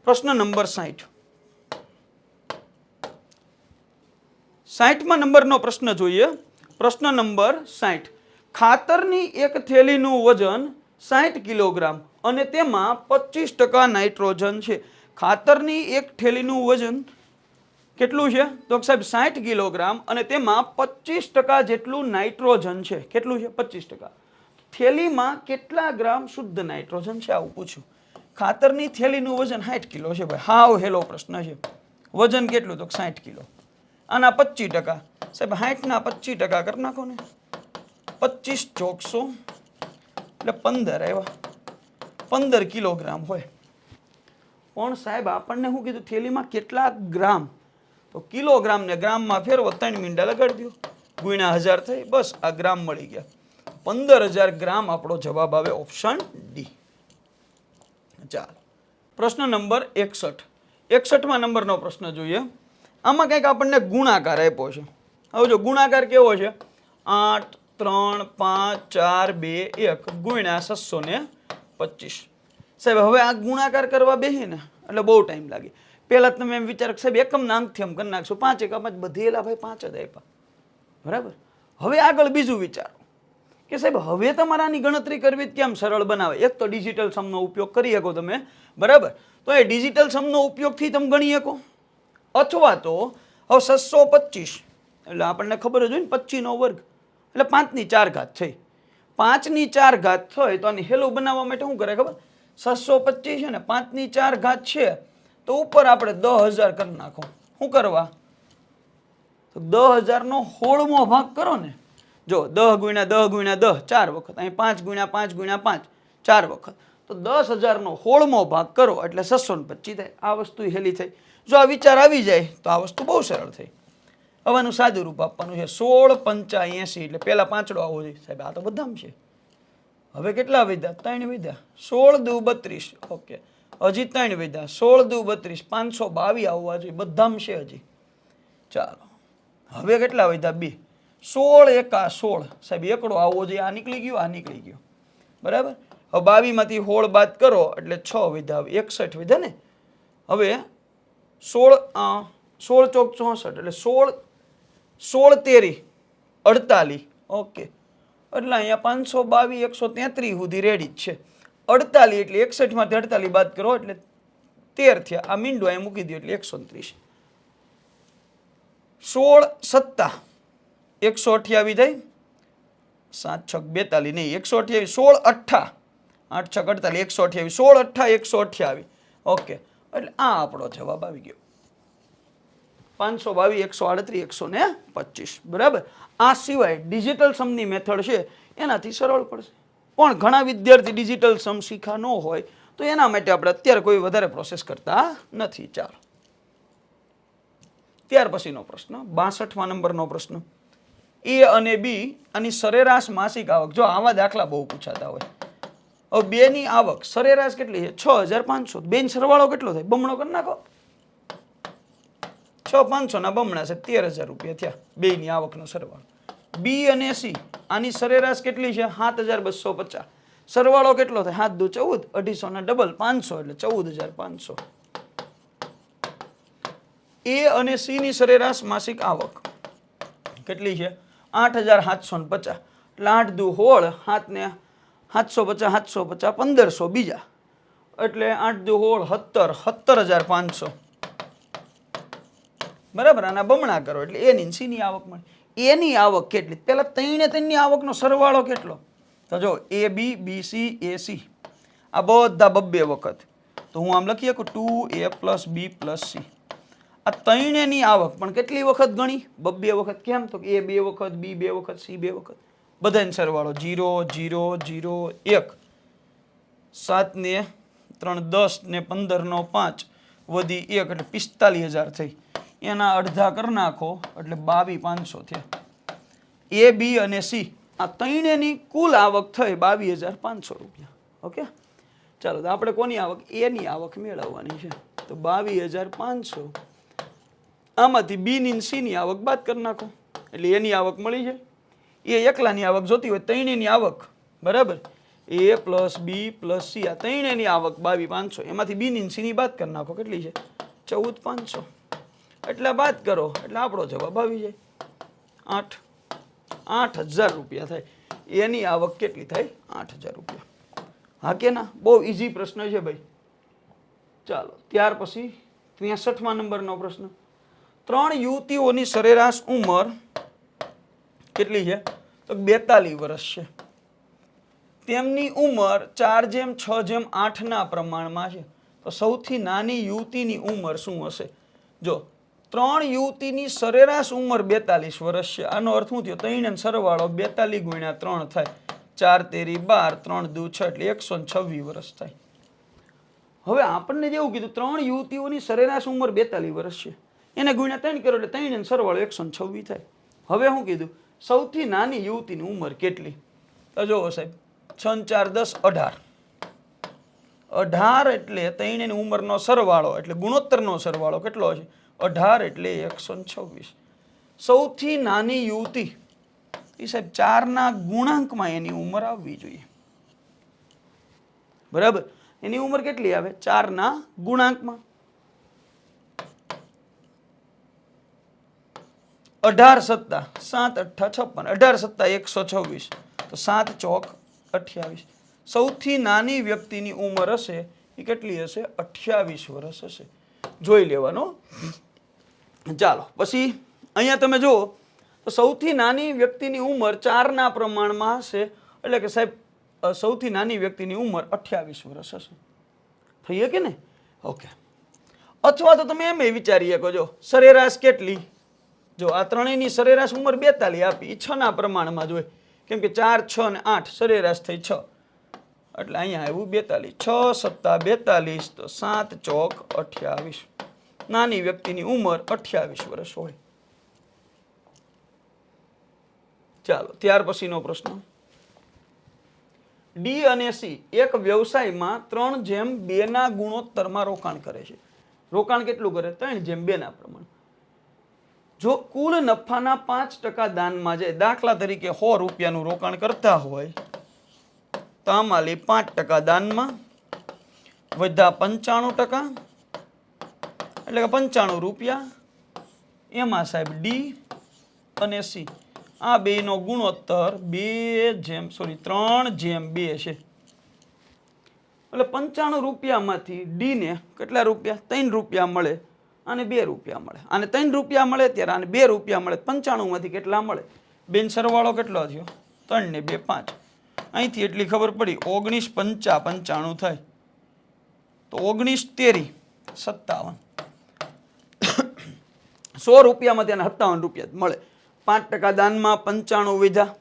પ્રશ્ન નંબર 60. 60માં નંબરનો પ્રશ્ન જોઈએ. પ્રશ્ન નંબર 60. ખાતરની એક થેલીનું વજન 60 કિલોગ્રામ અને તેમાં 25% નાઇટ્રોજન છે. ખાતરની એક થેલીનું વજન કેટલું છે? તો સાહેબ 60 કિલોગ્રામ અને તેમાં 25% જેટલું નાઇટ્રોજન છે. કેટલું છે? 25%. થેલીમાં કેટલા ગ્રામ શુદ્ધ નાઇટ્રોજન છે આવું પૂછ્યું. ખાતરની થેલીનું વજન 60 કિલો છે ભાઈ. હાવ હેલો પ્રશ્ન છે. વજન કેટલું? તો 60 કિલો. આના 25% સાહેબ 60 ના 25% કરી નાખો ને. 25 ચોક 100 એટલે 15 આવ્યા. 15 કિલોગ્રામ હોય. પણ સાહેબ આપણને શું કીધું? થેલીમાં કેટલા ગ્રામ? તો કિલોગ્રામ ને ગ્રામમાં ફેરવો. 3 મિનિટ લગાડી દો. ગુણ્યા 1000 થઈ. બસ આ ગ્રામ મળી ગયા. 15,000 ગ્રામ આપણો જવાબ આવે ઓપ્શન ડી. ચાલો પ્રશ્ન નંબર 61. 61માં નંબરનો પ્રશ્ન જોઈએ. આમાં કંઈક આપણને ગુણાકાર આપ્યો છે. હવે જો ગુણાકાર કેવો છે? 8 3 5 4 2 1 ગુણ્યા 625. સાહેબ હવે આ ગુણાકાર કરવા બેસી ને એટલે બહુ ટાઈમ લાગે. પહેલા તમે એમ વિચારો સાહેબ એકમના અંકથી એમ કરી નાખશો. 5 એકમ જ બધી એલા ભાઈ 5 જ આપ્યા. બરાબર. હવે આગળ બીજું વિચારો કે સાહેબ હવે તમારે આની ગણતરી કરવી કેમ સરળ બનાવે. એક તો ડિજિટલ સમનો ઉપયોગ કરી શકો તમે. બરાબર. તો એ ડિજિટલ સમનો ઉપયોગથી તમે ગણી શકો. અથવા તો હવે 625 એટલે આપણને ખબર જ હોય ને 25 નો વર્ગ એટલે 5 ની 4 ઘાત થઈ. 5 ની 4 ઘાત થાય તો આને હેલો બનાવવા માટે શું કરે ખબર? 625 છે ને 5 ની 4 ઘાત છે તો ઉપર આપણે 10,000 કરી નાખો. શું કરવા? તો 10,000 નો 16મો ભાગ કરો ને. જો 10 ગુણ્યા 10 ગુણ્યા 10 4 વખત. અહીં 5 ગુણ્યા 5 ગુણ્યા 5 4 વખત. તો 10,000 નો 16મો ભાગ કરો એટલે 625 થાય. આ વસ્તુ હેલી થઈ. જો આ વિચાર આવી જાય તો આ વસ્તુ બહુ સરળ થઈ. હવે આનું સાદું રૂપ આપવાનું છે. 16 પંચા 80 એટલે પહેલા પાંચડો આવવો જોઈએ. સાહેબ આ તો બધામ છે. હવે કેટલા વધ્યા? 3 વધ્યા. 16 દુ 32. ઓકે હજી 3 વધ્યા. 16 દુ 32 522 આવવા જોઈએ. બધામ છે હજી. ચાલો હવે કેટલા વધ્યા? 2 16 એકા 16 સાહેબ એકડો આવવો જોઈએ. આ નીકળી ગયો. આ નીકળી ગયો. બરાબર. હવે 22 માંથી 16 બાદ કરો એટલે 6 વધ્યા, 61 વધ્યા ને. હવે 16 16 ચોક 64 એટલે 16 તેરી 48. ઓકે, એટલે અહીંયા 522 133 સુધી રેડી જ છે. 48 એટલે 61 માંથી 48 બાદ કરો એટલે 13 થયા. આ મીંડો અહીંયા મૂકી દો એટલે 130. 16 સત્તા 128 થાય, 7 છક 42 નહીં 128, 16 અઠ્ઠા 8 છક 48, 128, 16 અઠ્ઠા 128. ઓકે, એટલે આ આપણો જવાબ આવી ગયો 522 138 125. બરાબર. આ સિવાય ડિજિટલ સમની મેથડ છે એનાથી સરળ પડશે, પણ ઘણા વિદ્યાર્થી ડિજિટલ સમ શીખા ન હોય તો એના માટે આપણે અત્યારે કોઈ વધારે પ્રોસેસ કરતા નથી. ચાલો, ત્યાર પછીનો પ્રશ્ન 62મા નંબરનો પ્રશ્ન. એ અને બી આની સરેરાશ માસિક આવક. જો આવા દાખલા બહુ પૂછાતા હોય. હવે બેની આવક સરેરાશ કેટલી છે? 6500. બેન સરવાળો કેટલો થાય? બમણો કરી નાખો. 6500 ના બમણા છે 13000 રૂપિયા થયા બેની આવકનો સરવાળો. બી અને સી આની સરેરાશ કેટલી છે? 7250. સરવાળો કેટલો થાય? 7 દુ 14, 250 ના ડબલ 500 એટલે 14500. એ અને સી ની સરેરાશ માસિક આવક કેટલી છે? 8750. એટલે 8 દુ 16, 7 ને 750 750 1500 બીજા એટલે 8 દુ 16 17 17500. બરાબર. આના બમણા કરો એટલે એની સી ની આવક મળે. એની આવક કેટલી? પેલા ત્રણની આવકનો સરવાળો કેટલો? તો જો એ બી, બી સી, એ સી આ બધા બબ્બે વખત. તો હું આમ લખી શકું 2a + b + c. આ ત્રણેયની આવક પણ કેટલી વખત ગણી? બબ્બે વખત. કેમ? તો એ 2 વખત, બી 2 વખત, સી 2 વખત. બધાનો સરવાળો 0 0 0 1. 7 ને 3 10 ને 15 નો 5 વધી 1 એટલે 45000 થઈ. એના અડધા કરી નાખો એટલે 22500 થયા. એ બી અને સી આ ત્રણેયની કુલ આવક થઈ 22500 રૂપિયા. ઓકે, ચાલો તો આપણે કોની આવક? એની આવક મેળવવાની છે. તો 22500 આમાંથી બી ની સી ની આવક બાદ કરી નાખો એટલે એની આવક મળી જાય. એ એકલાની આવક જોતી હોય ત્રણેયની આવક. બરાબર. એ + બી + સી આ ત્રણેયની આવક 22500. એમાંથી બી ની સી ની બાદ કરી નાખો. કેટલી છે? 14500. એટલે બાદ કરો એટલે આપણો જવાબ આવી જાય 8000 રૂપિયા થાય. એની આવક કેટલી થાય? 8000 રૂપિયા. હા કે ના? બહુ ઈઝી પ્રશ્ન છે ભાઈ. ચાલો, ત્યાર પછી 63મા નંબરનો પ્રશ્ન. 3 યુવતીઓની સરેરાશ ઉંમર કેટલી છે? તો 42 વર્ષ છે. તેમની ઉંમર 4:6:8 ના પ્રમાણમાં છે. તો સૌથી નાની યુવતીની ઉંમર શું હશે? જો 3 યુવતીની સરેરાશ ઉંમર 42 વર્ષ છે. આનો અર્થ શું થયો? ત્રણેયનો સરવાળો 42 × 3 થાય. 4 તેરી 12, 3 દુ 6 એટલે 126 વર્ષ થાય. હવે આપણને જેવું કીધું 3 યુવતીઓની સરેરાશ ઉંમર 42 વર્ષ છે. એને ગુણ્યા 3 કરો એટલે ત્રણેયનો સરવાળો 126 થાય. હવે શું કીધું? સૌથી નાની યુવતીની ઉંમર કેટલી? તો જુઓ સાહેબ, 6 × 4 = 10, 18. 18 એટલે ત્રણેયની ઉંમરનો સરવાળો એટલે ગુણોત્તરનો સરવાળો કેટલો છે? 18 એટલે 126. સૌથી નાની યુવતી એ સાહેબ 4 ના ગુણાંકમાં એની ઉંમર આવવી જોઈએ. બરાબર. એની ઉંમર કેટલી આવે? 4 ના ગુણાંકમાં. 18 + 7 = 7 × 8 = 56. 18 + 126 તો 7 ચોક 28. સૌથી નાની વ્યક્તિની ઉંમર હશે એ કેટલી હશે? 28 વર્ષ હશે. જોઈ લેવાનો. ચાલો પછી અહીંયા તમે જુઓ તો સૌથી નાની વ્યક્તિની ઉંમર 4 ના પ્રમાણમાં હશે એટલે કે સાહેબ સૌથી નાની વ્યક્તિની ઉંમર 28 વર્ષ હશે. થઈ કે ને? ઓકે. અથવા તો તમે એમ વિચારી શકો, જો સરેરાશ કેટલી? જો આ ત્રણેયની સરેરાશ ઉંમર 42 આપી, એ 6 ના પ્રમાણમાં જોઈએ. કેમ કે 4, 6 ને 8 સરેરાશ થઈ 6 એટલે અહીંયા આવ્યું 42. 6 + 42 તો 7 ચોક 28. નાની વ્યક્તિની ઉંમર 28 વર્ષ હોય. ચાલો, ત્યાર પછીનો પ્રશ્ન. ડી અને સી એક વ્યવસાયમાં 3:2 ના ગુણોત્તરમાં રોકાણ કરે છે. રોકાણ કેટલું કરે? 3:2 ના પ્રમાણ. જો કુલ નફાના 5% દાનમાં જાય, દાખલા તરીકે 100 રૂપિયાનું રોકાણ કરતા હોય તો આમાં લે 5% દાનમાં, વધ્યા 95%, એટલે કે 95 રૂપિયા. એમાં સાહેબ ડી અને સી આ બેનો ગુણોત્તર 3/2 છે. એટલે 95 રૂપિયામાંથી ડી ને કેટલા રૂપિયા? 3 રૂપિયા મળે અને 2 રૂપિયા મળે. આને 3 રૂપિયા મળે ત્યારે આને 2 રૂપિયા મળે. 95 માંથી કેટલા મળે? બેન સરવાળો કેટલો થયો? 3 ને 2 5. અહીંથી એટલી ખબર પડી 19 5 95 થાય તો 19 તેરી 57. 100 રૂપિયામાં તેને 57 રૂપિયા મળે. 5% દાનમાં, 95 વધ્યા.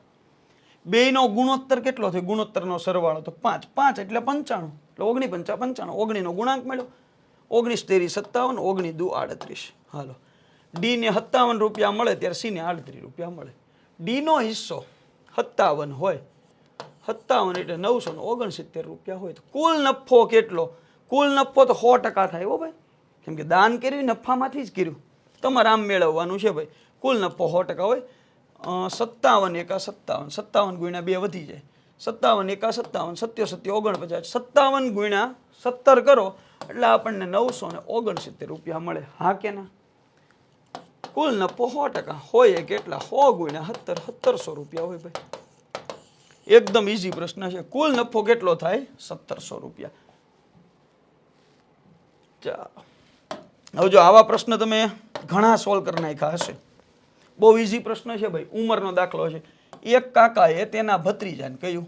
બેયનો ગુણોત્તર કેટલો થયો? ગુણોત્તરનો સરવાળો તો 5 5 એટલે 95 એટલે 19 5 95. 19 નો ગુણાંક મળ્યો. 19 તેરી 57, 19 દુ 38. હાલો, ડી ને 57 રૂપિયા મળે ત્યારે સી ને 38 રૂપિયા મળે. ડી નો હિસ્સો 57 હોય, 57 એટલે 969 રૂપિયા હોય તો કુલ નફો કેટલો? કુલ નફો તો 100% થાય હો ભાઈ, કેમ કે દાન કર્યું નફામાંથી જ કર્યું. તમારે આમ મેળવવાનું છે ભાઈ. કુલ નફો 100% હોય. 57 એકા 57, 57 ગુણ્યા 2 વધી જાય. 57 એકા 57, 77 49. 57 ગુણ્યા 17 કરો એટલે આપણને 969 રૂપિયા મળે. હા કે ના? કુલ નફો 100% હોય કેટલા? 100 ગુણ્યા 17, 1700 રૂપિયા હોય ભાઈ. એકદમ ઈઝી પ્રશ્ન છે. કુલ નફો કેટલો થાય? 1700 રૂપિયા. ચાલો, હવે જો આવા પ્રશ્ન તમે ઘણા સોલ્વ કરી નાખ્યા હશે. બહુ ઈઝી પ્રશ્ન છે ભાઈ. ઉંમરનો દાખલો છે. એક કાકાએ તેના ભત્રીજાને કહ્યું,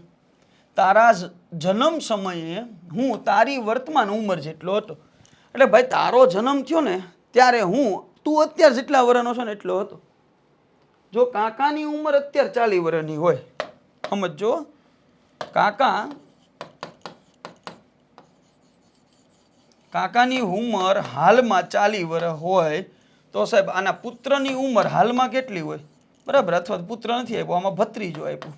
તારા જન્મ સમયે હું તારી વર્તમાન ઉંમર જેટલો હતો. એટલે ભાઈ તારો જન્મ થયો ને ત્યારે તું અત્યારે જેટલા વર્ષનો છો ને એટલો હતો. જો કાકાની ઉંમર અત્યારે 40 વર્ષની હોય, સમજો કાકાની ઉંમર હાલમાં 40 વર્ષ હોય તો સાહેબ આના પુત્રની ઉંમર હાલમાં કેટલી હોય? બરાબર, અથવા પુત્ર નથી આપ્યો, આમાં ભત્રીજો આપ્યો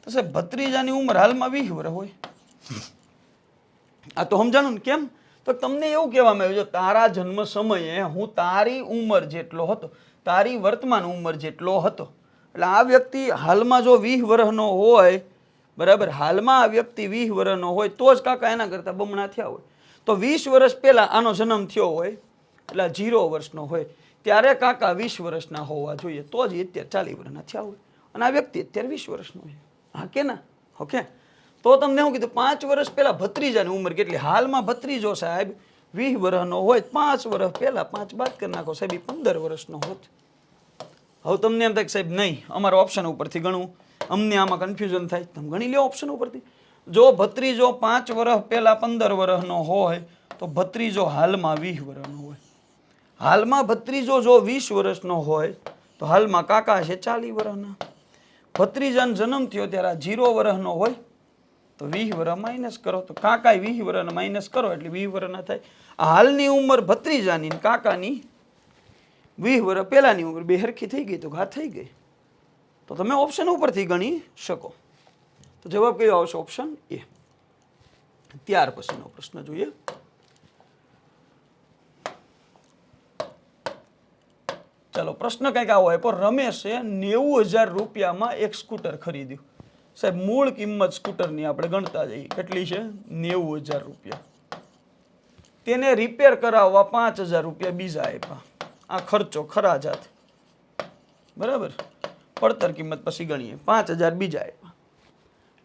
તો સાહેબ ભત્રીજાની ઉંમર હાલમાં 20 વર્ષ હોય. આ તો સમજાણું ને? કેમ? તો તમને એવું કહેવામાં આવ્યું, જો તારા જન્મ સમયે હું તારી ઉંમર જેટલો હતો, તારી વર્તમાન ઉંમર જેટલો હતો. એટલે આ વ્યક્તિ હાલમાં જો 20 વર્ષનો હોય, બરાબર, હાલમાં આ વ્યક્તિ 20 વર્ષનો હોય તો જ કાકા એના કરતા બમણા થયા હોય. તો 20 વર્ષ પહેલા આનો જન્મ થયો હોય એટલે 0 વર્ષનો હોય ત્યારે કાકા 20 વર્ષના હોવા જોઈએ, તો જ અત્યારે 40 વર્ષના થયા હોય. અને આ વ્યક્તિ અત્યારે 20 વર્ષનો હોય. હા કે ના? ઓકે. તો તમને શું કીધું? 5 વર્ષ પહેલા ભત્રીજાની ઉંમર કેટલી? હાલમાં ભત્રીજો સાહેબ 20 વર્ષનો હોય, 5 વર્ષ પહેલા 5 બાદ કરી નાખો સાહેબ, 15 વર્ષનો હોત. હવે તમને એમ થાય કે સાહેબ નહીં, અમારા ઓપ્શન ઉપરથી ગણવું, અમને આમાં કન્ફ્યુઝન થાય. તમે ગણી લો ઓપ્શન ઉપરથી. જો ભત્રીજો 5 વર્ષ પહેલા 15 વર્ષનો હોય તો ભત્રીજો હાલમાં 20 વર્ષનો હોય. હાલમાં ભત્રીજો જો 20 વર્ષનો હોય તો હાલમાં કાકા છે 40 વર્ષના. ભત્રીજાનો જન્મ થયો ત્યારે 0 વર્ષનો હોય તો 20 વર્ષ માઇનસ કરો તો કાકા 20 વર્ષના માઇનસ કરો એટલે 20 વર્ષના થાય. હાલની ઉંમર ભત્રીજાની કાકાની 20 વર્ષ પહેલાની ઉંમર બે હરખી થઈ ગઈ તો ઘા થઈ ગઈ. તો તમે ઓપ્શન ઉપરથી ગણી શકો. તો જવાબ કયો આવશે? Option A. ત્યાર પછીનો પ્રશ્ન જોઈએ. ચાલો, પ્રશ્ન કંઈક આવો આપ્યો. રમેશે 90,000 રૂપિયામાં એક સ્કૂટર ખરીદ્યું. સાહેબ મૂળ કિંમત સ્કૂટરની આપણે ગણતા જઈએ. કેટલી છે? 90,000 રૂપિયા. તેને રિપેર કરાવવા 5,000 રૂપિયા બીજા આપ્યા. આ ખર્ચો ખરાજાત, બરાબર. પડતર કિંમત પછી ગણીએ. 5,000 બીજા આપ્યા.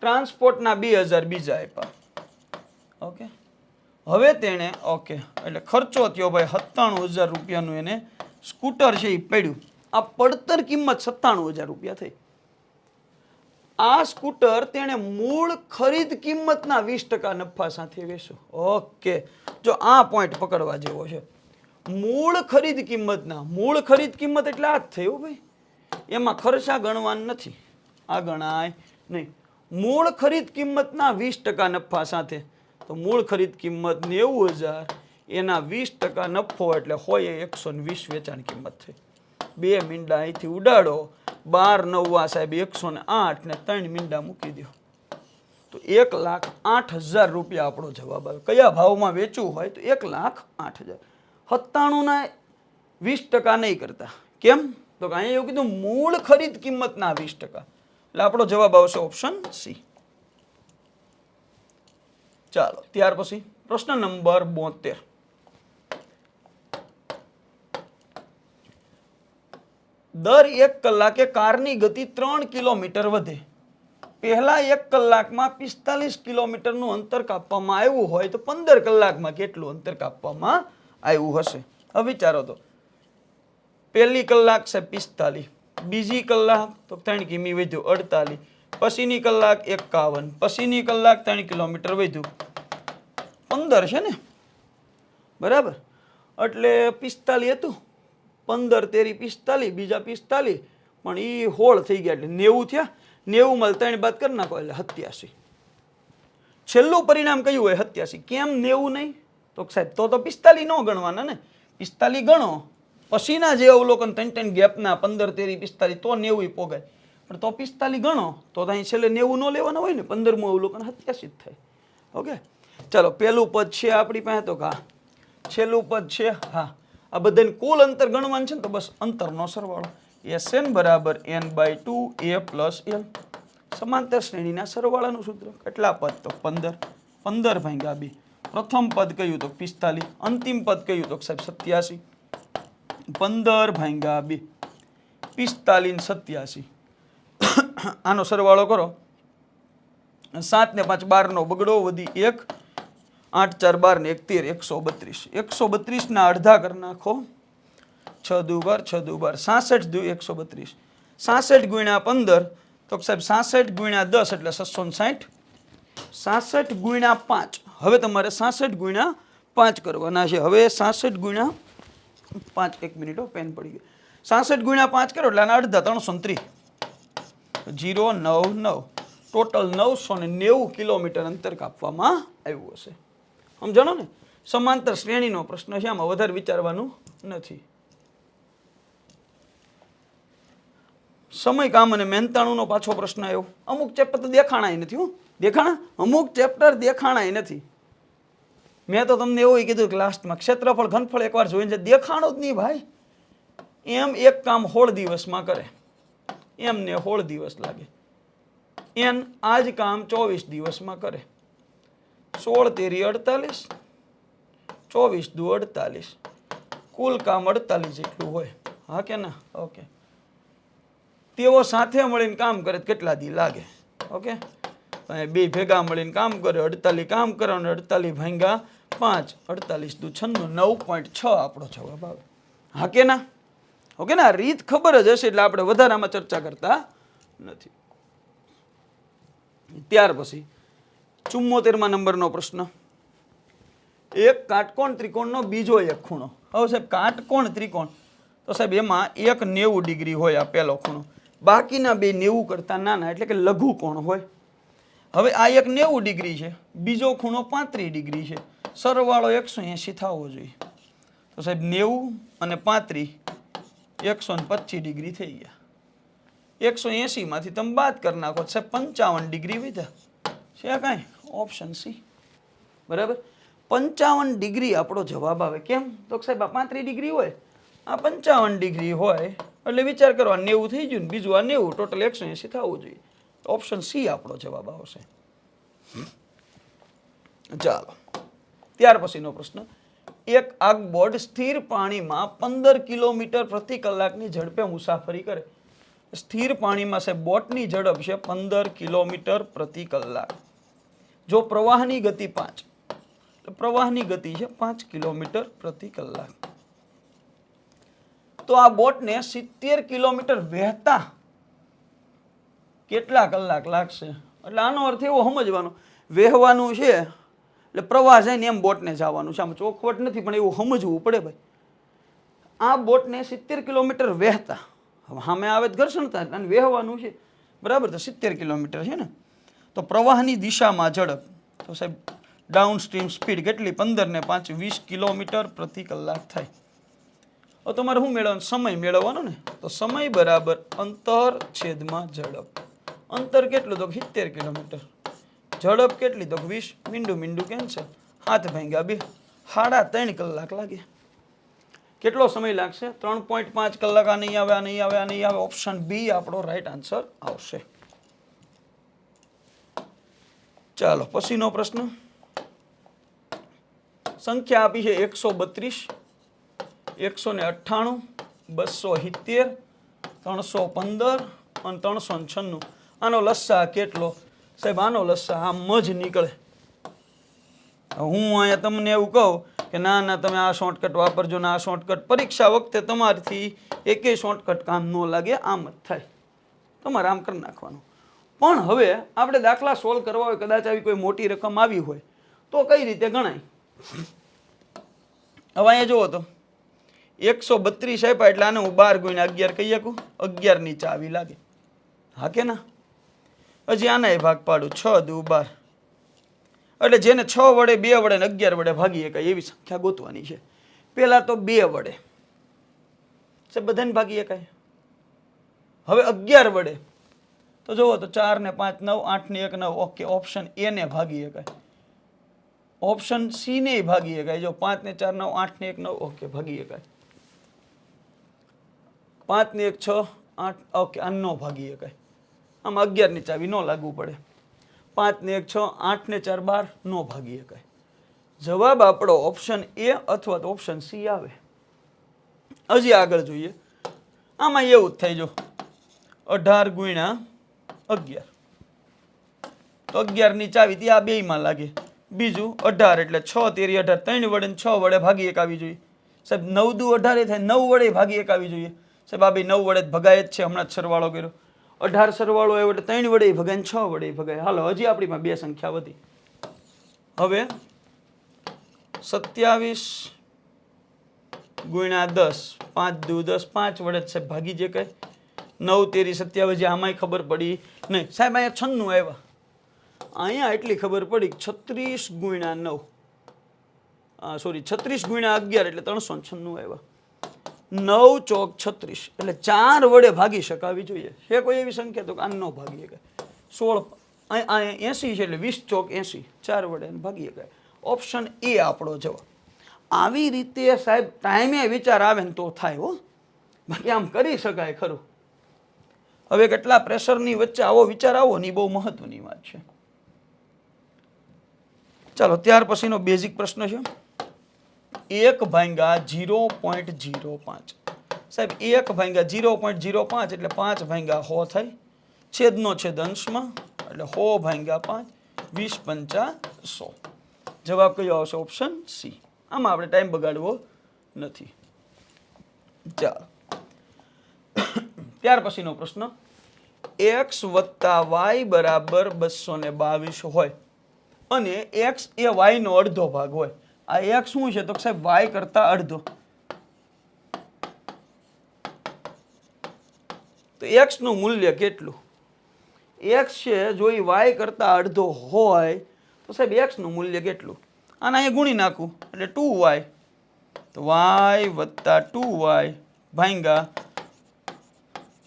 ટ્રાન્સપોર્ટના 2,000 બીજા આપ્યા. ઓકે. હવે તેણે એટલે ખર્ચો થયો ભાઈ 97,000 રૂપિયાનું એને સ્કૂટર છે એ પડ્યું. આ પડતર કિંમત 97,000 રૂપિયા થઈ. આ સ્કૂટર તેણે મૂળ ખરીદ કિંમતના 20% નફા સાથે વેચ્યું. ઓકે, જો આ પોઈન્ટ પકડવા જેવો છે. મૂળ ખરીદ કિંમત એટલે આ જ થયું ભાઈ. એમાં ખર્ચા ગણવાનું નથી, આ ગણાય નહીં. મૂળ ખરીદ કિંમતના 20% નફા સાથે. તો મૂળ ખરીદ કિંમત 90,000, એના 20% નફો એટલે હોય 120 વેચાણ કિંમત થઈ. 2 મીંડા અહીંથી ઉડાડો, 12 9 સાહેબ 108 ને 3 મીંડા મૂકી દો તો 1,08,000 રૂપિયા આપણો જવાબ આવે. કયા ભાવમાં વેચવું હોય તો 1,08,000. 97 ના 20% નહીં કરતા. કેમ? તો અહીંયા એવું કીધું મૂળ ખરીદ કિંમતના 20%, એટલે આપણો જવાબ આવશે ઓપ્શન સી. ચાલો ત્યાર પછી પ્રશ્ન નંબર 72. દર 1 કલાકે કારની ગતિ 3 કિલોમીટર વધે. પહેલા 1 કલાકમાં 45 કિલોમીટરનું અંતર કાપવામાં આવ્યું હોય તો 15 કલાકમાં કેટલું અંતર કાપવામાં આવ્યું હશે? હવે વિચારો તો, પહેલી કલાક છે 45, બીજી કલાક તો 3 કિમી વધ્યું 48, પછીની કલાક 51, પછીની કલાક 3 કિલોમીટર વધ્યું 15 છે ને, બરાબર? એટલે 45 હતું, 15 તેરી 45, બીજા 45, પણ એ હોળ થઈ ગયા એટલે 90 થયા. 90 માં 3 બાદ કરી નાખો એટલે 87. છેલ્લું પરિણામ કયું હોય? 87. કેમ 90 નહીં? તો સાહેબ તો 45 ન ગણવાના ને, 45 ગણો પછીના જે અવલોકન 3 ગેપના 15 તેરી 45 તો 90 પોગાય, પણ તો 45 ગણો તો અહીં છેલ્લે 90 ન લેવાના હોય ને, 15મું અવલોકન 87 જ થાય. ઓકે, ચાલો પહેલું પદ છે આપણી પાસે, તો હા છેલ્લું પદ છે. હા, આ બધાને કુલ અંતર ગણવાનું છે ને, તો બસ અંતરનો સરવાળો SN બરાબર N/2 A પ્લસ L. સમાંતર શ્રેણીના સરવાળાનું સૂત્ર. કેટલા પદ? તો 15. 15 ભાગ્યા 2. પ્રથમ પદ કયું? તો 45. અંતિમ પદ કયું? તો સાહેબ 87. 15 ભાગ્યા 2, 45 ને 87. આનો સરવાળો કરો. 7 ને 5 12 નો બગડો, વધી 1, 8 4 12 ને 1 13, 132. 132 ના અડધા કરી નાખો. 6 દુ 12, 6 દુ 12, 66 દુ 132. 66 ગુણ્યા 15 તો સાહેબ 66 ગુણ્યા 10 એટલે 660. 66 ગુણ્યા 5. હવે તમારે 66 ગુણ્યા 5 કરવાના છે. હવે 66 ગુણ્યા 5, 1 મિનિટ, પેન પડી ગયો. 66 ગુણ્યા 5 કરો એટલે આના અડધા 330. 0 9 9, ટોટલ 990 કિલોમીટર અંતર કાપવામાં આવ્યું હશે. સમજાણો ને? સમાંતર શ્રેણીનો પ્રશ્ન છે, આમાં વધારે વિચારવાનું નથી. સમય, કામ અને મહેનતાણુનો પાછો પ્રશ્ન આવ્યો. અમુક ચેપ્ટર તો દેખાણાય નથી. દેખાણા? અમુક ચેપ્ટર દેખાણાય નથી. મેં તો તમને એવું કીધું કે લાસ્ટમાં ક્ષેત્રફળ ઘનફળ એકવાર જોઈને દેખાણો જ નહીં ભાઈ. એમ એક કામ 16 દિવસમાં કરે, એમને 16 દિવસ લાગે. એન આ જ કામ 24 દિવસમાં કરે. 16 તેરી 48, 24 દુ 48, કુલ કામ 48 જેટલું હોય. હા કે ના? ઓકે. તેઓ સાથે મળીને કામ કરે કેટલા દી લાગે? ઓકે, બે ભેગા મળીને કામ કરે, 48 કામ કરે અને 48 ભાગ્યા 5, 48 દુ 96, 9.6 આપણો જવાબ આવે. હા કે ના? ઓકે ને? આ રીત ખબર જ હશે એટલે આપણે વધારે આમાં ચર્ચા કરતા નથી. ત્યાર પછી 74મા નંબરનો પ્રશ્ન. એક કાટકોણ ત્રિકોણનો બીજો એક ખૂણો. હવે સાહેબ કાટકોણ ત્રિકોણ તો સાહેબ એમાં એક 90 ડિગ્રી હોય, આ પહેલો ખૂણો. બાકીના બે 90 કરતા નાના, એટલે કે લઘુ કોણ હોય. હવે આ એક 90 ડિગ્રી છે, બીજો ખૂણો 35 ડિગ્રી છે, સરવાળો 180 થવો જોઈએ. તો સાહેબ 90 અને 35 125 ડિગ્રી થઈ ગયા. 180 માંથી તમે બાદ કરી નાખો, સાહેબ 55 ડિગ્રી વધ્યા છે. કાંઈ ઓપ્શન સી. બરાબર, 55 ડિગ્રી આપણો જવાબ આવે. કેમ? તો સાહેબ આ 35 ડિગ્રી હોય, આ 55 ડિગ્રી હોય, એટલે વિચાર કરો આ 90 થઈ ગયું ને બીજું આ 90, ટોટલ 180 થવું જોઈએ. ઓપ્શન સી આપણો જવાબ આવશે. ચાલો ત્યાર પછીનો પ્રશ્ન. એક આગબોર્ડ સ્થિર પાણીમાં 15 કિલોમીટર પ્રતિ કલાકની ઝડપે મુસાફરી કરે. સ્થિર પાણીમાં છે બોટની ઝડપ છે 15 કિલોમીટર પ્રતિ કલાક. જો પ્રવાહની ગતિ 5, પ્રવાહની ગતિ છે 5 કિલોમીટર પ્રતિ કલાક, તો આ બોટને 70 કિલોમીટર વહેતા કેટલા કલાક લાગશે? એટલે આનો અર્થ એવો સમજવાનો, વહેવાનું છે એટલે પ્રવાહ જાય ને એમ બોટને જવાનું છે. આમ ચોખવટ નથી, પણ એવું સમજવું પડે ભાઈ. આ બોટને 70 કિલોમીટર વહેતા, સામે આવે જ ઘર્ષણતા અને વહેવાનું છે, બરાબર? તો 70 કિલોમીટર છે ને, તો પ્રવાહની દિશામાં ઝડપ તો સાહેબ ડાઉન સ્ટ્રીમ સ્પીડ કેટલી? 15 ને 5 20 કિલોમીટર પ્રતિ કલાક થાય. તો તમારે શું મેળવવાનું? સમય મેળવવાનો ને. તો સમય બરાબર અંતર છેદમાં ઝડપ. અંતર કેટલું? તો 70 કિલોમીટર. ઝડપ કેટલી? તો 20. મીંડું મીંડું કેન્સલ, 7 ભાગ્યા 2, 3.5 કલાક લાગે. કેટલો સમય લાગશે? 3.5 કલાક. આ નહીં આવે, આ નહીં આવે, આ નહીં આવે. ઓપ્શન બી આપણો રાઈટ આન્સર આવશે. ચાલો પછીનો પ્રશ્ન. સંખ્યા આપી છે 132, 198, 270, 315 અને 396. આનો લસ્સા કેટલો? સાહેબ આનો લસ્સા આમ જ નીકળે. હું અહીંયા તમને એવું કહું કે ના ના તમે આ શોર્ટકટ વાપરજો ને આ શોર્ટકટ, પરીક્ષા વખતે તમારાથી એકેય શોર્ટકટ કામ ન લાગે. આમ જ થાય, તમારે આમ કરી નાખવાનું. પણ હવે આપણે દાખલા સોલ્વ કરવા હોય, કદાચ આવી કોઈ મોટી રકમ આવી હોય તો કઈ રીતે ગણાય? હવે અહીંયા જુઓ તો 132 આપ્યા એટલે આને હું 12 ગુણ્યા 11 કહી શકું. 11 ની ચાવી લાગે, હા કે ના? હજી આના ભાગ પાડું, 6 દુ 12. એટલે જેને 6 વડે, 2 વડે ને 11 વડે ભાગી શકાય એવી સંખ્યા ગોતવાની છે. પેલા તો 2 વડે બધાને ભાગી શકાય. હવે 11 વડે તો જુઓ તો 4 ને 5 9, 8 ને 1 9. ઓકે, ઓપ્શન એ ને ભાગી શકાય, ઓપ્શન સી ને ભાગી શકાય. જો 5 ને 4 9, 8 ને 1 9. ઓકે, ભાગી શકાય. 5 ને 1 6, 8. ઓકે, આ નો ભાગી શકાય. આમાં 11 ની ચાવી નો લાગુ પડે. 5 ને 1 6, 8 ને 4 12. નો ભાગી શકાય. જવાબ આપણો ઓપ્શન એ અથવા તો ઓપ્શન સી આવે. હજી આગળ જોઈએ. આમાં એવું જ થાય, જો 18 ગુણ્યા 11 તો 11 ની ચાવી થી આ બેયમાં લાગે. બીજું 18 એટલે 6 તેરી 18, 3 વડે 6 વડે ભાગી એક આવી જોઈએ. સાહેબ 9 દુ 18 થાય, 9 વડે ભાગી એક આવી જોઈએ. સાહેબ આ બે 9 વડે ભગાય જ છે, હમણાં જ સરવાળો કર્યો. 18 સરવાળો આવ્યો એટલે 3 વડે ભગાય ને 6 વડે ભગાય. હાલો હજી આપણીમાં બે સંખ્યા વધી. હવે 27 ગુણ્યા 10, 5 દુ 10, 5 વડે સાહેબ ભાગી જે કઈ. 9 તેરી 27, આમાંય ખબર પડી નહીં. સાહેબ અહીંયા 96 આવ્યા. અહીંયા એટલી ખબર પડી 36 ગુણ્યા 9, સોરી 36 ગુણ્યા 11 એટલે 396 આવ્યા. 9 ચોક 36 એટલે 4 વડે ભાગી શકાવી જોઈએ. છે કોઈ એવી સંખ્યા? તો આ નો ભાગી શકાય. 16 80 છે એટલે 20 ચોક 80, 4 વડે ભાગી શકાય. ઓપ્શન એ આપણો જવાબ. આવી રીતે સાહેબ ટાઈમે વિચાર આવે ને તો થાય હો, બાકી આમ કરી શકાય ખરું. હવે કેટલા પ્રેશરની વચ્ચે આવો વિચાર આવો ને એ બહુ મહત્વની વાત છે. ચાલો ત્યાર પછીનો બેઝિક પ્રશ્ન છે. 1/0.05. સાહેબ 1/0.05 એટલે 5/100 થાય. છેદનો છેદ અંશમાં એટલે 100/5, 20 × 100. જવાબ કયો આવશે? Option C. આમાં આપણે ટાઈમ બગાડવો નથી. ચાલો ત્યાર પછીનો પ્રશ્ન. x + y બરાબર 222 હોય અને x એ y નો અડધો ભાગ હોય. આ x શું છે? તો સાહેબ y કરતા અડધો. તો x નું મૂલ્ય કેટલું? x છે જો એ y કરતા અડધો હોય તો સાહેબ x નું મૂલ્ય કેટલું? આને અહીંયા ગુણી નાખું એટલે 2y. તો y + 2y ભાંગા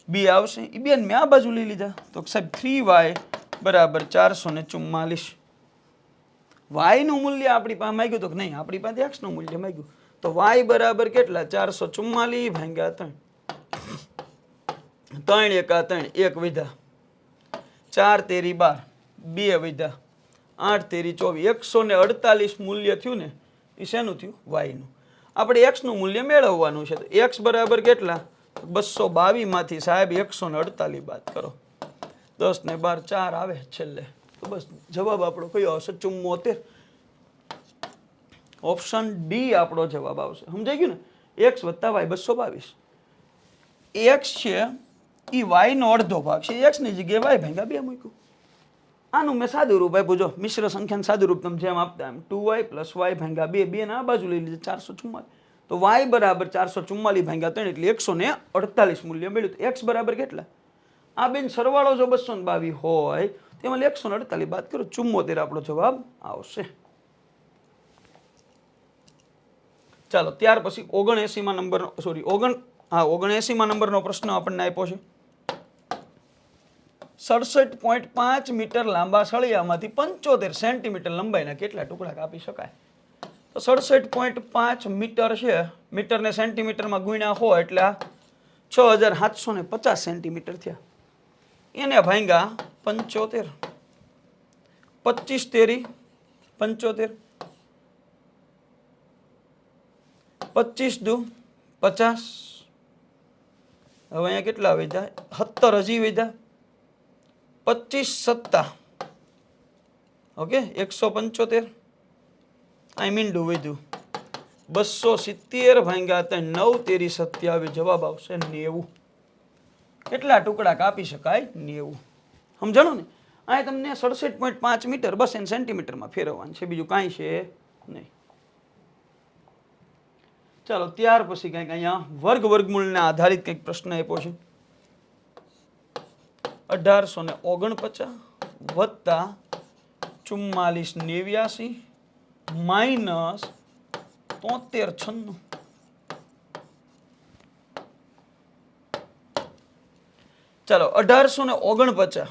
b આવશે. એ બેન મેં આ બાજુ લઈ લીધા તો સાહેબ 3y બરાબર 444. y નું મૂલ્ય આપણી પાસે માંગ્યું તો નહીં, આપણી પાસે x નું મૂલ્ય માંગ્યું. તો y બરાબર કેટલા? 444 ભાંગ્યા 3. 3 × 3 1 વધ્યા, 4 તેરી 12, 2 વધ્યા, 8 તેરી 24, 148 મૂલ્ય થયું ને એ શેનું થયું? y નું. આપણે x નું મૂલ્ય મેળવવાનું છે. તો x બરાબર કેટલા? 222 માંથી સાહેબ 148 બાદ કરો. 10 ને 12 4 આવે છેલ્લે. તો બસ જવાબ આપણો કયો આવશે? 74. ઓપ્શન ડી આપણો જવાબ આવશે. સમજાઈ ગયું ને? x + y 222. x છે એ y નો અડધો ભાગ છે. x ની જગ્યાએ y ભાગ્યા 2 મૂક્યું. આનું મેં સાદું રૂપ આપ્યું. જો મિશ્ર સંખ્યાનું સાદું રૂપ તમે જેમ આપતા એમ 2y + y ભાગ્યા 2. 2 ને આ બાજુ લઈ લીધું 444. તો y બરાબર 444 ભાગ્યા 3 એટલે 148 મૂલ્ય મળ્યું. તો x બરાબર કેટલા? આ બેન સરવાળો જો 222 હોય તેમાં 148 બાદ કરો, 74 આપણો જવાબ આવશે. ચાલો ત્યાર પછી 79માં નંબરનો સોરી 79માં નંબરનો પ્રશ્ન આપણને આપ્યો છે. 67.5 મીટર લાંબા સળિયામાંથી 75 સેન્ટીમીટર લંબાઈના કેટલા ટુકડા કાપી શકાય? તો 67.5 મીટર છે. મીટરને સેન્ટીમીટરમાં ગુણ્યા હો એટલે 6750 સેન્ટીમીટર થયા. એને ભાંગ્યા 75, 25 તેરી 75, 25 દુ 50. હવે અહીંયા કેટલા વધ્યા? 17 હજી વધ્યા. 25 સત્તા, ઓકે, 175. આ મીંડું વધ્યું. 270 ભાંગ્યા 3, 9 તેરી 27. જવાબ આવશે 90. કેટલા ટુકડા કાપી શકાય? 90. સમજાણું ને? અહીં તમને 67.5 મીટર બસ એને સેન્ટીમીટરમાં ફેરવવાનું છે, બીજું કાંઈ છે નહીં. ચાલો ત્યાર પછી કંઈક અહીંયા વર્ગમૂળને આધારિત કંઈક પ્રશ્ન આપ્યો છે. 1849 વત્તા 4489 માઇનસ 7396. ચાલો 1849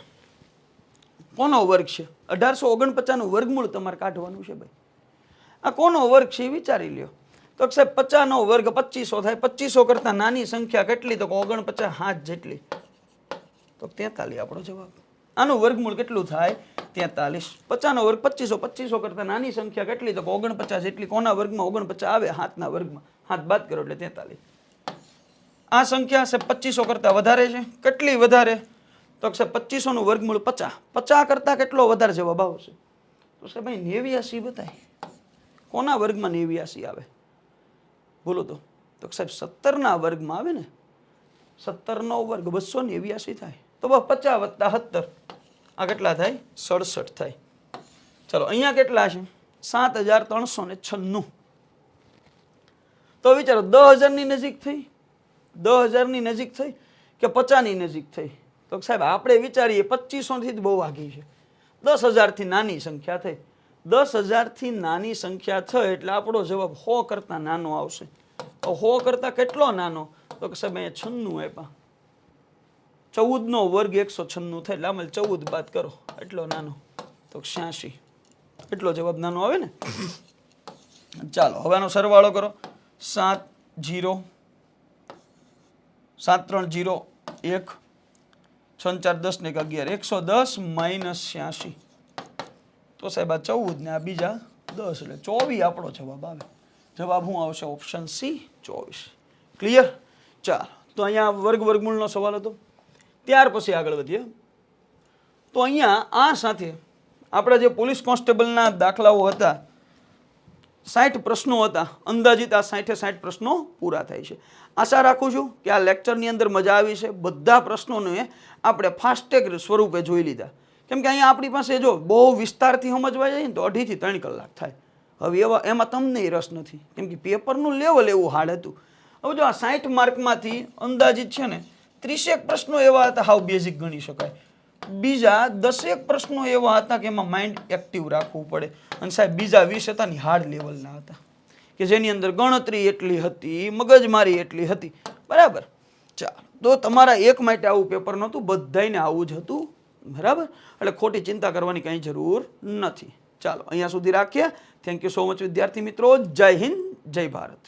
કોનો વર્ગ છે? 1849 નું વર્ગમૂળ તમારે કાઢવાનું છે ભાઈ. આ કોનો વર્ગ છે એ વિચારી લ્યો. તો સાહેબ 50 નો વર્ગ 2500 થાય. 2500 કરતા નાની સંખ્યા કેટલી? તો 49 હાથ જેટલી. તો 43 આપણો જવાબ. આનું વર્ગમૂળ કેટલું થાય? 43. 50 નો વર્ગ 2500. 2500 કરતા નાની સંખ્યા કેટલી? તો 49 જેટલી. કોના વર્ગમાં 49 આવે? હાથના વર્ગમાં. હાથ બાદ કરો એટલે 43. આ સંખ્યા છે 2500 કરતા વધારે છે. કેટલી વધારે? તો 2500 નું વર્ગમૂળ 50. 50 કરતા કેટલો વધારે જવાબ આવશે? તો સાહેબ ભાઈ 89 બતાય. કોના વર્ગમાં 89 આવે? બોલો તો સાહેબ 17 ના વર્ગમાં આવે ને. 17 નો વર્ગ 289 થાય. તો 50 વત્તા 17 આ કેટલા થાય? 67 થાય. ચલો અહીંયા કેટલા છે? 7396. તો વિચારો 10,000 ની નજીક થઈ, 10,000 ની નજીક થઈ કે 50 ની નજીક થઈ? તો સાહેબ આપણે વિચારીએ 2500 થી બહુ આગી છે. 10,000 થી નાની સંખ્યા થઈ. 10,000 થી નાની સંખ્યા થઈ એટલે આપણો જવાબ 100 કરતા નાનો આવશે. તો 100 કરતા કેટલો નાનો? તો સાહેબ અહીંયા 96 આપ્યા. 14 નો વર્ગ 196 થાય એટલે આમાં 14 બાદ કરો એટલો નાનો. તો 86. એટલો જવાબ નાનો આવે ને. ચાલો હવે આનો સરવાળો કરો. 7 0 7 3 0 1 6 4 10 ને 11 110 માઇનસ 86. તો સાહેબ આ 14 ને આ બીજા 10 એટલે 24 આપણો જવાબ આવે. જવાબ શું આવશે? Option C 24. ક્લિયર? ચાલો તો અહીંયા વર્ગમૂળનો સવાલ હતો. ત્યાર પછી આગળ વધીએ. તો અહીંયા આ સાથે આપણા જે પોલીસ કોન્સ્ટેબલના દાખલાઓ હતા 60 પ્રશ્નો હતા. અંદાજિત આ 60 પ્રશ્નો પૂરા થાય છે. આશા રાખું છું કે આ લેક્ચરની અંદર મજા આવી છે. બધા પ્રશ્નોને આપણે ફાસ્ટેગ સ્વરૂપે જોઈ લીધા. કેમ કે અહીંયા આપણી પાસે જો બહુ વિસ્તારથી સમજવા જાય ને તો 2.5 થી 3 કલાક થાય. હવે એમાં તમને રસ નથી કેમ કે પેપરનું લેવલ એવું હાર્ડ હતું. હવે જો આ 60 માર્કમાંથી અંદાજિત છે ને 30 પ્રશ્નો એવા હતા હાવ બેઝિક ગણી શકાય. બીજા 10 પ્રશ્નો એવા હતા કે એમાં માઇન્ડ એક્ટિવ રાખવું પડે. અને સાહેબ બીજા 20 હતા ને હાર્ડ લેવલના હતા કે જેની અંદર ગણતરી એટલી હતી, મગજમારી એટલી હતી. બરાબર? ચાલો તો તમારા એક માટે આવું પેપર નહોતું, બધાને આવું જ હતું. બરાબર? એટલે ખોટી ચિંતા કરવાની કંઈ જરૂર નથી. ચાલો અહીંયા સુધી રાખીએ. થેન્ક યુ સો મચ વિદ્યાર્થી મિત્રો. જય હિન્દ, જય ભારત.